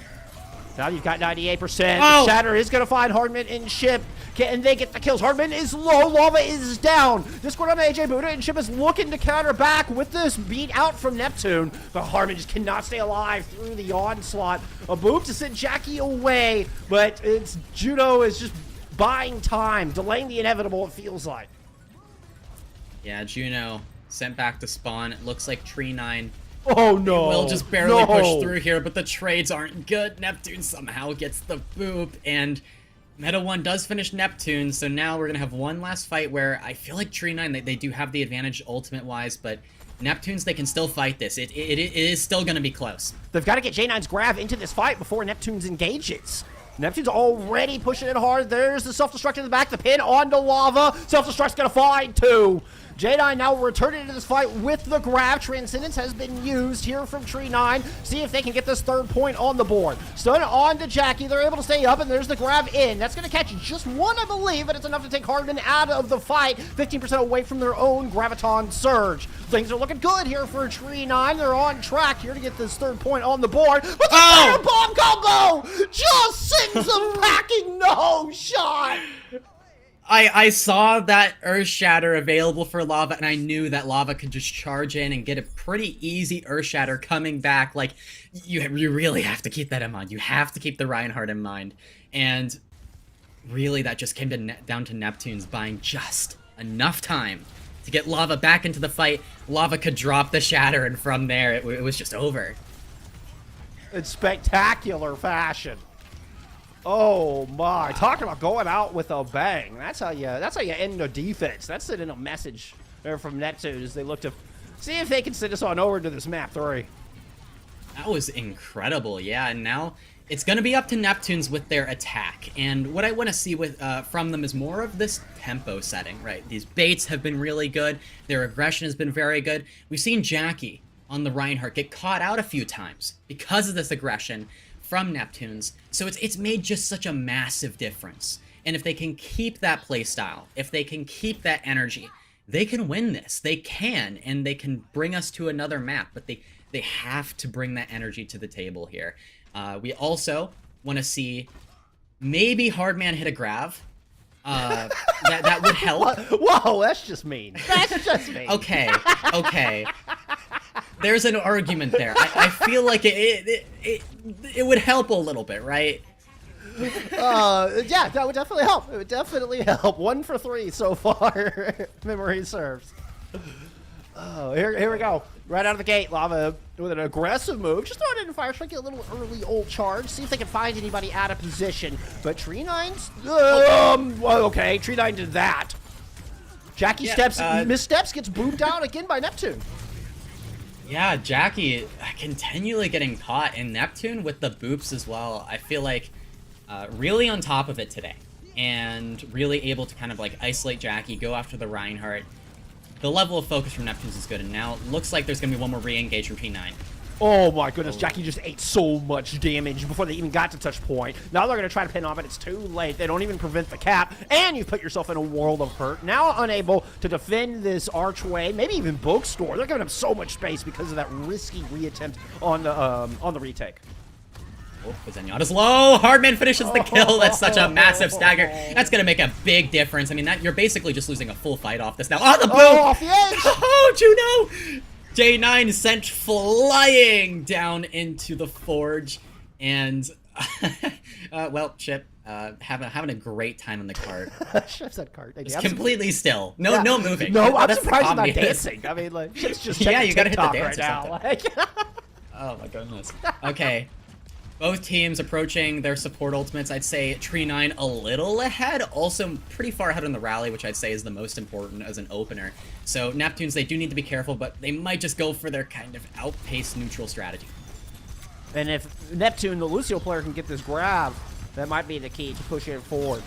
Now you've got 98%. Oh! Shatter is going to find Hardman and Ship. Can they get the kills? Hardman is low. Lava is down. Discord on AJ Buddha, and Ship is looking to counter back with this beat out from Neptune. But Hardman just cannot stay alive through the onslaught. A move to send Jackie away, but it's Judo is just buying time, delaying the inevitable, it feels like. Yeah, Juno sent back to spawn. It looks like Tree 9 Oh no! will just barely push through here, but the trades aren't good. Neptune somehow gets the boop, and Meta 1 does finish Neptune, so now we're going to have one last fight where I feel like Tree 9, they do have the advantage ultimate-wise, but Neptunes, they can still fight this. It is still going to be close. They've got to get J9's grab into this fight before Neptune's engages. Neptune's already pushing it hard. There's the self-destruct in the back, the pin onto Lava. Self-destruct's going to find 2. J9 now returning into this fight with the grab. Transcendence has been used here from Tree 9. See if they can get this 3rd point on the board. Stun on to Jackie. They're able to stay up, and there's the grab in. That's going to catch just 1, I believe, but it's enough to take Hardman out of the fight. 15% away from their own Graviton Surge. Things are looking good here for Tree 9. They're on track here to get this 3rd point on the board. But the fire bomb combo just sends them packing. No shot. I saw that Earth Shatter available for Lava, and I knew that Lava could just charge in and get a pretty easy Earth Shatter coming back. Like, you really have to keep that in mind. You have to keep the Reinhardt in mind. And really, that just came down to Neptune's buying just enough time to get Lava back into the fight. Lava could drop the Shatter, and from there, it was just over. In spectacular fashion. Oh my! Talking about going out with a bang. That's how you end a defense. That's sending a message there from Neptune as they look to see if they can send us on over to this map 3. That was incredible, yeah. And now it's going to be up to Neptunes with their attack. And what I want to see with from them is more of this tempo setting, right? These baits have been really good. Their aggression has been very good. We've seen Jackie on the Reinhardt get caught out a few times because of this aggression from Neptunes, so it's made just such a massive difference. And if they can keep that playstyle, if they can keep that energy, they can win this. They can, and they can bring us to another map, but they have to bring that energy to the table here. We also want to see maybe Hardman hit a grav. That would help. Whoa, that's just mean. That's just mean. Okay. There's an argument there. I feel like it would help a little bit, right? Yeah, that would definitely help. It would definitely help. 1 for 3 so far. Memory serves. Oh, here we go. Right out of the gate, Lava with an aggressive move. Just throwing it in fire strike, get a little early old charge. See if they can find anybody out of position. But Tree 9's... okay, Tree 9 did that. Jackie missteps, gets boomed down again by Neptune. Yeah, Jackie continually getting caught, and Neptune with the boops as well. I feel like really on top of it today, and really able to kind of like isolate Jackie, go after the Reinhardt. The level of focus from Neptunes is good, and now it looks like there's going to be one more re-engage from T9. Oh my goodness, Jackie just ate so much damage before they even got to touch point. Now they're going to try to pin off, but it's too late. They don't even prevent the cap, and you put yourself in a world of hurt. Now unable to defend this archway, maybe even bookstore. They're giving him so much space because of that risky reattempt on the retake. Oh, Zenyatta's low. Hardman finishes the kill. That's such a massive stagger. That's going to make a big difference. I mean, you're basically just losing a full fight off this now. Oh, the boom! Oh, off the edge! Oh, Juno! J9 sent flying down into the forge. And, well, Chip, having a great time on the cart. Chip's that cart. It's completely still. No moving. No, I'm surprised he's not dancing. I mean, like, Chip's just checking you gotta hit the TikTok dance right now. Like, oh, my goodness. Okay. Both teams approaching their support ultimates. I'd say Tree 9 a little ahead, also pretty far ahead on the rally, which I'd say is the most important as an opener. So Neptunes, they do need to be careful, but they might just go for their kind of outpace neutral strategy. And if Neptune, the Lucio player, can get this grab, that might be the key to pushing it forward.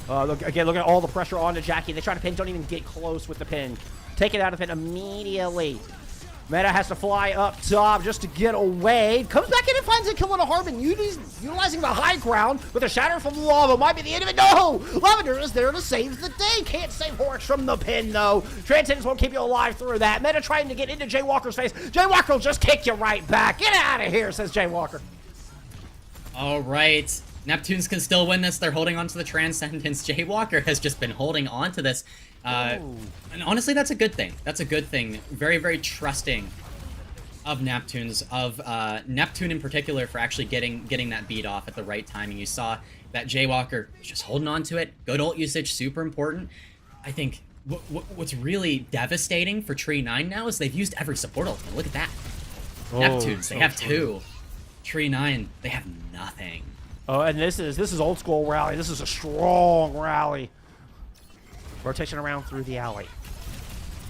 Look at all the pressure onto Jackie. They try to pin, don't even get close with the pin. Take it out of it immediately. Meta has to fly up top just to get away. Comes back in and finds a kill on a Harbin. Utilizing the high ground with a shatter from Lava. Might be the end of it. No! Lavender is there to save the day. Can't save Horrocks from the pin, though. Transcendence won't keep you alive through that. Meta trying to get into Jay Walker's face. Jay Walker will just kick you right back. Get out of here, says Jay Walker. All right. Neptunes can still win this. They're holding on to the Transcendence. Jaywalker has just been holding on to this. And honestly, that's a good thing. That's a good thing. Very, very trusting of Neptunes, of Neptune in particular, for actually getting that beat off at the right timing. You saw that Jaywalker just holding on to it. Good ult usage, super important. I think what's really devastating for Tree 9 now is they've used every support ultimate. Look at that. Neptunes, they have 2. Tree 9, they have nothing. Oh, and this is old school rally. This is a strong rally. Rotation around through the alley.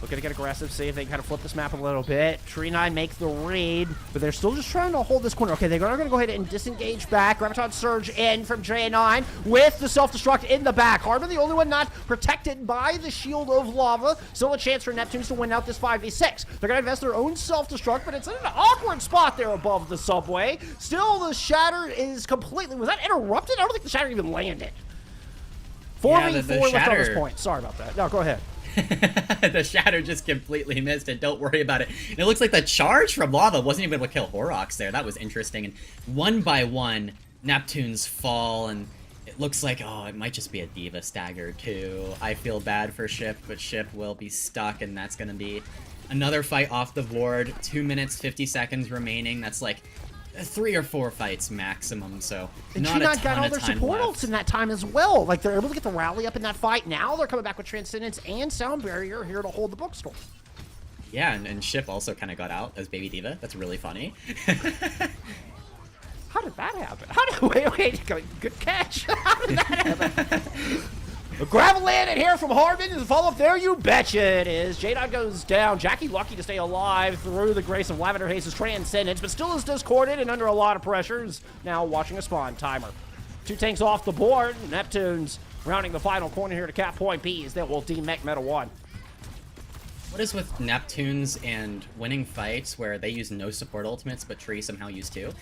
Looking to get aggressive, see if they can kind of flip this map a little bit. Tree 9 makes the read, but they're still just trying to hold this corner. Okay, they're going to go ahead and disengage back. Graviton Surge in from J9 with the self-destruct in the back. Hardman, the only one not protected by the Shield of Lava. Still a chance for Neptunes to win out this 5v6. They're going to invest their own self-destruct, but it's in an awkward spot there above the subway. Still, the Shatter is completely... Was that interrupted? I don't think the Shatter even landed. 4v4 left on this point. Sorry about that. No, go ahead. The Shatter just completely missed it. Don't worry about it. And it looks like the charge from Lava wasn't even able to kill Horrocks there. That was interesting. And one by one, Neptunes fall, and it looks like, oh, it might just be a Diva stagger too. I feel bad for Ship, but Ship will be stuck, and that's going to be another fight off the board. 2 minutes, 50 seconds remaining. That's like 3 or 4 fights maximum, so and not a ton got all of their time support left. ults in that time as well. Like, they're able to get the rally up in that fight. Now they're coming back with Transcendence and Sound Barrier here to hold the bookstore. Yeah, and Ship also kind of got out as Baby Diva. That's really funny. How did that happen? Wait, good catch. How did that happen? A gravel landed here from Hardman. Is a follow-up there? You betcha it is. J-Dot goes down. Jackie lucky to stay alive through the grace of Lavender Haze's Transcendence, but still is discorded and under a lot of pressures. Now watching a spawn timer. 2 tanks off the board. Neptunes rounding the final corner here to cap point B's. That will demech Meta 1. What is with Neptunes and winning fights where they use no support ultimates, but Tree somehow use 2?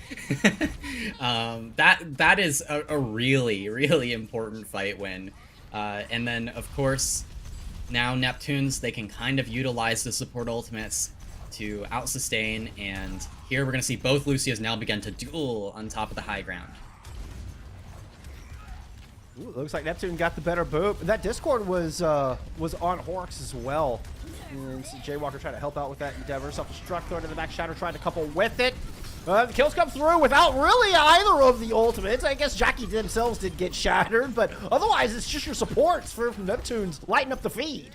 That is a really, really important fight win. And then, of course, now Neptunes, they can kind of utilize the support ultimates to out-sustain, and here we're going to see both Lucias now begin to duel on top of the high ground. Ooh, looks like Neptune got the better boop. That Discord was on Horrocks as well. And Jaywalker tried to help out with that endeavor. Self-destruct, throw it in the back. Shatter tried to couple with it. The kills come through without really either of the ultimates. I guess Jackie themselves did get shattered, but otherwise it's just your supports for Neptunes lighting up the feed.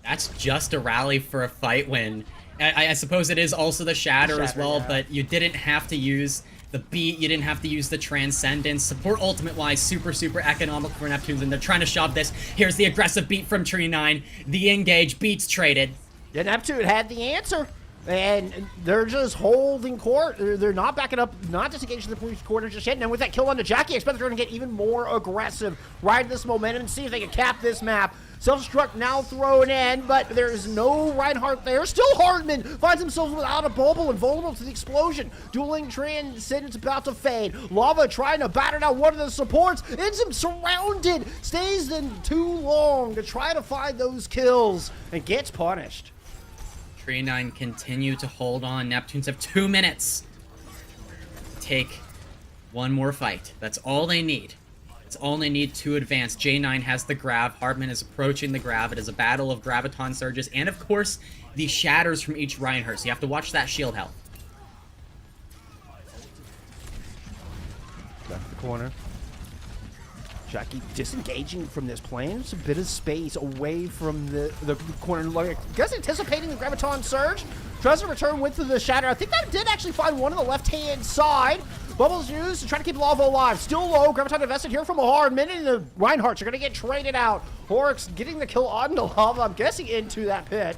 That's just a rally for a fight win. I suppose it is also the Shatter as well, yeah. But you didn't have to use the beat, you didn't have to use the Transcendence. Support ultimate-wise, super, super economical for Neptunes, and they're trying to shove this. Here's the aggressive beat from Tree 9. The engage, beats traded. Yeah, Neptune had the answer. And they're just holding court. They're not backing up, not disengaging the police quarter just yet. And with that kill on the Jackie, I expect they're going to get even more aggressive. Ride this momentum and see if they can cap this map. Self-destruct now thrown in, but there's no Reinhardt there. Still Hardman finds himself without a bubble and vulnerable to the explosion. Dueling Transcendence about to fade. Lava trying to batter down one of the supports. Ends him surrounded. Stays in too long to try to find those kills and gets punished. Tree 9 continue to hold on. Neptunes have 2 minutes to take one more fight. That's all they need. That's all they need to advance. J9 has the grab. Hardman is approaching the grab. It is a battle of Graviton Surges and, of course, the shatters from each Reinhardt. So you have to watch that shield health. Left the corner. Jackie disengaging from this, playing some bit of space away from the corner. Like, guys anticipating the Graviton Surge. Tries to return with the Shatter. I think that did actually find one on the left-hand side. Bubbles used to try to keep Lava alive. Still low. Graviton invested here from a hard minute, and the Reinhardts are going to get traded out. Horrocks getting the kill on the Lava. I'm guessing into that pit.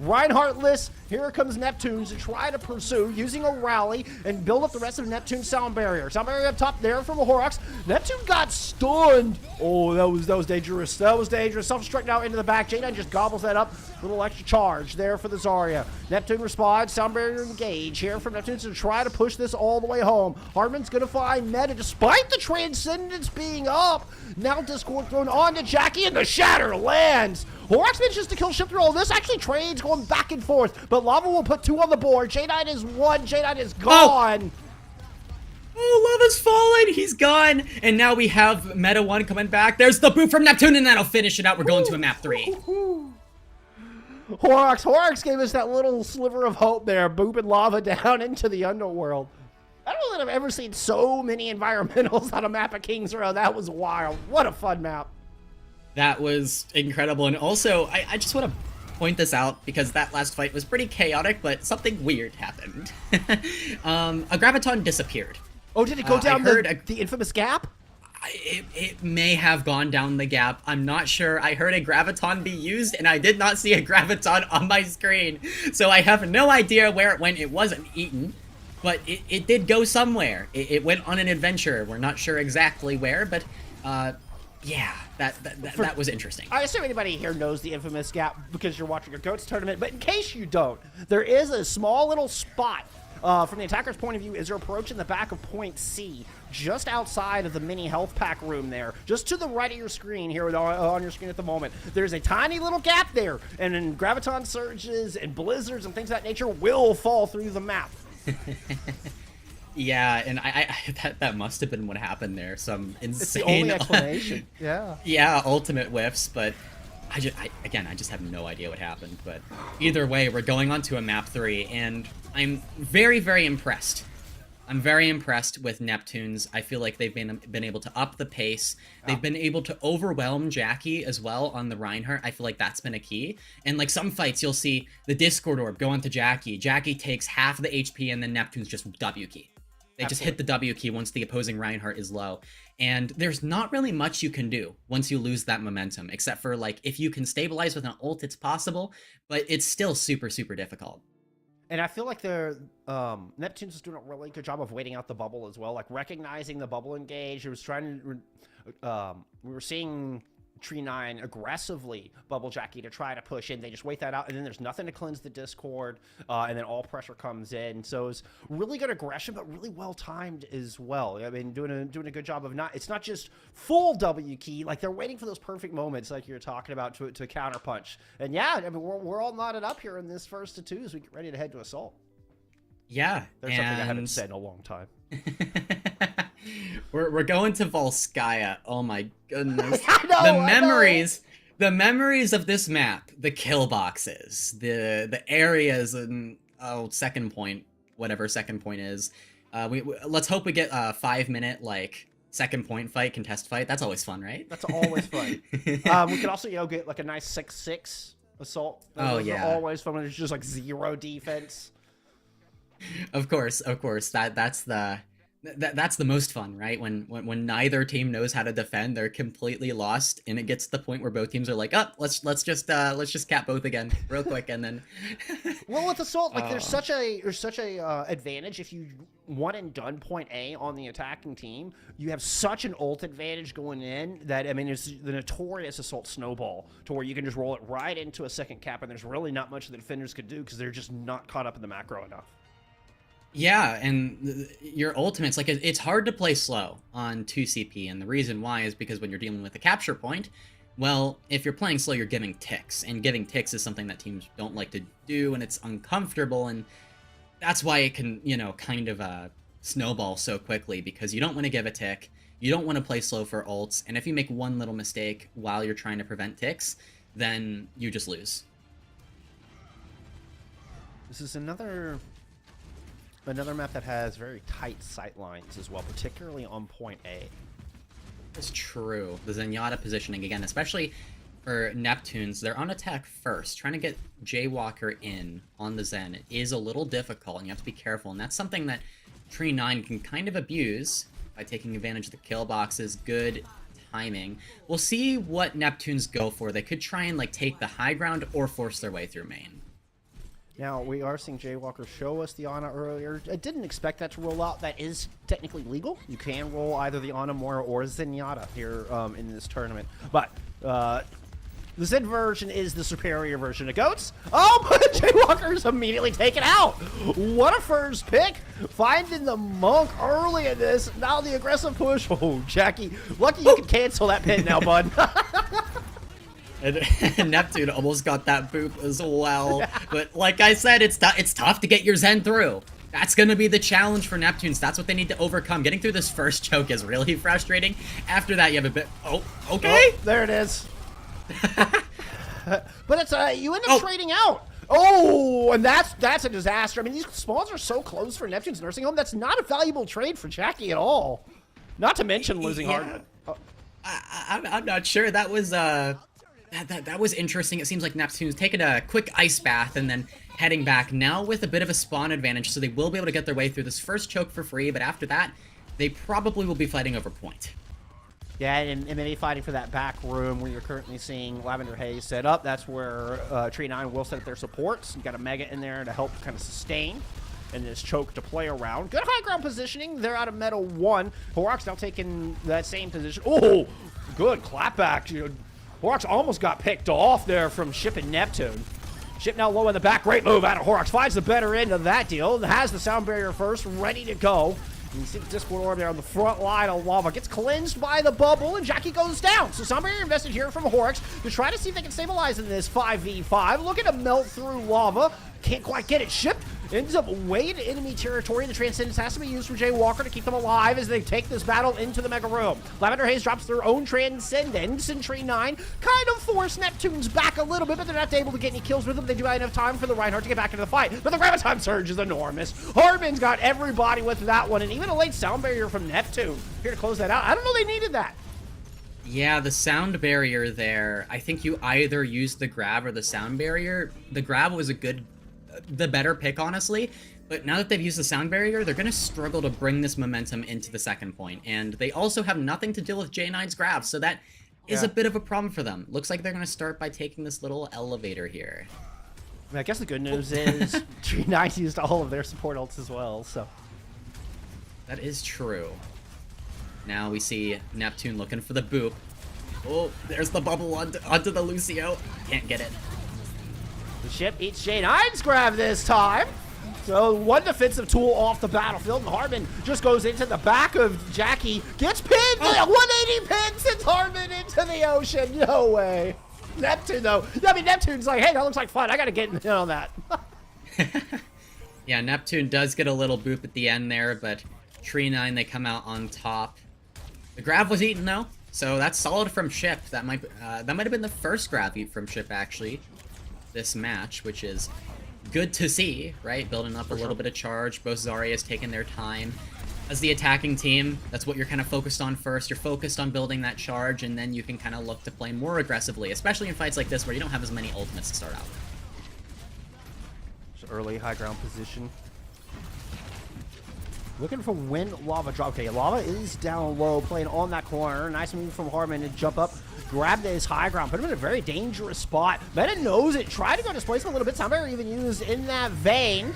Reinhardtless, here comes Neptunes to try to pursue using a rally and build up the rest of Neptune's Sound Barrier. Sound Barrier up top there from a Horrocks. Neptune got stunned. Oh, that was dangerous. That was dangerous. Self-destruct now into the back. J9 just gobbles that up. Little extra charge there for the Zarya. Neptune responds. Sound Barrier engage here from Neptune to try to push this all the way home. Hardman's going to find Meta despite the Transcendence being up. Now Discord thrown onto Jackie and the Shatter lands. Horrocks manages to kill Ship through all this. Actually, trades going back and forth, but Lava will put 2 on the board. J9 is 1. J9 is gone. Oh, Lava's fallen. He's gone. And now we have Meta 1 coming back. There's the boot from Neptune, and that'll finish it out. We're going to a map 3. Horrocks gave us that little sliver of hope there, booping Lava down into the underworld. I don't know that I've ever seen so many environmentals on a map of Kings Row. That was wild. What a fun map. That was incredible. And also, I just want to point this out because that last fight was pretty chaotic, but something weird happened. A Graviton disappeared. Oh, did it go down the infamous gap? It may have gone down the gap. I'm not sure. I heard a Graviton be used, and I did not see a Graviton on my screen. So I have no idea where it went. It wasn't eaten, but it did go somewhere. It went on an adventure. We're not sure exactly where, but yeah, that was interesting. I assume anybody here knows the infamous gap because you're watching a GOATS tournament, but in case you don't, there is a small little spot from the attacker's point of view as you're approaching the back of point C, just outside of the mini health pack room there, just to the right of your screen here on your screen at the moment. There's a tiny little gap there, and then Graviton surges and blizzards and things of that nature will fall through the map. Yeah, and that must have been what happened there. Some insane. It's the only explanation. Yeah. Yeah, ultimate whiffs, but I just have no idea what happened. But either way, we're going on to a map 3, and I'm very, very impressed. I'm very impressed with Neptunes. I feel like they've been able to up the pace. They've been able to overwhelm Jackie as well on the Reinhardt. I feel like that's been a key. And like some fights, you'll see the Discord Orb go onto Jackie. Jackie takes half of the HP, and then Neptunes just W key. They just hit the W key once the opposing Reinhardt is low. And there's not really much you can do once you lose that momentum, except for like if you can stabilize with an ult, it's possible, but it's still super, super difficult. And I feel like Neptune's is doing a really good job of waiting out the bubble as well, like recognizing the bubble engage. It was trying to, we were seeing Tree 9 aggressively bubble Jackie to try to push in. They just wait that out, and then there's nothing to cleanse the Discord, and then all pressure comes in. So it's really good aggression, but really well timed as well. I mean, doing a good job of it's not just full W key, like they're waiting for those perfect moments, like you're talking about, to counter punch. And yeah, I mean, we're all knotted up here in this first of 2 as we get ready to head to assault. Yeah, there's something I haven't said in a long time. We're going to Volskaya. Oh my goodness. The memories of this map, the kill boxes, the areas, and second point, whatever second point is. Let's hope we get a 5-minute like second point fight, contest fight. That's always fun, right? That's always fun. We could also get like a nice 6-6 assault. Those are always fun when there's just like 0 defense. Of course. That's the most fun, right? When neither team knows how to defend, they're completely lost, and it gets to the point where both teams are like, "Oh, let's just cap both again, real quick," and then. Well, with assault, like there's such a advantage if you one and done point A on the attacking team. You have such an ult advantage going in that it's the notorious assault snowball to where you can just roll it right into a second cap, and there's really not much the defenders could do because they're just not caught up in the macro enough. Yeah, and your ultimates, like, it's hard to play slow on 2CP, and the reason why is because when you're dealing with a capture point, well, if you're playing slow, you're giving ticks, and giving ticks is something that teams don't like to do, and it's uncomfortable, and that's why it can, kind of snowball so quickly, because you don't want to give a tick, you don't want to play slow for ults, and if you make one little mistake while you're trying to prevent ticks, then you just lose. This is another map that has very tight sight lines as well, particularly on point A. That's true. The Zenyatta positioning, again, especially for Neptunes, they're on attack first. Trying to get Jaywalker in on the Zen is a little difficult, and you have to be careful. And that's something that Tree 9 can kind of abuse by taking advantage of the kill boxes. Good timing. We'll see what Neptunes go for. They could try and take the high ground or force their way through main. Now, we are seeing Jaywalker show us the Ana earlier. I didn't expect that to roll out. That is technically legal. You can roll either the Ana Moira or Zenyatta here in this tournament. But the Zen version is the superior version of GOATS. Oh, but Jaywalker's immediately taken out. What a first pick. Finding the Monk early in this. Now the aggressive push. Oh, Jackie. Lucky you can cancel that pin now, bud. And Neptune almost got that boop as well. But like I said, it's tough to get your Zen through. That's going to be the challenge for Neptunes. That's what they need to overcome. Getting through this first choke is really frustrating. After that, you have a bit... Oh, okay. Oh, there it is. But it's you end up trading out. Oh, and that's a disaster. I mean, these spawns are so close for Neptune's nursing home. That's not a valuable trade for Jackie at all. Not to mention losing Hardman. Oh. I'm not sure. That was that was interesting. It seems like Neptune's taking a quick ice bath and then heading back now with a bit of a spawn advantage, so they will be able to get their way through this first choke for free. But after that, they probably will be fighting over point. Yeah, and maybe fighting for that back room where you're currently seeing Lavender Haze set up. That's where Tree 9 will set up their supports. You got a Mega in there to help kind of sustain and this choke to play around. Good high ground positioning. They're out of Meta 1. Horrocks now taking that same position. Oh, good clapback. Horrocks almost got picked off there from Ship and Neptune. Ship now low in the back. Great move out of Horrocks. Finds the better end of that deal. Has the sound barrier first, ready to go. You see the Discord Orb there on the front line of Lava. Gets cleansed by the bubble, and Jackie goes down. So Sound Barrier invested here from Horrocks to try to see if they can stabilize in this 5v5. Looking to melt through Lava. Can't quite get it. Ship ends up way into enemy territory. The Transcendence has to be used from Jay Walker to keep them alive as they take this battle into the Mega Room. Lavender Haze drops their own Transcendence, and Tree 9 kind of force Neptune's back a little bit, but they're not able to get any kills with them. They do have enough time for the Reinhardt to get back into the fight, but the Graviton Surge is enormous. Hardman's got everybody with that one, and even a late Sound Barrier from Neptune here to close that out. I don't know they needed that. Yeah, the sound barrier there, I think you either use the grab or the sound barrier. The grab was the better pick, honestly, but now that they've used the sound barrier, they're going to struggle to bring this momentum into the second point, and they also have nothing to deal with J9's grab, so that is a bit of a problem for them. Looks like they're going to start by taking this little elevator here. I mean, I guess the good news is Tree 9 used all of their support ults as well, so. That is true. Now we see Neptune looking for the boop. Oh, there's the bubble onto the Lucio. Can't get it. The Ship eats J9's grab this time. So one defensive tool off the battlefield, and Hardman just goes into the back of Jackie. Gets pinned! 180 pin sends Hardman into the ocean. No way. Neptune, though. I mean, Neptune's like, hey, that looks like fun. I got to get in on that. Yeah, Neptune does get a little boop at the end there, but Tree 9, they come out on top. The grab was eaten, though, so that's solid from Ship. That might have been the first grab eat from Ship, actually, this match, which is good to see, right? Building up a little bit of charge. Both Zarya's taking their time. As the attacking team, that's what you're kind of focused on first. You're focused on building that charge, and then you can kind of look to play more aggressively, especially in fights like this where you don't have as many ultimates to start out with. Early high ground position. Looking for when Lava drop. Okay, Lava is down low, playing on that corner. Nice move from Hardman to jump up, grab this high ground, put him in a very dangerous spot. Meta knows it. Tried to go displacement a little bit. Soundbarrier even used in that vein.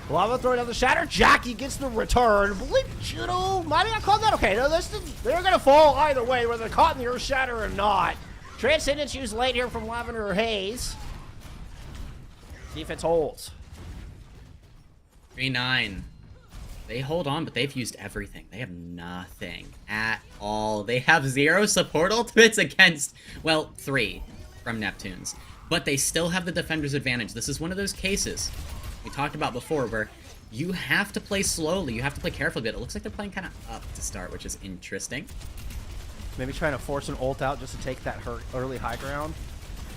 Lava throwing down the shatter. Jackie gets the return. Believe Judo might have not called that. Okay, no, they're going to fall either way, whether they're caught in the Earth Shatter or not. Transcendence used late here from Lavender Haze. Defense holds. 3-9. They hold on, but they've used everything. They have nothing at all. They have 0 support ultimates against, well, 3 from Neptune's. But they still have the defender's advantage. This is one of those cases we talked about before where you have to play slowly. You have to play carefully, but it looks like they're playing kind of up to start, which is interesting. Maybe trying to force an ult out just to take that early high ground.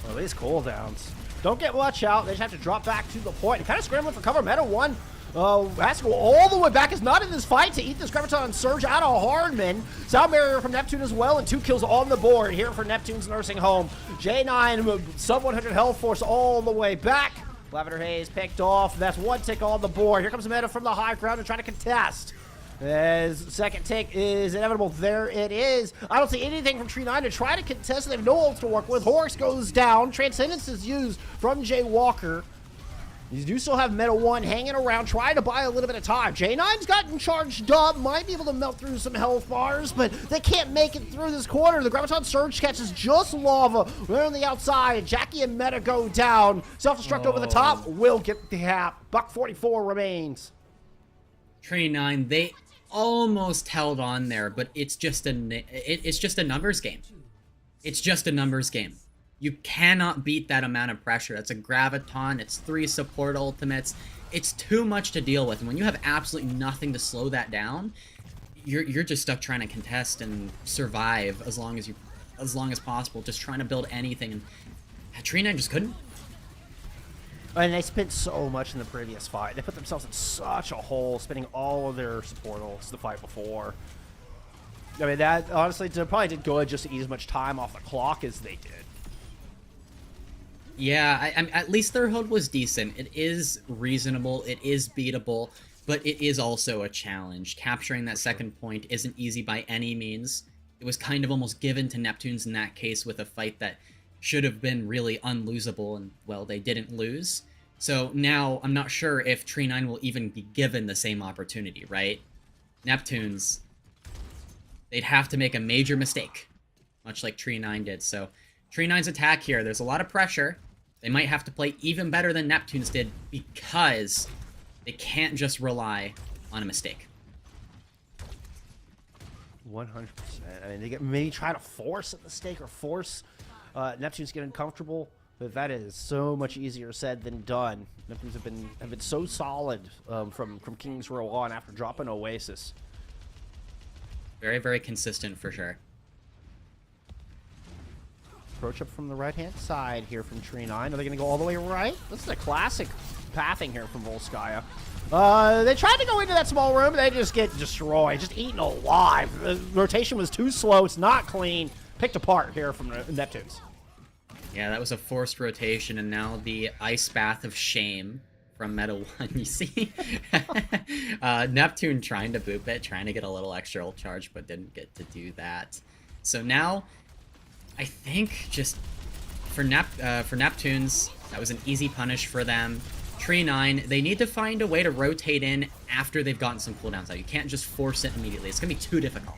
Well, these cooldowns. Don't get much out. They just have to drop back to the point and kind of scrambling for cover. Meta 1 has to go all the way back. Is not in this fight to eat this Graviton Surge out of Hardman. Sound Barrier from Neptune as well, and 2 kills on the board here for Neptune's nursing home. J9 sub 100 health force all the way back. Lavender Haze picked off. That's 1 tick on the board. Here comes Meta from the high ground to try to contest. As second tick is inevitable. There it is. I don't see anything from Tree 9 to try to contest. They have no ults to work with. Horrocks goes down. Transcendence is used from Jay Walker. You do still have Meta 1 hanging around, trying to buy a little bit of time. J9's gotten charged up, might be able to melt through some health bars, but they can't make it through this corner. The Graviton Surge catches just Lava. We're on the outside. Jackie and Meta go down. Self-destruct over the top will get the half. $144 remains. Tree 9, they almost held on there, but it's just a numbers game. It's just a numbers game. You cannot beat that amount of pressure. That's a Graviton. It's 3 support ultimates. it's too much to deal with. And when you have absolutely nothing to slow that down, you're just stuck trying to contest and survive as long as possible, just trying to build anything. And Trina just couldn't. And they spent so much in the previous fight. They put themselves in such a hole, spending all of their support ults the fight before. I mean, that honestly probably did good just to eat as much time off the clock as they did. Yeah, at least their HUD was decent. It is reasonable, it is beatable, but it is also a challenge. Capturing that second point isn't easy by any means. It was kind of almost given to Neptunes in that case with a fight that should have been really unlosable, and, well, they didn't lose. So now I'm not sure if Tree9 will even be given the same opportunity, right? Neptunes, they'd have to make a major mistake, much like Tree9 did. So Tree9's attack here, there's a lot of pressure. They might have to play even better than Neptunes did because they can't just rely on a mistake. 100%. I mean, they get maybe try to force a mistake or force Neptunes get uncomfortable, but that is so much easier said than done. Neptunes have been so solid from King's Row on after dropping Oasis. Very, very consistent for sure. Approach up from the right-hand side here from Tree9. Are they going to go all the way right? This is a classic pathing here from Volskaya. They tried to go into that small room, they just get destroyed, just eaten alive. The rotation was too slow, it's not clean. Picked apart here from the Neptunes. Yeah, that was a forced rotation, and now the Ice Bath of Shame from Meta 1, you see? Neptune trying to boop it, trying to get a little extra ult charge, but didn't get to do that. So now, I think just for Neptunes, that was an easy punish for them. Tree9, they need to find a way to rotate in after they've gotten some cooldowns out. You can't just force it immediately. It's going to be too difficult.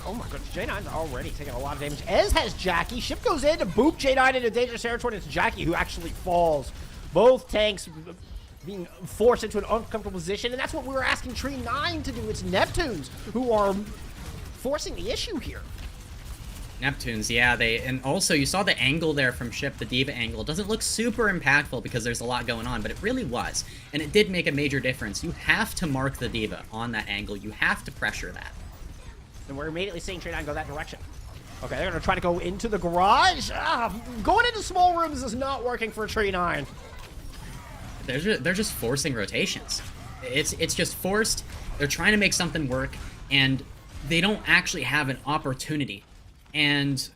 Oh my goodness, J9's already taking a lot of damage. Ez has Jackie. Ship goes in to boop J9 into dangerous territory. It's Jackie who actually falls. Both tanks being forced into an uncomfortable position, and that's what we were asking Tree9 to do. It's Neptunes who are forcing the issue here. Neptunes, yeah, and also you saw the angle there from Ship, the D.Va angle. It doesn't look super impactful because there's a lot going on, but it really was. And it did make a major difference. You have to mark the D.Va on that angle. You have to pressure that. And we're immediately seeing Tree9 go that direction. Okay, they're going to try to go into the garage. Going into small rooms is not working for Tree9. They're just forcing rotations. It's just forced. They're trying to make something work, and they don't actually have an opportunity. And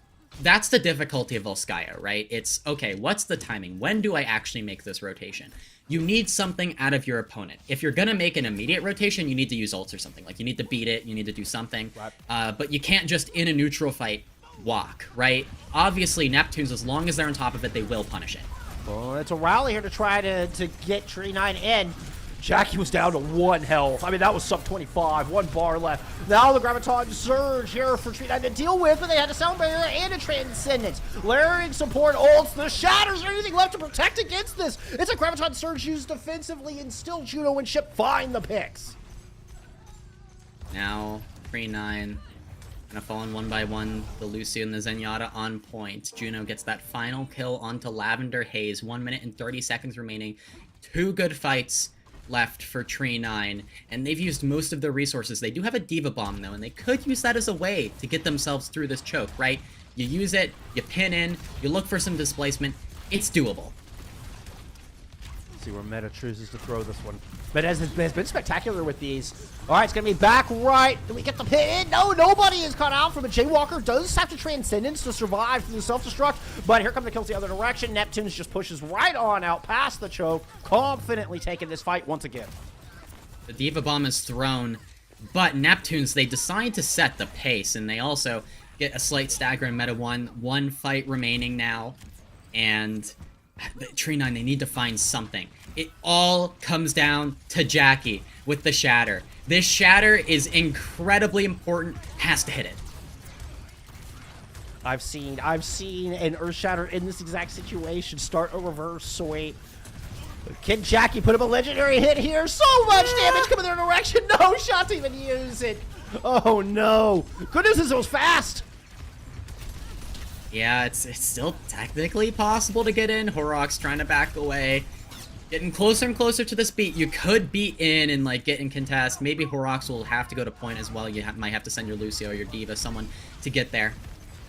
that's the difficulty of Volskaya, right? It's, okay, what's the timing? When do I actually make this rotation? You need something out of your opponent. If you're going to make an immediate rotation, you need to use ults or something. Like, you need to beat it, you need to do something. Right. But you can't just, in a neutral fight, walk, right? Obviously, Neptunes, as long as they're on top of it, they will punish it. Well, it's a rally here to try to get Tree9 in. Jackie was down to 1 health. I mean, that was sub 25, 1 bar left. Now the Graviton Surge here for Tree9 to deal with, but they had a Sound Barrier and a Transcendence. Layering support ults, the Shatters, or anything left to protect against this. It's a Graviton Surge used defensively, and still Juno and Ship find the picks. Now, Tree9 gonna fall in one by one. The Lucio and the Zenyatta on point. Juno gets that final kill onto Lavender Haze. 1 minute and 30 seconds remaining. 2 good fights left for Tree9, and they've used most of their resources. They do have a D.Va bomb, though, and they could use that as a way to get themselves through this choke, right? You use it, you pin in, you look for some displacement. It's doable. Let's see where Meta chooses to throw this one. Meta has been spectacular with these. All right, it's going to be back right. Do we get the pin? No, nobody is caught out from it. Jaywalker does have to Transcendence to survive through the self-destruct, but here come the kills the other direction. Neptunes just pushes right on out past the choke, confidently taking this fight once again. The D.Va bomb is thrown, but Neptunes, they decide to set the pace, and they also get a slight stagger in Meta 1. 1 fight remaining now, and Tree9, they need to find something. It all comes down to Jackie with the Shatter. This Shatter is incredibly important, has to hit it. I've seen an Earth Shatter in this exact situation start a reverse sweep. Can Jackie put up a legendary hit here? So much damage coming their direction. No shot to even use it. Oh no. Good news is it was fast. Yeah, it's still technically possible to get in. Horrocks trying to back away. Getting closer and closer to this beat. You could be in and like get in contest. Maybe Horrocks will have to go to point as well. You might have to send your Lucio or your Diva, someone to get there.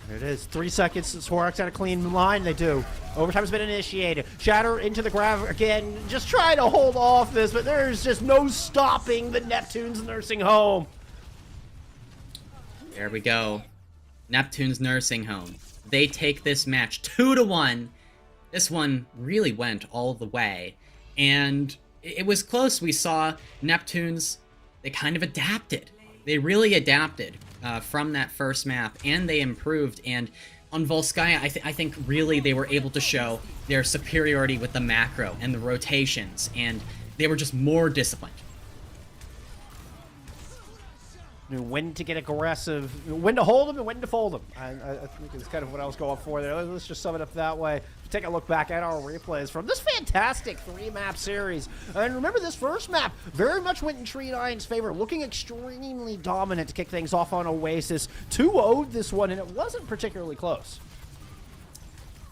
There it is. 3 seconds since Horrocks had a clean line. They do. Overtime has been initiated. Shatter into the grab again. Just trying to hold off this, but there's just no stopping the Neptune's nursing home. There we go. Neptune's nursing home. They take this match 2-1. This one really went all the way. And it was close. We saw Neptune's, they kind of adapted. They really adapted from that first map, and they improved. And on Volskaya, I think really they were able to show their superiority with the macro and the rotations, and they were just more disciplined. Knew when to get aggressive, when to hold them and when to fold them. I think it's kind of what I was going for there. Let's just sum it up that way. Take a look back at our replays from this fantastic 3-map series. And remember, this first map very much went in Tree9's favor, looking extremely dominant to kick things off on Oasis. 2-0'd this one, and it wasn't particularly close.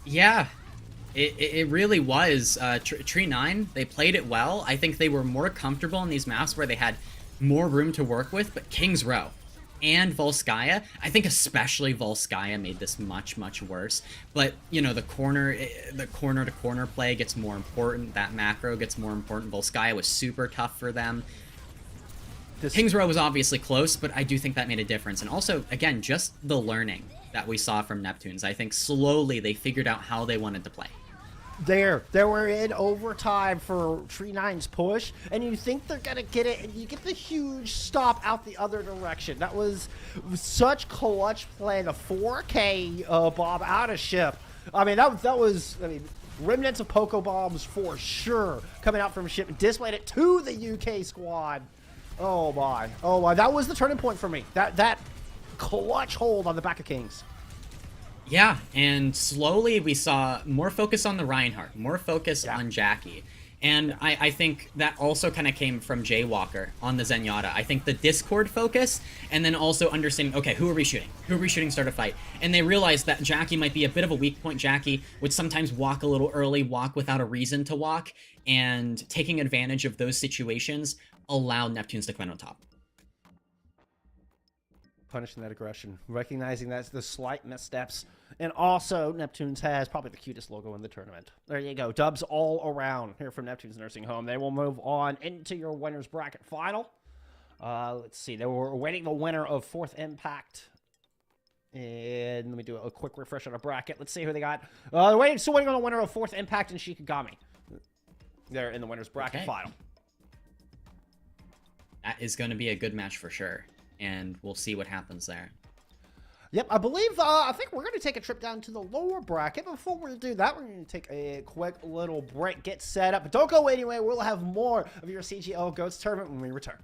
Yeah, it really was. Tree9, they played it well. I think they were more comfortable in these maps where they had more room to work with, but King's Row and Volskaya, I think especially Volskaya made this much, much worse. But, you know, the corner-to-corner play gets more important. That macro gets more important. Volskaya was super tough for them. King's Row was obviously close, but I do think that made a difference. And also, again, just the learning that we saw from Neptunes. I think slowly they figured out how they wanted to play. They were in overtime for Tree9's push, and you think they're gonna get it, and you get the huge stop out the other direction. That was such clutch play. The 4K bomb out of ship. I mean, that was remnants of Poco bombs for sure coming out from ship. Displayed it to the UK squad. Oh my, that was the turning point for me. That clutch hold on the back of Kings. Yeah, and slowly we saw more focus on the Reinhardt, more focus on Jackie. And I think that also kind of came from Jaywalker on the Zenyatta. I think the Discord focus, and then also understanding, okay, who are we shooting? Who are we shooting start a fight? And they realized that Jackie might be a bit of a weak point. Jackie would sometimes walk a little early, walk without a reason to walk, and taking advantage of those situations allowed Neptunes to come out on top. Punishing that aggression, recognizing that's the slight missteps, and also Neptunes has probably the cutest logo in the tournament. There you go, dubs all around here from Neptune's nursing home. They will move on into your winners bracket final. Let's see, they were awaiting the winner of 4th Impact, and let me do a quick refresh on a bracket. Let's see who they got. They're still waiting on the winner of 4th Impact and Shikigami. They're in the winners bracket final. That is going to be a good match for sure. And we'll see what happens there. Yep, I think we're going to take a trip down to the lower bracket. Before we do that, we're going to take a quick little break, get set up. But don't go anywhere. We'll have more of your CGL GOATS tournament when we return.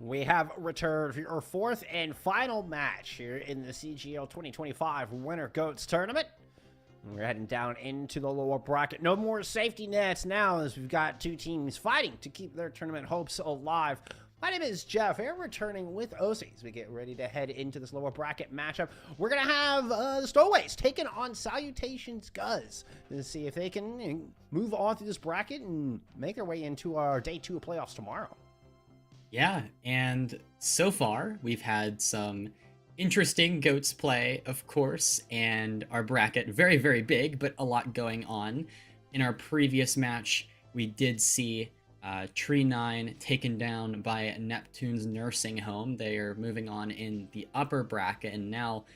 We have returned for our fourth and final match here in the CGL 2025 Winter Goats Tournament. We're heading down into the lower bracket. No more safety nets now, as we've got two teams fighting to keep their tournament hopes alive. My name is Jeff here, returning with OC as we get ready to head into this lower bracket matchup. We're going to have the Stowaways taking on Salutations Guz to see if they can move on through this bracket and make their way into our day 2 of playoffs tomorrow. Yeah, and so far we've had some interesting Goats play, of course, and our bracket very, very big, but a lot going on. In our previous match, we did see Tree 9 taken down by Neptune's nursing home. They are moving on in the upper bracket, and now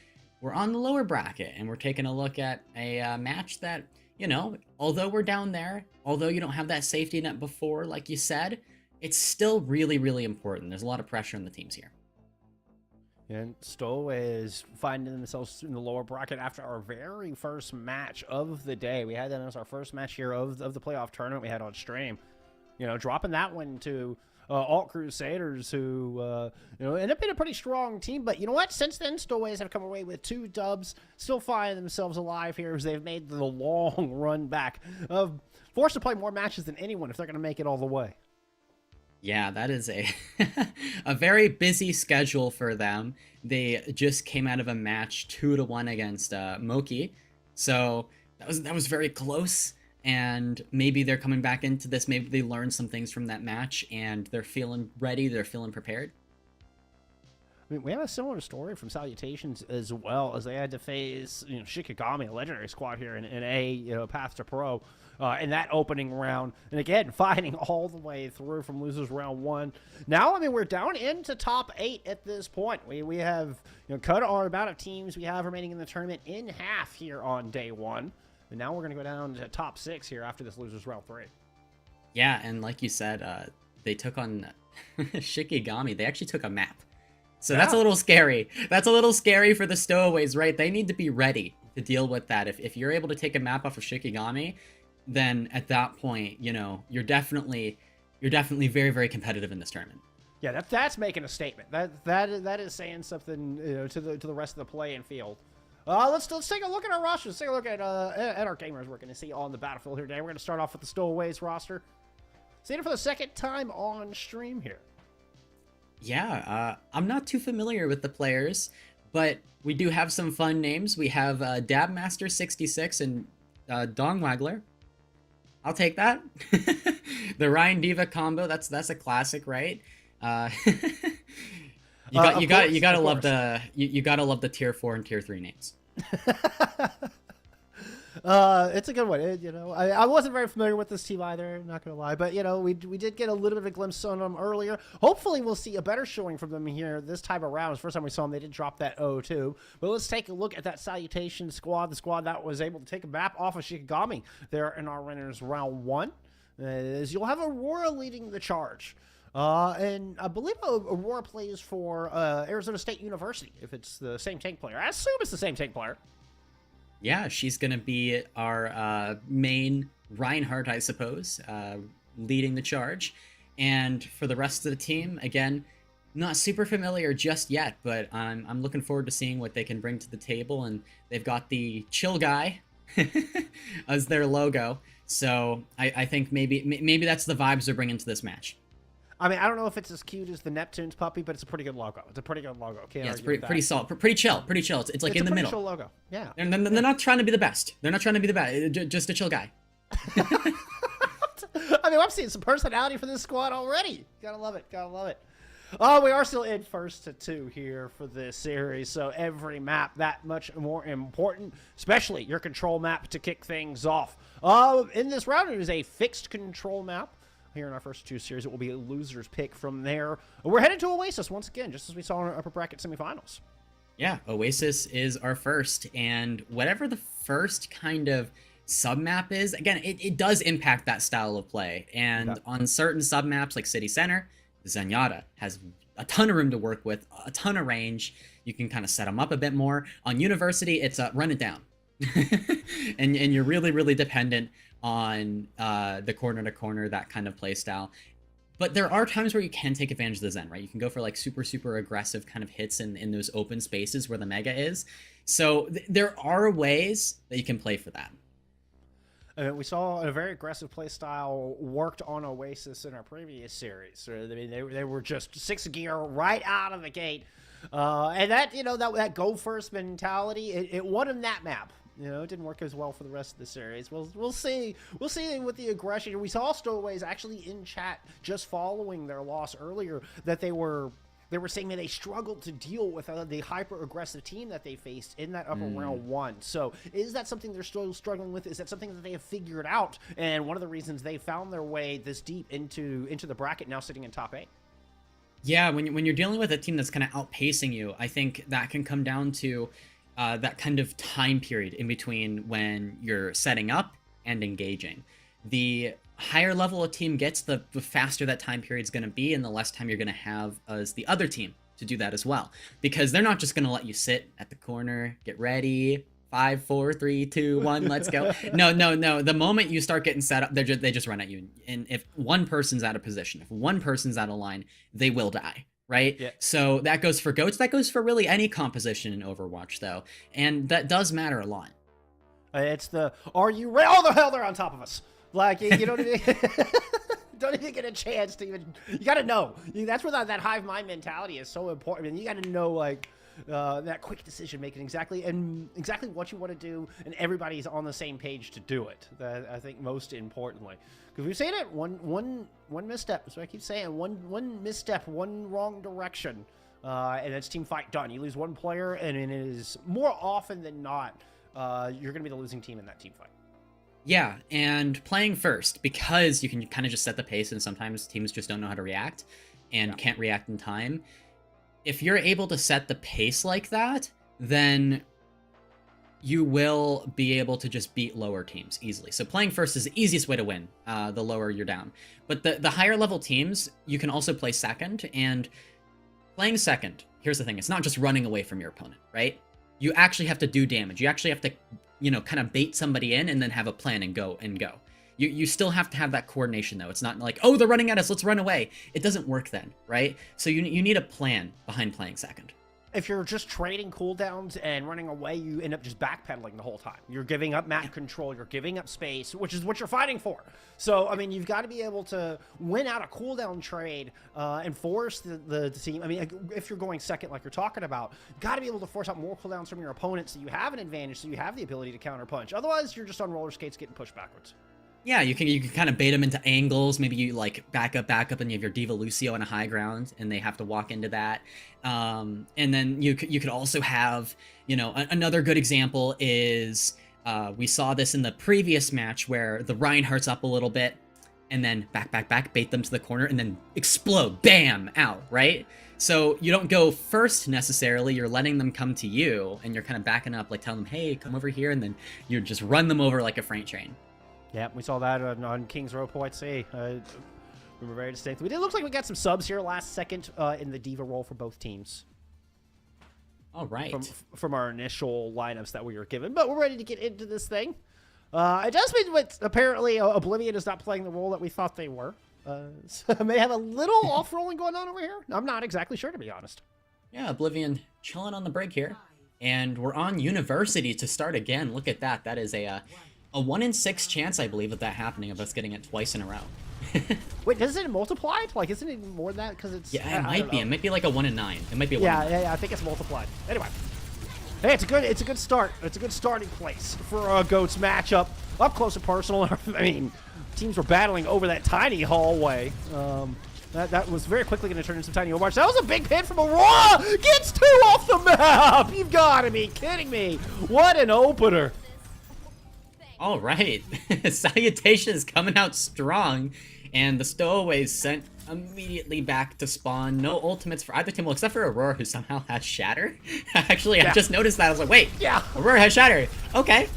we're on the lower bracket, and we're taking a look at a match that, you know, although we're down there, although you don't have that safety net before, like you said, it's still really, really important. There's a lot of pressure on the teams here. And Stowaways finding themselves in the lower bracket after our very first match of the day. We had that as our first match here of the playoff tournament we had on stream. You know, dropping that one to Alt Crusaders, who, you know, ended up being a pretty strong team. But you know what? Since then, Stowaways have come away with 2 dubs, still finding themselves alive here as they've made the long run back. Forced to play more matches than anyone if they're going to make it all the way. Yeah, that is a a very busy schedule for them. They just came out of a match 2-1 against Moki, so that was very close. And maybe they're coming back into this. Maybe they learned some things from that match, and they're feeling ready. They're feeling prepared. I mean, we have a similar story from Salutations as well, as they had to face, you know, Shikigami, a legendary squad here in a, you know, path to pro. In that opening round, and again, fighting all the way through from losers round 1. Now, I mean, we're down into top 8 at this point. We have, you know, cut our amount of teams we have remaining in the tournament in half here on day 1, and now we're going to go down to top 6 here after this losers round 3. Yeah, and like you said, they took on Shikigami. They actually took a map, so that's a little scary. That's a little scary for the Stowaways, right? They need to be ready to deal with that. If you're able to take a map off of Shikigami, then at that point, you know, you're definitely very, very competitive in this tournament. Yeah, that's making a statement. That is saying something, you know, to the rest of the playing field. Let's take a look at our roster. Let's take a look at our gamers we're going to see on the battlefield here today. We're going to start off with the Stowaways roster. Seeing it for the second time on stream here. Yeah, I'm not too familiar with the players, but we do have some fun names. We have Dabmaster66 and Dong Waggler. I'll take that. The Ryan Diva combo, that's a classic, right? You gotta love the tier 4 and tier 3 names. It's a good one. You know, I wasn't very familiar with this team either, not gonna lie, but you know, we did get a little bit of a glimpse on them earlier. Hopefully we'll see a better showing from them here this time around. It's the first time we saw them, they did drop that 0-2. But let's take a look at that Salutation squad, the squad that was able to take a map off of Shikigami there in our winners round 1. As you'll have Aurora leading the charge. And I believe Aurora plays for Arizona State University, if it's the same tank player. I assume it's the same tank player. Yeah, she's going to be our main Reinhardt, I suppose, leading the charge. And for the rest of the team, again, not super familiar just yet, but I'm looking forward to seeing what they can bring to the table. And they've got the chill guy as their logo. So I think maybe that's the vibes they're bringing to this match. I mean, I don't know if it's as cute as the Neptune's puppy, but it's a pretty good logo. It's a pretty good logo. Can't yeah, it's pretty solid, pretty chill. It's like in the middle. It's a chill logo. Yeah. They're not trying to be the best. They're not trying to be the best. Just a chill guy. I mean, I'm seeing some personality for this squad already. Gotta love it. Gotta love it. Oh, we are still in first to 2 here for this series, so every map that much more important, especially your control map to kick things off. In this round, it is a fixed control map. Here in our first 2 series, it will be a loser's pick from there. We're headed to Oasis once again, just as we saw in our upper bracket semifinals. Yeah, Oasis is our first, and whatever the first kind of sub-map is, again, it does impact that style of play. And on certain sub-maps like City Center, Zenyatta has a ton of room to work with, a ton of range. You can kind of set them up a bit more. On University, it's run it down. and you're really, really dependent on the corner to corner, that kind of play style. But there are times where you can take advantage of the Zen, right? You can go for like super aggressive kind of hits in those open spaces where the Mega is. So there are ways that you can play for that. We saw a very aggressive play style worked on Oasis in our previous series. I mean, they were just 6 gear right out of the gate. And that, that go first mentality, it won him that map. It didn't work as well for the rest of the series. We'll see. We'll see with the aggression. We saw Stowaways actually in chat just following their loss earlier that they were saying that they struggled to deal with the hyper-aggressive team that they faced in that upper round 1. So is that something they're still struggling with? Is that something that they have figured out? And one of the reasons they found their way this deep into the bracket, now sitting in top 8. Yeah, when you're dealing with a team that's kind of outpacing you, I think that can come down to that kind of time period in between when you're setting up and engaging. The higher level a team gets, the faster that time period is going to be, and the less time you're going to have as the other team to do that as well. Because they're not just going to let you sit at the corner, get ready, 5, 4, 3, 2, 1, let's go. No. The moment you start getting set up, they just run at you. And if one person's out of position, if one person's out of line, they will die. Right? Yeah. So that goes for GOATs. That goes for really any composition in Overwatch, though. And that does matter a lot. It's are you ready? Oh, the hell, they're on top of us. Like, you don't even, don't even get a chance to even, you got to know. That's where that hive mind mentality is so important. I mean, you got to know, like, that quick decision making exactly what you want to do, and everybody's on the same page to do it. That I think most importantly, because we've seen it one misstep. So I keep saying one misstep, one wrong direction, and it's team fight done. You lose one player, and it is more often than not you're going to be the losing team in that team fight. Yeah, and playing first, because you can kind of just set the pace, and sometimes teams just don't know how to react and can't react in time. If you're able to set the pace like that, then you will be able to just beat lower teams easily. So playing first is the easiest way to win, the lower you're down. But the higher level teams, you can also play second, and playing second, here's the thing, it's not just running away from your opponent, right? You actually have to do damage. You actually have to, kind of bait somebody in and then have a plan and go. You still have to have that coordination, though. It's not like, oh, they're running at us, let's run away. It doesn't work then, right? So you need a plan behind playing second. If you're just trading cooldowns and running away, you end up just backpedaling the whole time. You're giving up map control, you're giving up space, which is what you're fighting for. So, I mean, you've got to be able to win out a cooldown trade and force the team. I mean, if you're going second like you're talking about, you've got to be able to force out more cooldowns from your opponent so you have an advantage, so you have the ability to counterpunch. Otherwise, you're just on roller skates getting pushed backwards. Yeah, you can kind of bait them into angles. Maybe you like back up, and you have your Diva Lucio on a high ground, and they have to walk into that. And then you could also have, another good example is we saw this in the previous match where the Reinhardt's up a little bit, and then back, bait them to the corner, and then explode, bam, out, right? So you don't go first necessarily, you're letting them come to you, and you're kind of backing up, like telling them, hey, come over here, and then you just run them over like a freight train. Yeah, we saw that on King's Row Point C. We were very distinct. It looks like we got some subs here last second in the Diva role for both teams. All right. From our initial lineups that we were given. But we're ready to get into this thing. It does mean that apparently Oblivion is not playing the role that we thought they were. So I may have a little off-rolling going on over here. I'm not exactly sure, to be honest. Yeah, Oblivion chilling on the break here. And we're on University to start again. Look at that. That is a 1 in 6 chance, I believe, of that happening, of us getting it twice in a row. Wait, does it multiply? Like, isn't it more than that? Because it's... Yeah, it might be. It might be like a 1 in 9. It might be a 1 in 9. Yeah, I think it's multiplied. Anyway. Hey, it's a good start. It's a good starting place for a GOATS matchup. Up close and personal. I mean, teams were battling over that tiny hallway. That was very quickly going to turn into some tiny Overwatch. That was a big hit from Aurora! Gets 2 off the map! You've got to be kidding me. What an opener. All right, Salutation is coming out strong, and the Stowaways sent immediately back to spawn. No ultimates for either team, well, except for Aurora, who somehow has Shatter. Actually, I just noticed that. I was like, wait, Aurora has Shatter. Okay.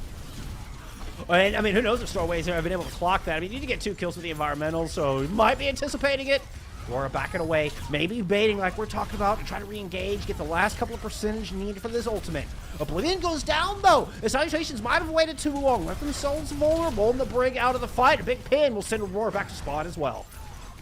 And, I mean, who knows if Stowaways have been able to clock that. I mean, you need to get 2 kills with the environmental, so you might be anticipating it. Aurora backing away, maybe baiting like we're talking about, and try to re-engage, get the last couple of percentage needed for this ultimate. Oblivion goes down, though. The Salutations might have waited too long. Left themselves vulnerable in the brig out of the fight. A big pin will send Aurora back to spawn as well.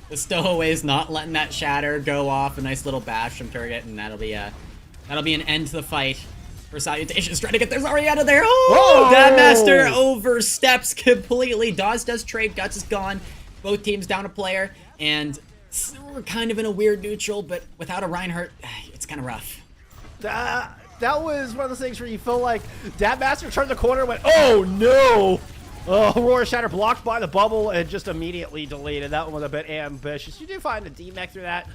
The Stowaway's not letting that shatter go off. A nice little bash from Turget, and that'll be an end to the fight. For Salutations, trying to get their Zarya out of there. Oh! Dadmaster oversteps completely. Dawes does trade. Guts is gone. Both teams down a player, and we're kind of in a weird neutral, but without a Reinhardt, it's kind of rough. That was one of those things where you feel like Dadmaster turned the corner and went, oh no! Aurora Shatter blocked by the bubble and just immediately deleted. That one was a bit ambitious. You do find a D-Mech through that.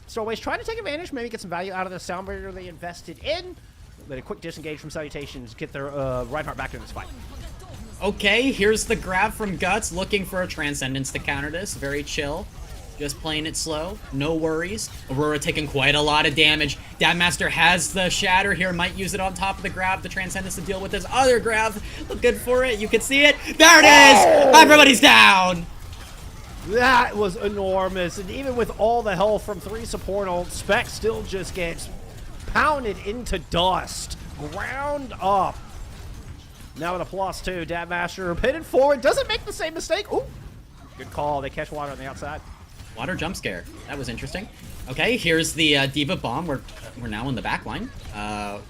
Stowaways trying to take advantage, maybe get some value out of the sound barrier they invested in. Then a quick disengage from Salutations, get their Reinhardt back in this fight. Okay, here's the grab from Guts, looking for a Transcendence to counter this. Very chill. Just playing it slow, no worries. Aurora taking quite a lot of damage. Dadmaster has the Shatter here, might use it on top of the grab. The Transcendence to deal with his other grab. Look good for it, you can see it. There it is! Everybody's down! That was enormous, and even with all the health from 3 support ults, Spec still just gets pounded into dust. Ground up. Now with a +2, Dadmaster pitted forward, doesn't make the same mistake. Ooh, good call, they catch water on the outside. Water jump scare. That was interesting. Okay, here's the D.Va bomb. We're now in the back line.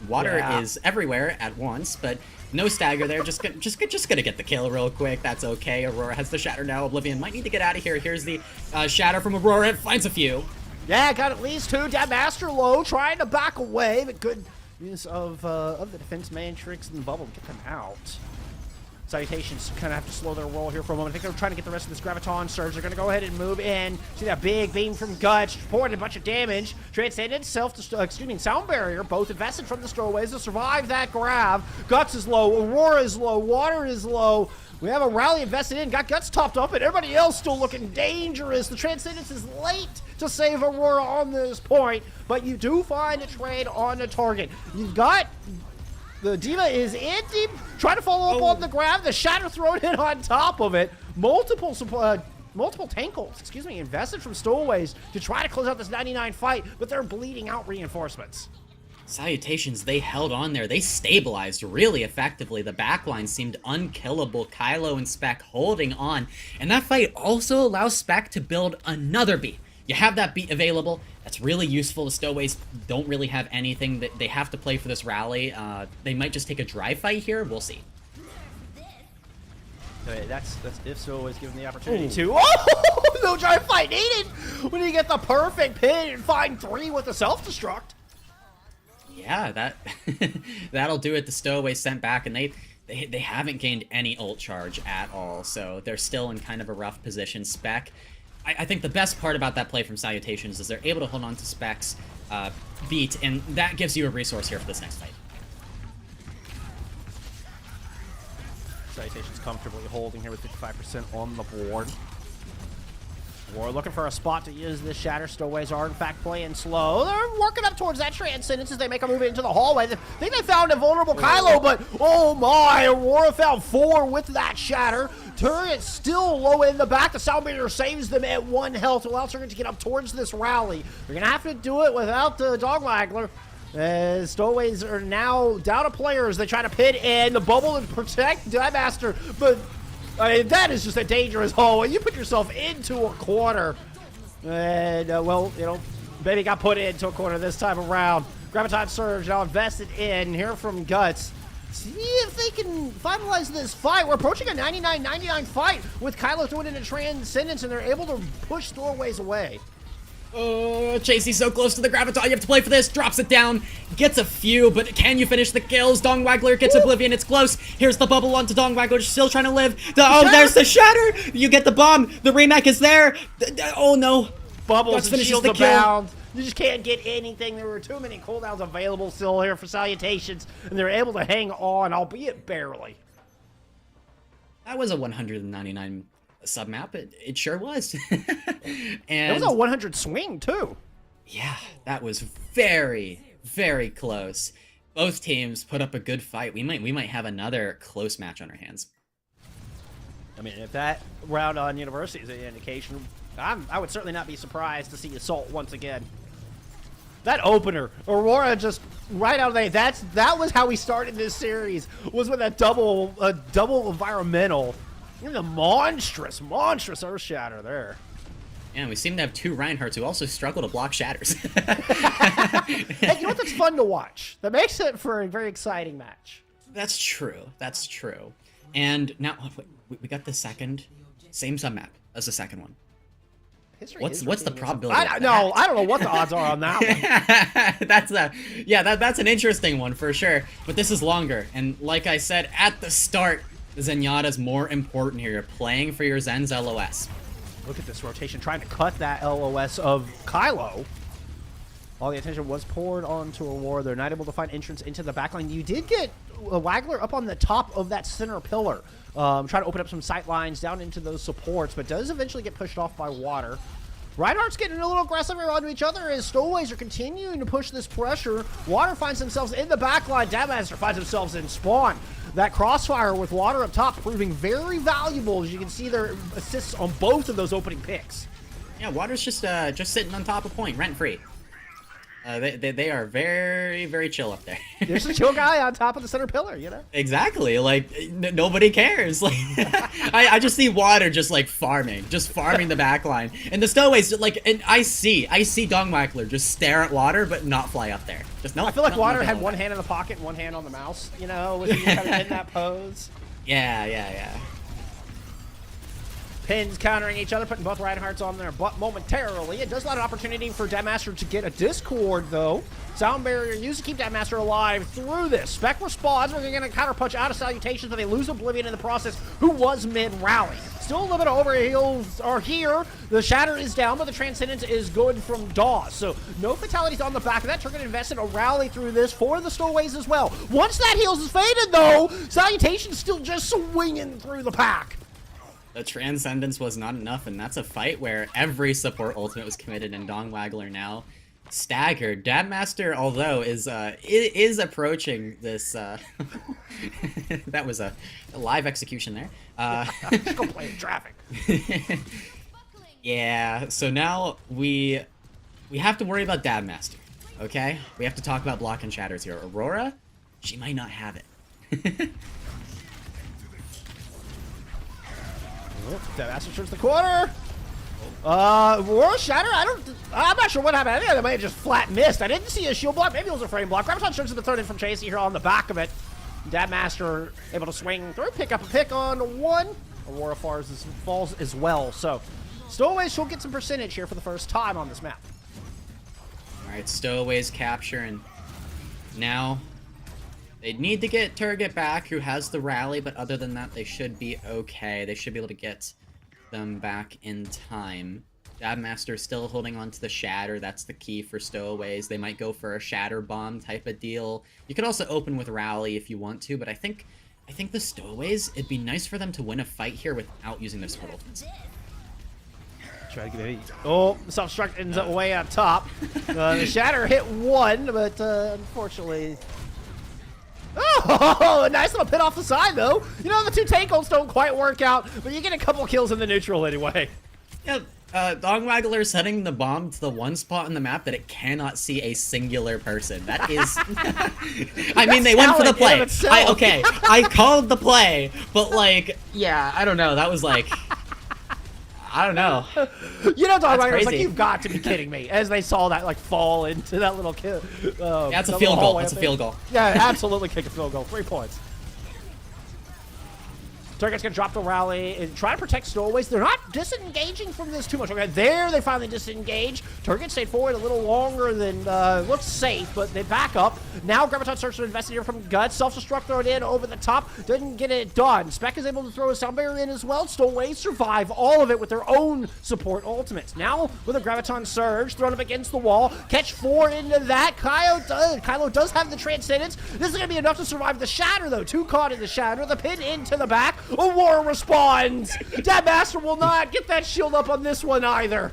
Water is everywhere at once, but no stagger there. Just gonna get the kill real quick. That's okay. Aurora has the Shatter now. Oblivion might need to get out of here. Here's the Shatter from Aurora. It finds a few. Yeah, got at least 2. Dadmaster low, trying to back away, but good use of the defense matrix and the bubble to get them out. Salutations kind of have to slow their roll here for a moment. I think they're trying to get the rest of this Graviton surge. They're going to go ahead and move in. See that big beam from Guts, pouring a bunch of damage. Transcendence, Sound Barrier, both invested from the Stowaways to survive that grab. Guts is low, Aurora is low, Water is low. We have a rally invested in, got Guts topped up, and everybody else still looking dangerous. The Transcendence is late to save Aurora on this point, but you do find a trade on the target. You've got... The D.Va is in deep, trying to follow up on the grab. The Shatter thrown in on top of it. Multiple tankles, invested from Stowaways to try to close out this 99 fight, but they're bleeding out reinforcements. Salutations, they held on there. They stabilized really effectively. The backline seemed unkillable. Kylo and Spec holding on. And that fight also allows Spec to build another beat. You have that beat available. That's really useful. The Stowaways don't really have anything that they have to play for this rally. They might just take a dry fight here. We'll see. Okay, that's if Stowaways given the opportunity to. Oh, no dry fight needed when you get the perfect pin and find 3 with the self-destruct. Yeah, that'll do it. The Stowaways sent back, and they haven't gained any ult charge at all, so they're still in kind of a rough position. Spec. I think the best part about that play from Salutations is they're able to hold on to Spec's beat, and that gives you a resource here for this next fight. Salutations comfortably holding here with 55% on the board. We're looking for a spot to use this Shatter. Stowaways are, in fact, playing slow. They're working up towards that Transcendence as they make a move into the hallway. I think they found a vulnerable Kylo, but oh my, Aurora found 4 with that Shatter. Turret still low in the back. The Sound Barrier saves them at 1 health. Allows Turret to get up towards this rally. They're going to have to do it without the Dog Waggler. As Stowaways are now down to players. They try to pit in the bubble and protect Dadmaster, but I mean, that is just a dangerous hole. You put yourself into a corner. And, well, you know, Baby got put into a corner this time around. Graviton Surge now invested in here from Guts. See if they can finalize this fight. We're approaching a 99-99 fight with Kylo throwing in a Transcendence, and they're able to push Stowaways away. Oh, Chasey's so close to the Graviton. You have to play for this. Drops it down. Gets a few, but can you finish the kills? Dong Waggler gets Oblivion. It's close. Here's the bubble onto Dong Waggler. Still trying to live. There's the Shatter. You get the bomb. The remake is there. Oh, no. Bubbles and shields abound. You just can't get anything. There were too many cooldowns available still here for Salutations, and they're able to hang on, albeit barely. That was a 199 submap. It sure was. And it was a 100 swing too. Yeah, that was very, very close. Both teams put up a good fight. We might have another close match on our hands. I mean, if that round on University is an indication, I would certainly not be surprised to see Assault once again. That opener, Aurora just right out of the way. That was how we started this series. Was with a double environmental. The monstrous Earth Shatter there. Yeah, we seem to have two Reinhardts who also struggle to block shatters. Hey, you know what? That's fun to watch. That makes it for a very exciting match. That's true. That's true. And now we got the second same sub map as the second one. What's the probability? I don't know what the odds are on that one. That's an interesting one for sure. But this is longer, and like I said at the start, Zenyatta's more important here. You're playing for your Zen's LOS. Look at this rotation, trying to cut that LOS of Kylo. All the attention was poured onto Aurora. They're not able to find entrance into the backline. You did get a Waggler up on the top of that center pillar. Trying to open up some sight lines down into those supports, but does eventually get pushed off by Water. Reinhardt's getting a little aggressive here onto each other as Stowaways are continuing to push this pressure. Water finds themselves in the backline. Dabmaster finds themselves in spawn. That crossfire with Water up top proving very valuable, as you can see their assists on both of those opening picks. Yeah, Water's just sitting on top of point, rent-free. They are very, very chill up there. There's a chill guy on top of the center pillar, you know? Exactly. Like, nobody cares. Like, I just see Water just, like, farming the backline. And the Stowaways, like, and I see Dongwackler just stare at Water, but not fly up there. Just no. I feel like Water had one hand in the pocket and one hand on the mouse, you know, was he kind of in that pose? Yeah. Pins countering each other, putting both Reinhardts on their butt momentarily. It does allow an opportunity for Dabmaster to get a Discord, though. Sound barrier used to keep Dabmaster alive through this. Spec responds. We're going to counter punch out of Salutations, but they lose Oblivion in the process, who was mid-rally. Still a little bit of overheals are here. The Shatter is down, but the Transcendence is good from Dawes. So no fatalities on the back of that. Turget invested a rally through this for the Stowaways as well. Once that heals is faded, though, Salutations still just swinging through the pack. The Transcendence was not enough, and that's a fight where every support ultimate was committed, and Dongwaggler now staggered. Dabmaster, although, is approaching this. That was a live execution there. Just go play in traffic. Yeah, so now we have to worry about Dabmaster, okay? We have to talk about block and shatters here. Aurora, she might not have it. Dabmaster turns the corner. Aurora Shatter, I'm not sure what happened. I think they might have just flat missed. I didn't see a shield block. Maybe it was a frame block. Graviton turns to the third in from Chasey here on the back of it. Dabmaster able to swing through, pick up a pick on one. Aurora falls as well. So Stowaways, she'll get some percentage here for the first time on this map. All right, Stowaways capture, and now they need to get Turget back, who has the rally, but other than that, they should be okay. They should be able to get them back in time. Dabmaster still holding on to the Shatter. That's the key for Stowaways. They might go for a Shatter Bomb type of deal. You could also open with Rally if you want to, but I think the Stowaways, it'd be nice for them to win a fight here without using their support ultimates. Try to get it. Oh, self-destruct ends up way up top. The Shatter hit one, but unfortunately... Oh, a nice little pit off the side, though. You know, the two tank ults don't quite work out, but you get a couple kills in the neutral anyway. Yeah, Dongwaggler setting the bomb to the one spot on the map that it cannot see a singular person. That is... I mean, they went for the play. I called the play, but, like, yeah, I don't know. That was, like... I don't know. You know, Dongwaggler was like, you've got to be kidding me, as they saw that, like, fall into that little kill. Yeah, it's a field goal. It's a field goal. Yeah, absolutely kick a field goal. 3 points. Turget's gonna drop the rally and try to protect Stowaways. They're not disengaging from this too much. Okay, there they finally disengage. Turget stayed forward a little longer than looks safe, but they back up. Now Graviton starts to invest here from Guts. Self-destruct thrown in over the top. Doesn't get it done. Spec is able to throw a sound barrier in as well. Stowaways survive all of it with their own support ultimates. Now with a Graviton Surge thrown up against the wall. Catch 4 into that. Kylo does have the Transcendence. This is gonna be enough to survive the Shatter though. 2 caught in the Shatter. The pin into the back. Aurora responds. Dabmaster will not get that shield up on this one either.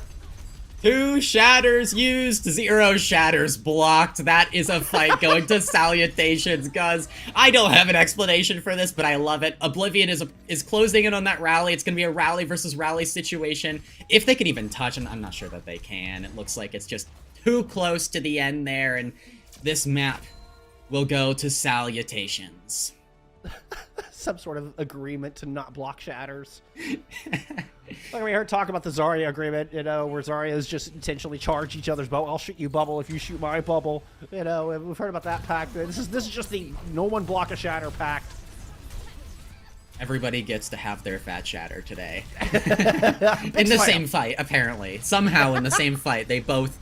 2 shatters used, 0 shatters blocked. That is a fight going to Salutations, guys. I don't have an explanation for this, but I love it. Oblivion is closing in on that rally. It's going to be a rally versus rally situation. If they can even touch, and I'm not sure that they can. It looks like it's just too close to the end there, and this map will go to Salutations. some sort of agreement to not block shatters. Like we heard talk about the Zarya agreement, you know, where Zarya's just intentionally charge each other's bubble. I'll shoot you bubble if you shoot my bubble. You know, and we've heard about that pact. This is just the no one block a shatter pact. Everybody gets to have their fat shatter today. In the same fight, apparently. Somehow in the same fight, they both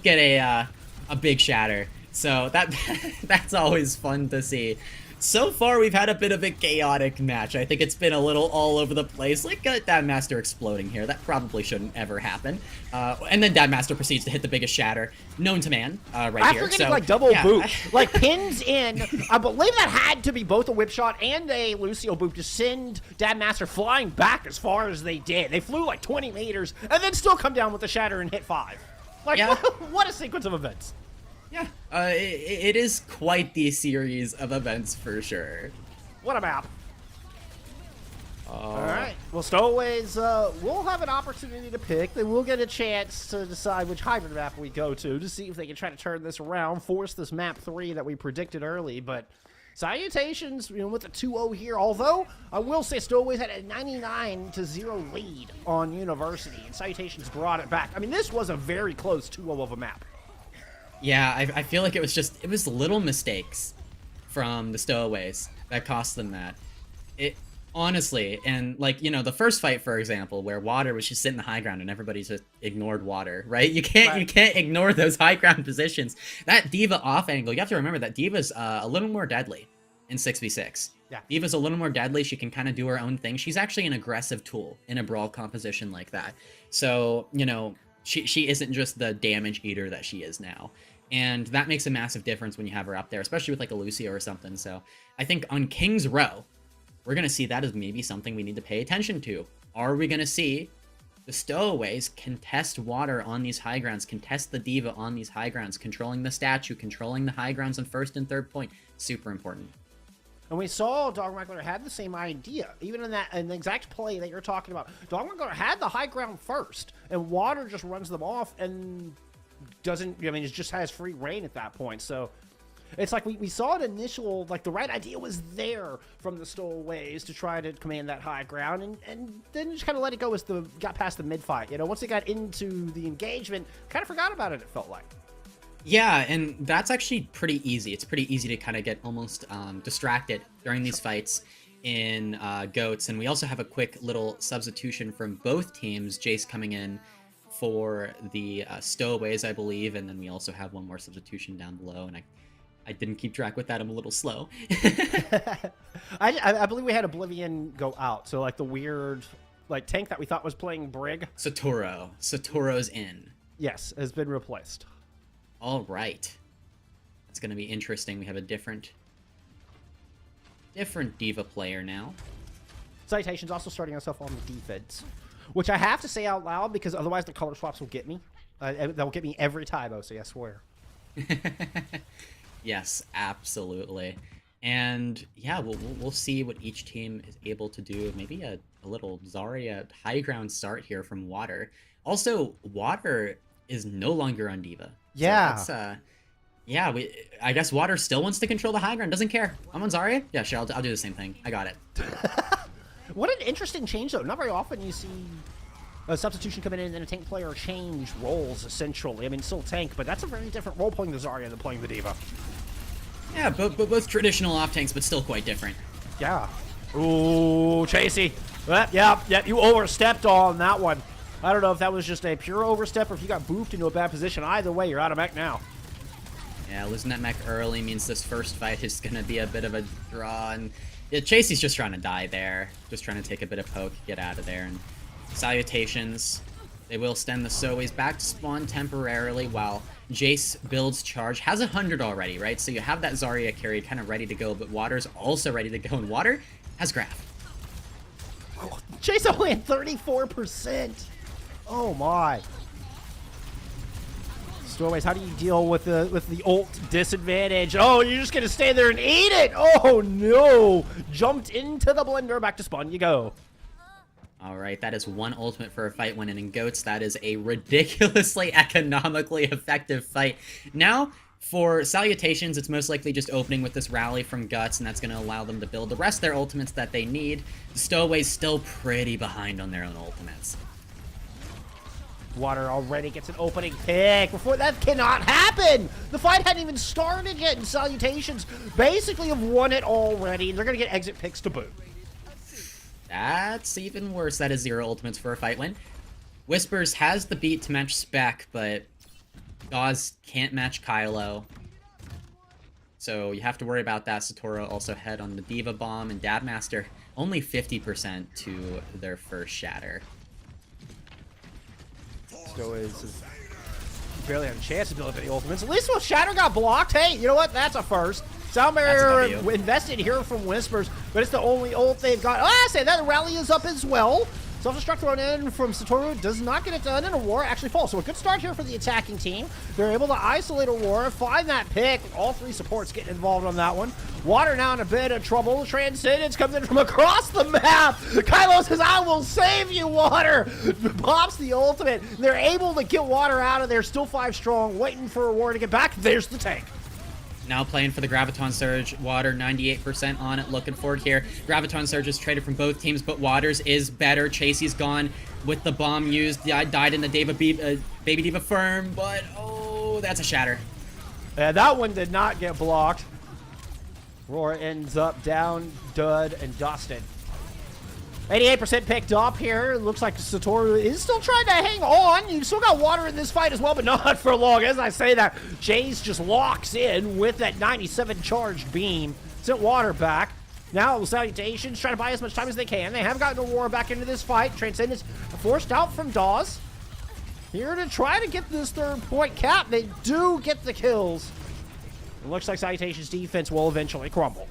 get a big shatter. So that's always fun to see. So far, we've had a bit of a chaotic match. I think it's been a little all over the place. Like, Dad Master exploding here. That probably shouldn't ever happen. And then Dad Master proceeds to hit the biggest shatter known to man right After here. getting, like, double boop. Like, pins in. I believe that had to be both a whip shot and a Lucio boop to send Dad Master flying back as far as they did. They flew, like, 20 meters and then still come down with the shatter and hit 5. Like, what a sequence of events. Yeah, it is quite the series of events for sure. What a map. All right. Well, Stowaways will have an opportunity to pick. They will get a chance to decide which hybrid map we go to see if they can try to turn this around, force this map 3 that we predicted early. But Salutations, you know, with a 2-0 here. Although I will say Stowaways had a 99-0 lead on University, and Salutations brought it back. I mean, this was a very close 2-0 of a map. Yeah, I feel like it was little mistakes from the Stowaways that cost them that. It honestly, and like, you know, the first fight, for example, where Water was just sitting the high ground and everybody just ignored Water, right? You can't ignore those high ground positions. That D.Va off angle, you have to remember that D.Va's a little more deadly in 6v6. Yeah. D.Va's a little more deadly. She can kind of do her own thing. She's actually an aggressive tool in a brawl composition like that. So, you know, she isn't just the damage eater that she is now. And that makes a massive difference when you have her up there, especially with like a Lucio or something. So I think on King's Row, we're going to see that as maybe something we need to pay attention to. Are we going to see the Stowaways contest Water on these high grounds, contest the D.Va on these high grounds, controlling the statue, controlling the high grounds on first and third point? Super important. And we saw Dogmackler had the same idea. Even in the exact play that you're talking about, Dogmackler had the high ground first, and Water just runs them off and doesn't, I mean, it just has free reign at that point. So it's like we saw an initial, like the right idea was there from the Stowaways to try to command that high ground, and then just kind of let it go as got past the mid-fight. You know, once they got into the engagement, kind of forgot about it, it felt like. Yeah, and that's actually pretty easy. It's pretty easy to kind of get almost distracted during these fights in GOATs. And we also have a quick little substitution from both teams. Jace coming in for the Stowaways, I believe. And then we also have one more substitution down below. And I didn't keep track with that. I'm a little slow. I believe we had Oblivion go out. So like the weird like tank that we thought was playing Brig. Satoru's in. Yes, has been replaced. All right. It's going to be interesting. We have a different D.Va player now. Citation's also starting us off on the defense, which I have to say out loud because otherwise the color swaps will get me. They'll get me every time, OC, I swear. Yes, absolutely. And yeah, we'll see what each team is able to do. Maybe a little Zarya high ground start here from Water. Also, Water is no longer on D.Va. Yeah. So yeah, I guess Water still wants to control the high ground. Doesn't care. I'm on Zarya. Yeah, sure. I'll do the same thing. I got it. What an interesting change, though. Not very often you see a substitution come in and then a tank player change roles, essentially. I mean, still tank, but that's a very different role playing the Zarya than playing the D.Va. Yeah, both traditional off tanks, but still quite different. Yeah. Ooh, Chasey. Yep, you overstepped on that one. I don't know if that was just a pure overstep or if you got booped into a bad position. Either way, you're out of mech now. Yeah, losing that mech early means this first fight is going to be a bit of a draw. And yeah, Chasey's just trying to die there. Just trying to take a bit of poke, get out of there. And Salutations, they will send the Stowaways back to spawn temporarily while Jace builds charge. Has 100 already, right? So you have that Zarya carried kind of ready to go, but Water's also ready to go. And Water has Graph. Jace only at 34%. Oh my. Stowaways, how do you deal with the ult disadvantage? Oh, you're just gonna stay there and eat it. Oh no. Jumped into the blender, back to spawn you go. All right, that is one ultimate for a fight win, and in GOATs, that is a ridiculously economically effective fight. Now, For Salutations, it's most likely just opening with this rally from Guts, and that's going to allow them to build the rest of their ultimates that they need. The Stowaway's still pretty behind on their own ultimates. Water already gets an opening pick. Before that cannot happen. The fight hadn't even started yet, and Salutations basically have won it already. They're going to get exit picks to boot. That's even worse. That is 0 ultimates for a fight win. Whispers has the beat to match Spec, but Dawes can't match Kylo. So you have to worry about that. Satoru also head on the Diva Bomb, and Dabmaster only 50% to their first shatter. Is barely have a chance to build up any ultimates. At least when Shatter got blocked, hey, you know what? That's a first. Sound Barrier invested here from Whispers, but it's the only ult they've got. Oh, I say that. The rally is up as well. Self-destruct thrown in from Satoru does not get it done, and Aurora actually falls. So a good start here for the attacking team. They're able to isolate Aurora, find that pick. All 3 supports getting involved on that one. Water now in a bit of trouble. Transcendence comes in from across the map. Kylo says, I will save you, Water. Pops the ultimate. They're able to get Water out of there. Still 5 strong, waiting for Aurora to get back. There's the tank. Now playing for the Graviton Surge. Water 98% on it, looking forward here. Graviton Surge is traded from both teams, but Waters is better. Chasey's gone with the bomb used. I died in the Baby Diva Firm, but oh, that's a shatter. Yeah, that one did not get blocked. Aurora ends up down, dud, and dusted. 88% picked up here. Looks like Satoru is still trying to hang on. You still got Water in this fight as well, but not for long. As I say that, Jace just locks in with that 97 charged beam. Sent Water back. Now Salutations trying to buy as much time as they can. They have gotten Aurora back into this fight. Transcendence forced out from Dawes. Here to try to get this 3rd point cap. They do get the kills. It looks like Salutations defense will eventually crumble.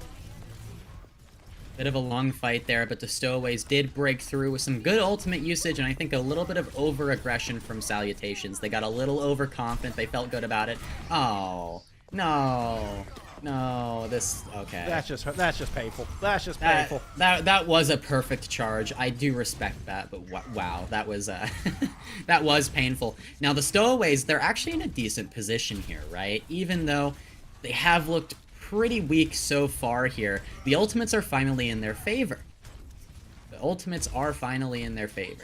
Bit of a long fight there, but the Stowaways did break through with some good ultimate usage, and I think a little bit of over-aggression from Salutations. They got a little overconfident. They felt good about it. Oh, no. No, this... Okay. That's just painful. That's just painful. That was a perfect charge. I do respect that, but wow, that was that was painful. Now, the Stowaways, they're actually in a decent position here, right? Even though they have looked pretty weak so far here, the ultimates are finally in their favor. The ultimates are finally in their favor.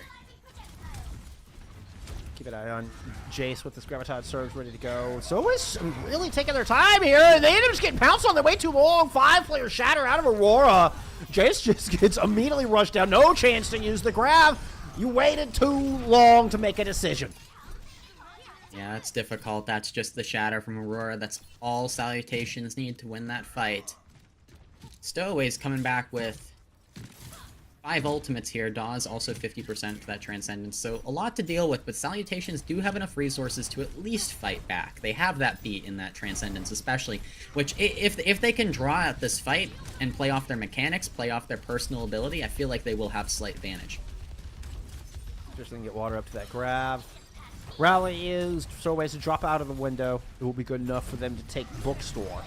Keep an eye on Jace with this Graviton Surge ready to go. So is really taking their time here. They end up just getting pounced on. They wait too long. 5-player shatter out of Aurora. Jace just gets immediately rushed down. No chance to use the grab. You waited too long to make a decision. Yeah, it's difficult. That's just the shatter from Aurora. That's all Salutations need to win that fight. Stowaways coming back with 5 ultimates here. Dawes also 50% for that Transcendence. So a lot to deal with, but Salutations do have enough resources to at least fight back. They have that beat in that Transcendence especially, which if they can draw out this fight and play off their mechanics, play off their personal ability, I feel like they will have slight advantage. Just gonna get Water up to that grab. Rally is so ways to drop out of the window. It will be good enough for them to take Bookstore.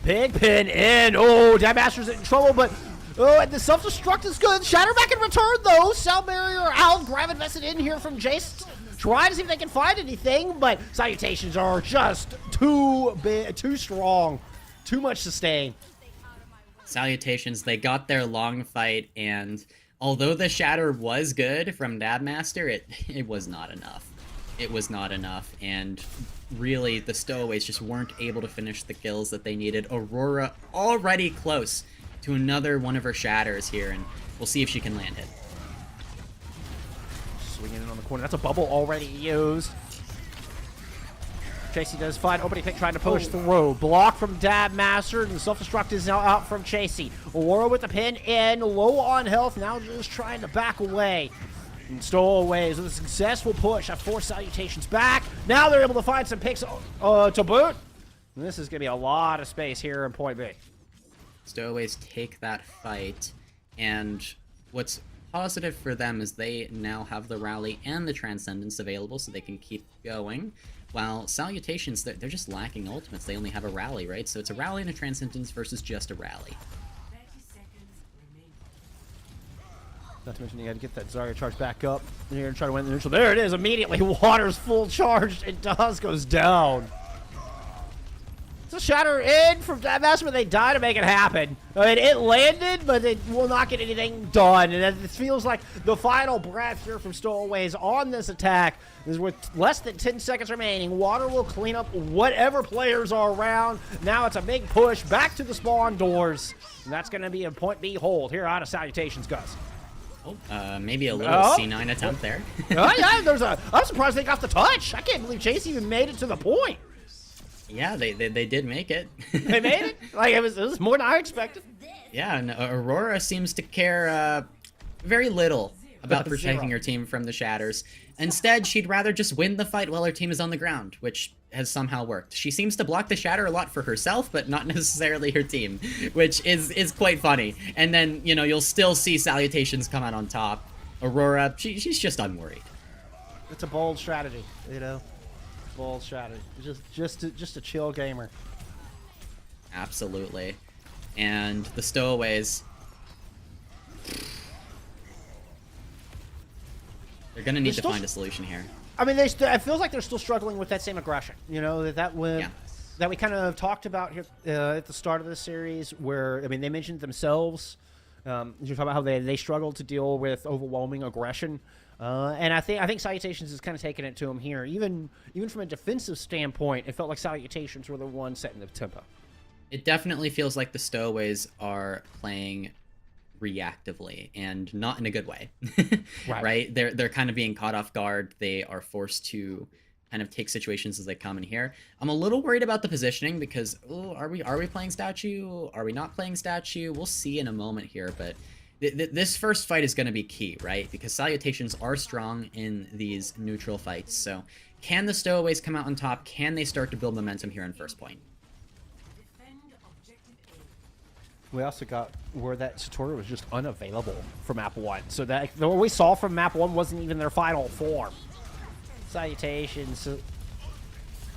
Big pin in. Oh, Dabmaster's in trouble, but oh, and the self-destruct is good. Shatter back in return, though. Sound Barrier out. Grab invested in here from Jace. Try to see if they can find anything, but Salutations are just too big, too strong. Too much sustain. Salutations, they got their long fight, and although the shatter was good from Dabmaster, it was not enough. It was not enough, and really the Stowaways just weren't able to finish the kills that they needed. Aurora already close to another one of her shatters here, and we'll see if she can land it. Swinging in on the corner. That's a bubble already used. Chasey does find opening pick trying to push through. Block from Dabmaster, and the self-destruct is now out from Chasey. Aurora with the pin in, low on health, now just trying to back away. And Stowaways with a successful push. I forced Salutations back. Now they're able to find some picks to boot. And this is going to be a lot of space here in point B. Stowaways take that fight, and what's positive for them is they now have the rally and the Transcendence available, so they can keep going. While Salutations, they're just lacking ultimates. They only have a rally, right? So it's a rally and a Transcendence versus just a rally. Not to mention you got to get that Zarya charge back up here and try to win the neutral. There it is, immediately. Water's full charged, and Dawes goes down. the shatter in from Master, but they die to make it happen. I mean, it landed, but it will not get anything done. And it feels like the final breath here from Stowaways on this attack is with less than 10 seconds remaining. Water will clean up whatever players are around. Now it's a big push back to the spawn doors. And that's going to be a point B hold here out of Salutations, Gus. Maybe a little C9 attempt there. Oh, yeah, I'm surprised they got the touch. I can't believe Chase even made it to the point. Yeah, they did make it. They made it? Like, it was more than I expected. Yeah, and Aurora seems to care very little about protecting her team from the shatters. Instead, she'd rather just win the fight while her team is on the ground, which has somehow worked. She seems to block the shatter a lot for herself, but not necessarily her team, which is quite funny. And then, you know, you'll still see Salutations come out on top. Aurora, she's just unworried. It's a bold strategy, you know? Bold strategy. Just a chill gamer. Absolutely. And the Stowaways, they're gonna need to find a solution here. I mean, it feels like they're still struggling with that same aggression. You know, that we kind of talked about here at the start of the series, where, I mean, they mentioned themselves. You're talking about how they struggle to deal with overwhelming aggression. And I think Salutations is kind of taking it to them here. Even from a defensive standpoint, it felt like Salutations were the ones setting the tempo. It definitely feels like the Stowaways are playing reactively and not in a good way. Right? They're kind of being caught off guard. They are forced to kind of take situations as they come in here. I'm a little worried about the positioning because are we playing statue? Are we not playing statue? We'll see in a moment here, but this first fight is going to be key, right? Because Salutations are strong in these neutral fights. So can the Stowaways come out on top? Can they start to build momentum here in first point? We also got where that Satoru was just unavailable for map 1. So that what we saw from map 1 wasn't even their final form. Salutations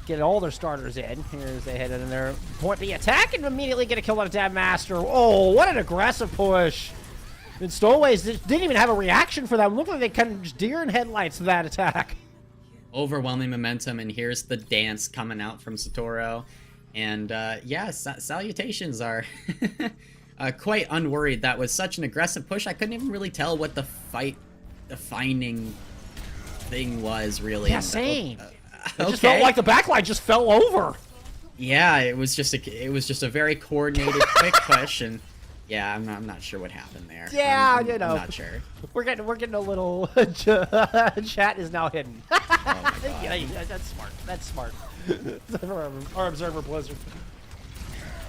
get all their starters in. Here's they head in their point B attack and immediately get a kill on a Dab Master. Oh, what an aggressive push. And Stowaways didn't even have a reaction for that. It looked like they kind of just deer in headlights to that attack. Overwhelming momentum, and here's the dance coming out from Satoru. And yeah, Salutations are quite unworried. That was such an aggressive push. I couldn't even really tell what the fight-defining thing was, really. Yeah, same. It just felt like the backline just fell over. Yeah, it was just a very coordinated, quick push, and yeah, I'm not sure what happened there. Yeah, I'm you know, not sure. We're getting a little. Chat is now hidden. Yeah, that's smart. That's smart. Our observer Blizzard.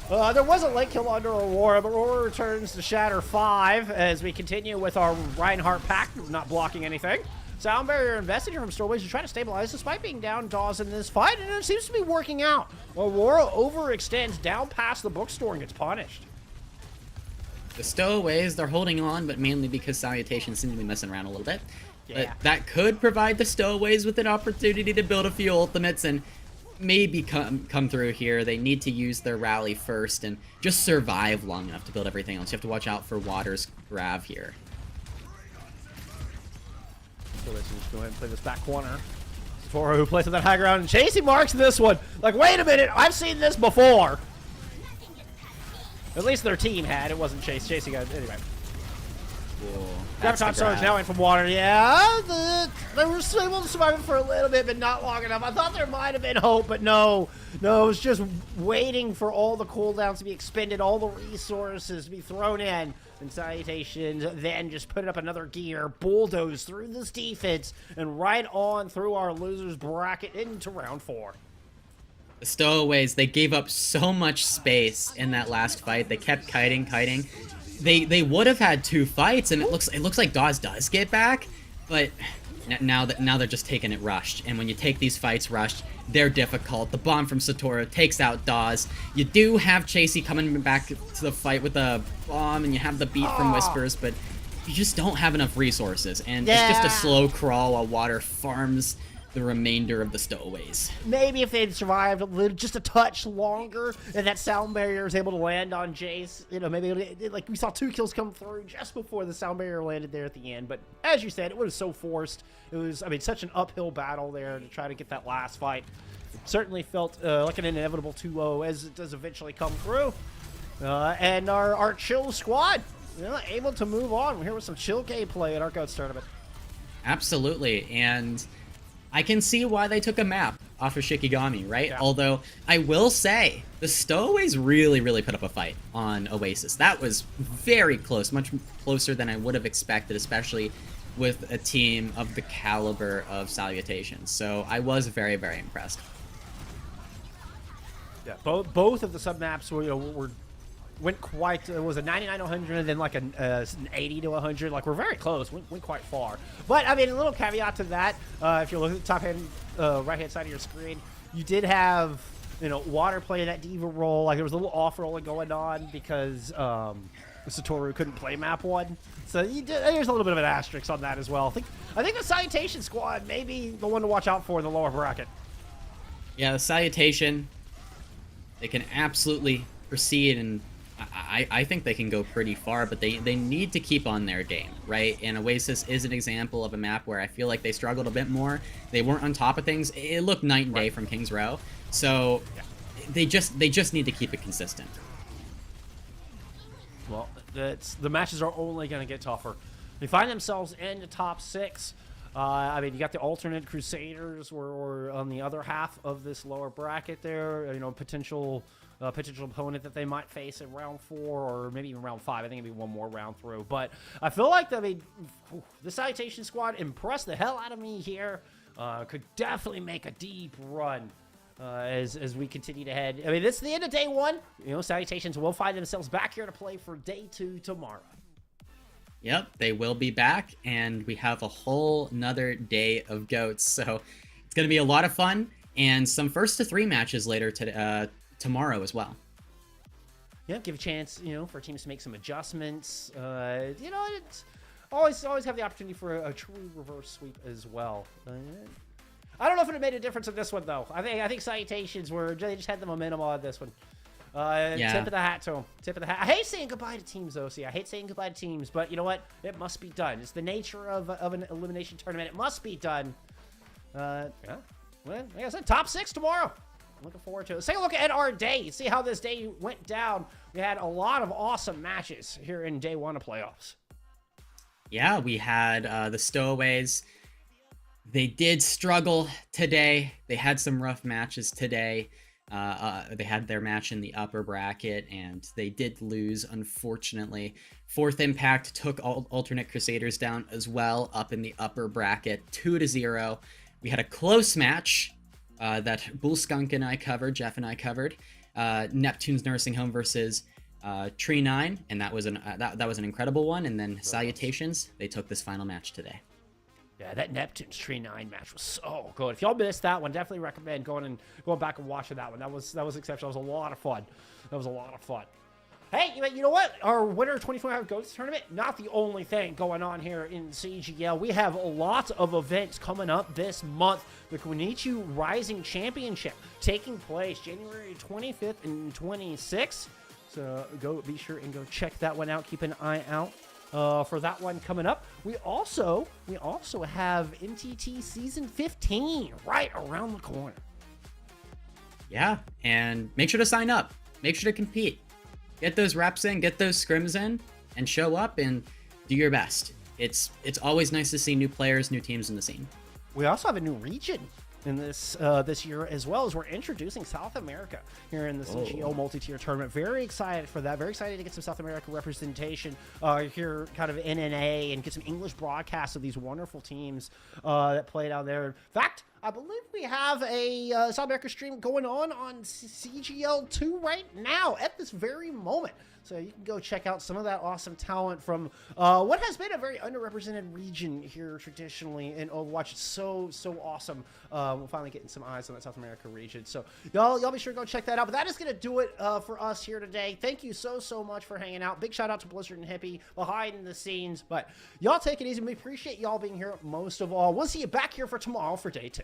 There was a late kill under Aurora, but Aurora returns to Shatter 5 as we continue with our Reinhardt pack, not blocking anything. Sound Barrier invested here from Stowaways to try to stabilize despite being down Dawes in this fight, and it seems to be working out. Aurora overextends down past the bookstore and gets punished. The Stowaways, they're holding on, but mainly because Salutations seem to be messing around a little bit. Yeah. But that could provide the Stowaways with an opportunity to build a few ultimates and maybe come through here. They need to use their rally first and just survive long enough to build everything else. You have to watch out for Water's Grav here. So let's just go ahead and play this back corner. Satoru who plays on that high ground, and Chasey marks this one. Like, wait a minute, I've seen this before. At least their team had. It wasn't Chase. Chasey got it. Anyway. Graviton Surge now in from Water. Yeah, they were able to survive it for a little bit, but not long enough. I thought there might have been hope, but no. No, it was just waiting for all the cooldowns to be expended, all the resources to be thrown in. And Salutations then just put up another gear, bulldoze through this defense, and right on through our losers bracket into round 4. The Stowaways, they gave up so much space in that last fight. They kept kiting. They would have had 2 fights, and it looks like Dawes does get back, but now they're just taking it rushed. And when you take these fights rushed, they're difficult. The bomb from Satoru takes out Dawes. You do have Chasey coming back to the fight with a bomb, and you have the beat from Whispers, but you just don't have enough resources. And it's just a slow crawl while Water farms the remainder of the Stowaways. Maybe if they'd survived just a touch longer, and that sound barrier is able to land on Jace, you know, maybe like we saw 2 kills come through just before the sound barrier landed there at the end. But as you said, it was so forced. It was, I mean, such an uphill battle there to try to get that last fight. certainly felt like an inevitable 2-0 as it does eventually come through. And our chill squad, able to move on. We're here with some chill gameplay at our GOATS tournament. Absolutely, and I can see why they took a map off of Shikigami, right? Yeah. Although, I will say, the Stowaways really, really put up a fight on Oasis. That was very close, much closer than I would have expected, especially with a team of the caliber of Salutations. So I was very, very impressed. Yeah, both of the sub-maps went quite, it was a 99-100 and then like an 80-100. Like, we're very close, went quite far. But, I mean, a little caveat to that, if you look at the right-hand side of your screen, you did have, Water playing that diva role. Like, there was a little off-rolling going on because Satoru couldn't play map 1. So there's a little bit of an asterisk on that as well. I think the Salutation squad may be the one to watch out for in the lower bracket. Yeah, the Salutation, they can absolutely proceed, and I think they can go pretty far, but they need to keep on their game, right? And Oasis is an example of a map where I feel like they struggled a bit more. They weren't on top of things. It looked night and day from King's Row. So they just need to keep it consistent. Well, the matches are only going to get tougher. They find themselves in the top 6. I mean, you got the alternate Crusaders or on the other half of this lower bracket there, potential opponent that they might face in round 4 or maybe even round 5. I think it'd be one more round through. But I feel like, the Salutation squad impressed the hell out of me here. Could definitely make a deep run as we continue to head. I mean, this is the end of day 1. Salutations will find themselves back here to play for day 2 tomorrow. Yep, they will be back, and we have a whole nother day of GOATs. So it's going to be a lot of fun, and some 1st to 3 matches later tomorrow as well. Yeah, give a chance, for teams to make some adjustments. It's always have the opportunity for a true reverse sweep as well. I don't know if it made a difference in this one though. I think Salutations they just had the momentum on this one. Tip of the hat to them. Tip of the hat. I hate saying goodbye to teams, though. I hate saying goodbye to teams, but you know what? It must be done. It's the nature of an elimination tournament. It must be done. Well, like I said, top 6 tomorrow. Looking forward to it. Let's take a look at our day. See how this day went down. We had a lot of awesome matches here in day 1 of playoffs. Yeah, we had the Stowaways. They did struggle today. They had some rough matches today. They had their match in the upper bracket, and they did lose, unfortunately. Fourth Impact took alternate Crusaders down as well, up in the upper bracket, 2-0. We had a close match that Bullskunk and I covered, Jeff and I covered. Neptune's Nursing Home versus Tree 9, and that was an incredible one. And then Salutations, they took this final match today. Yeah, that Neptune's Tree 9 match was so good. If y'all missed that one, definitely recommend going back and watching that one. That was exceptional. That was a lot of fun. Hey, you know what? Our winner of 24-hour GOATS tournament, not the only thing going on here in CGL. We have lots of events coming up this month. The Quinichu Rising Championship taking place January 25th and 26th. So be sure and go check that one out. Keep an eye out for that one coming up. We also have NTT Season 15 right around the corner. Yeah, and make sure to sign up. Make sure to compete. Get those reps in, get those scrims in, and show up and do your best. It's always nice to see new players, new teams in the scene. We also have a new region in this year, as well as we're introducing South America here in the CGL multi-tier tournament. Very excited for that. Very excited to get some South America representation here, kind of NNA, and get some English broadcasts of these wonderful teams that play down there. In fact, I believe we have a South America stream going on CGL 2 right now at this very moment. So you can go check out some of that awesome talent from what has been a very underrepresented region here traditionally in Overwatch. It's so awesome. We're finally getting some eyes on that South America region. So y'all be sure to go check that out. But that is going to do it for us here today. Thank you so much for hanging out. Big shout out to Blizzard and Hippie behind the scenes. But y'all take it easy. We appreciate y'all being here most of all. We'll see you back here for tomorrow for day 2.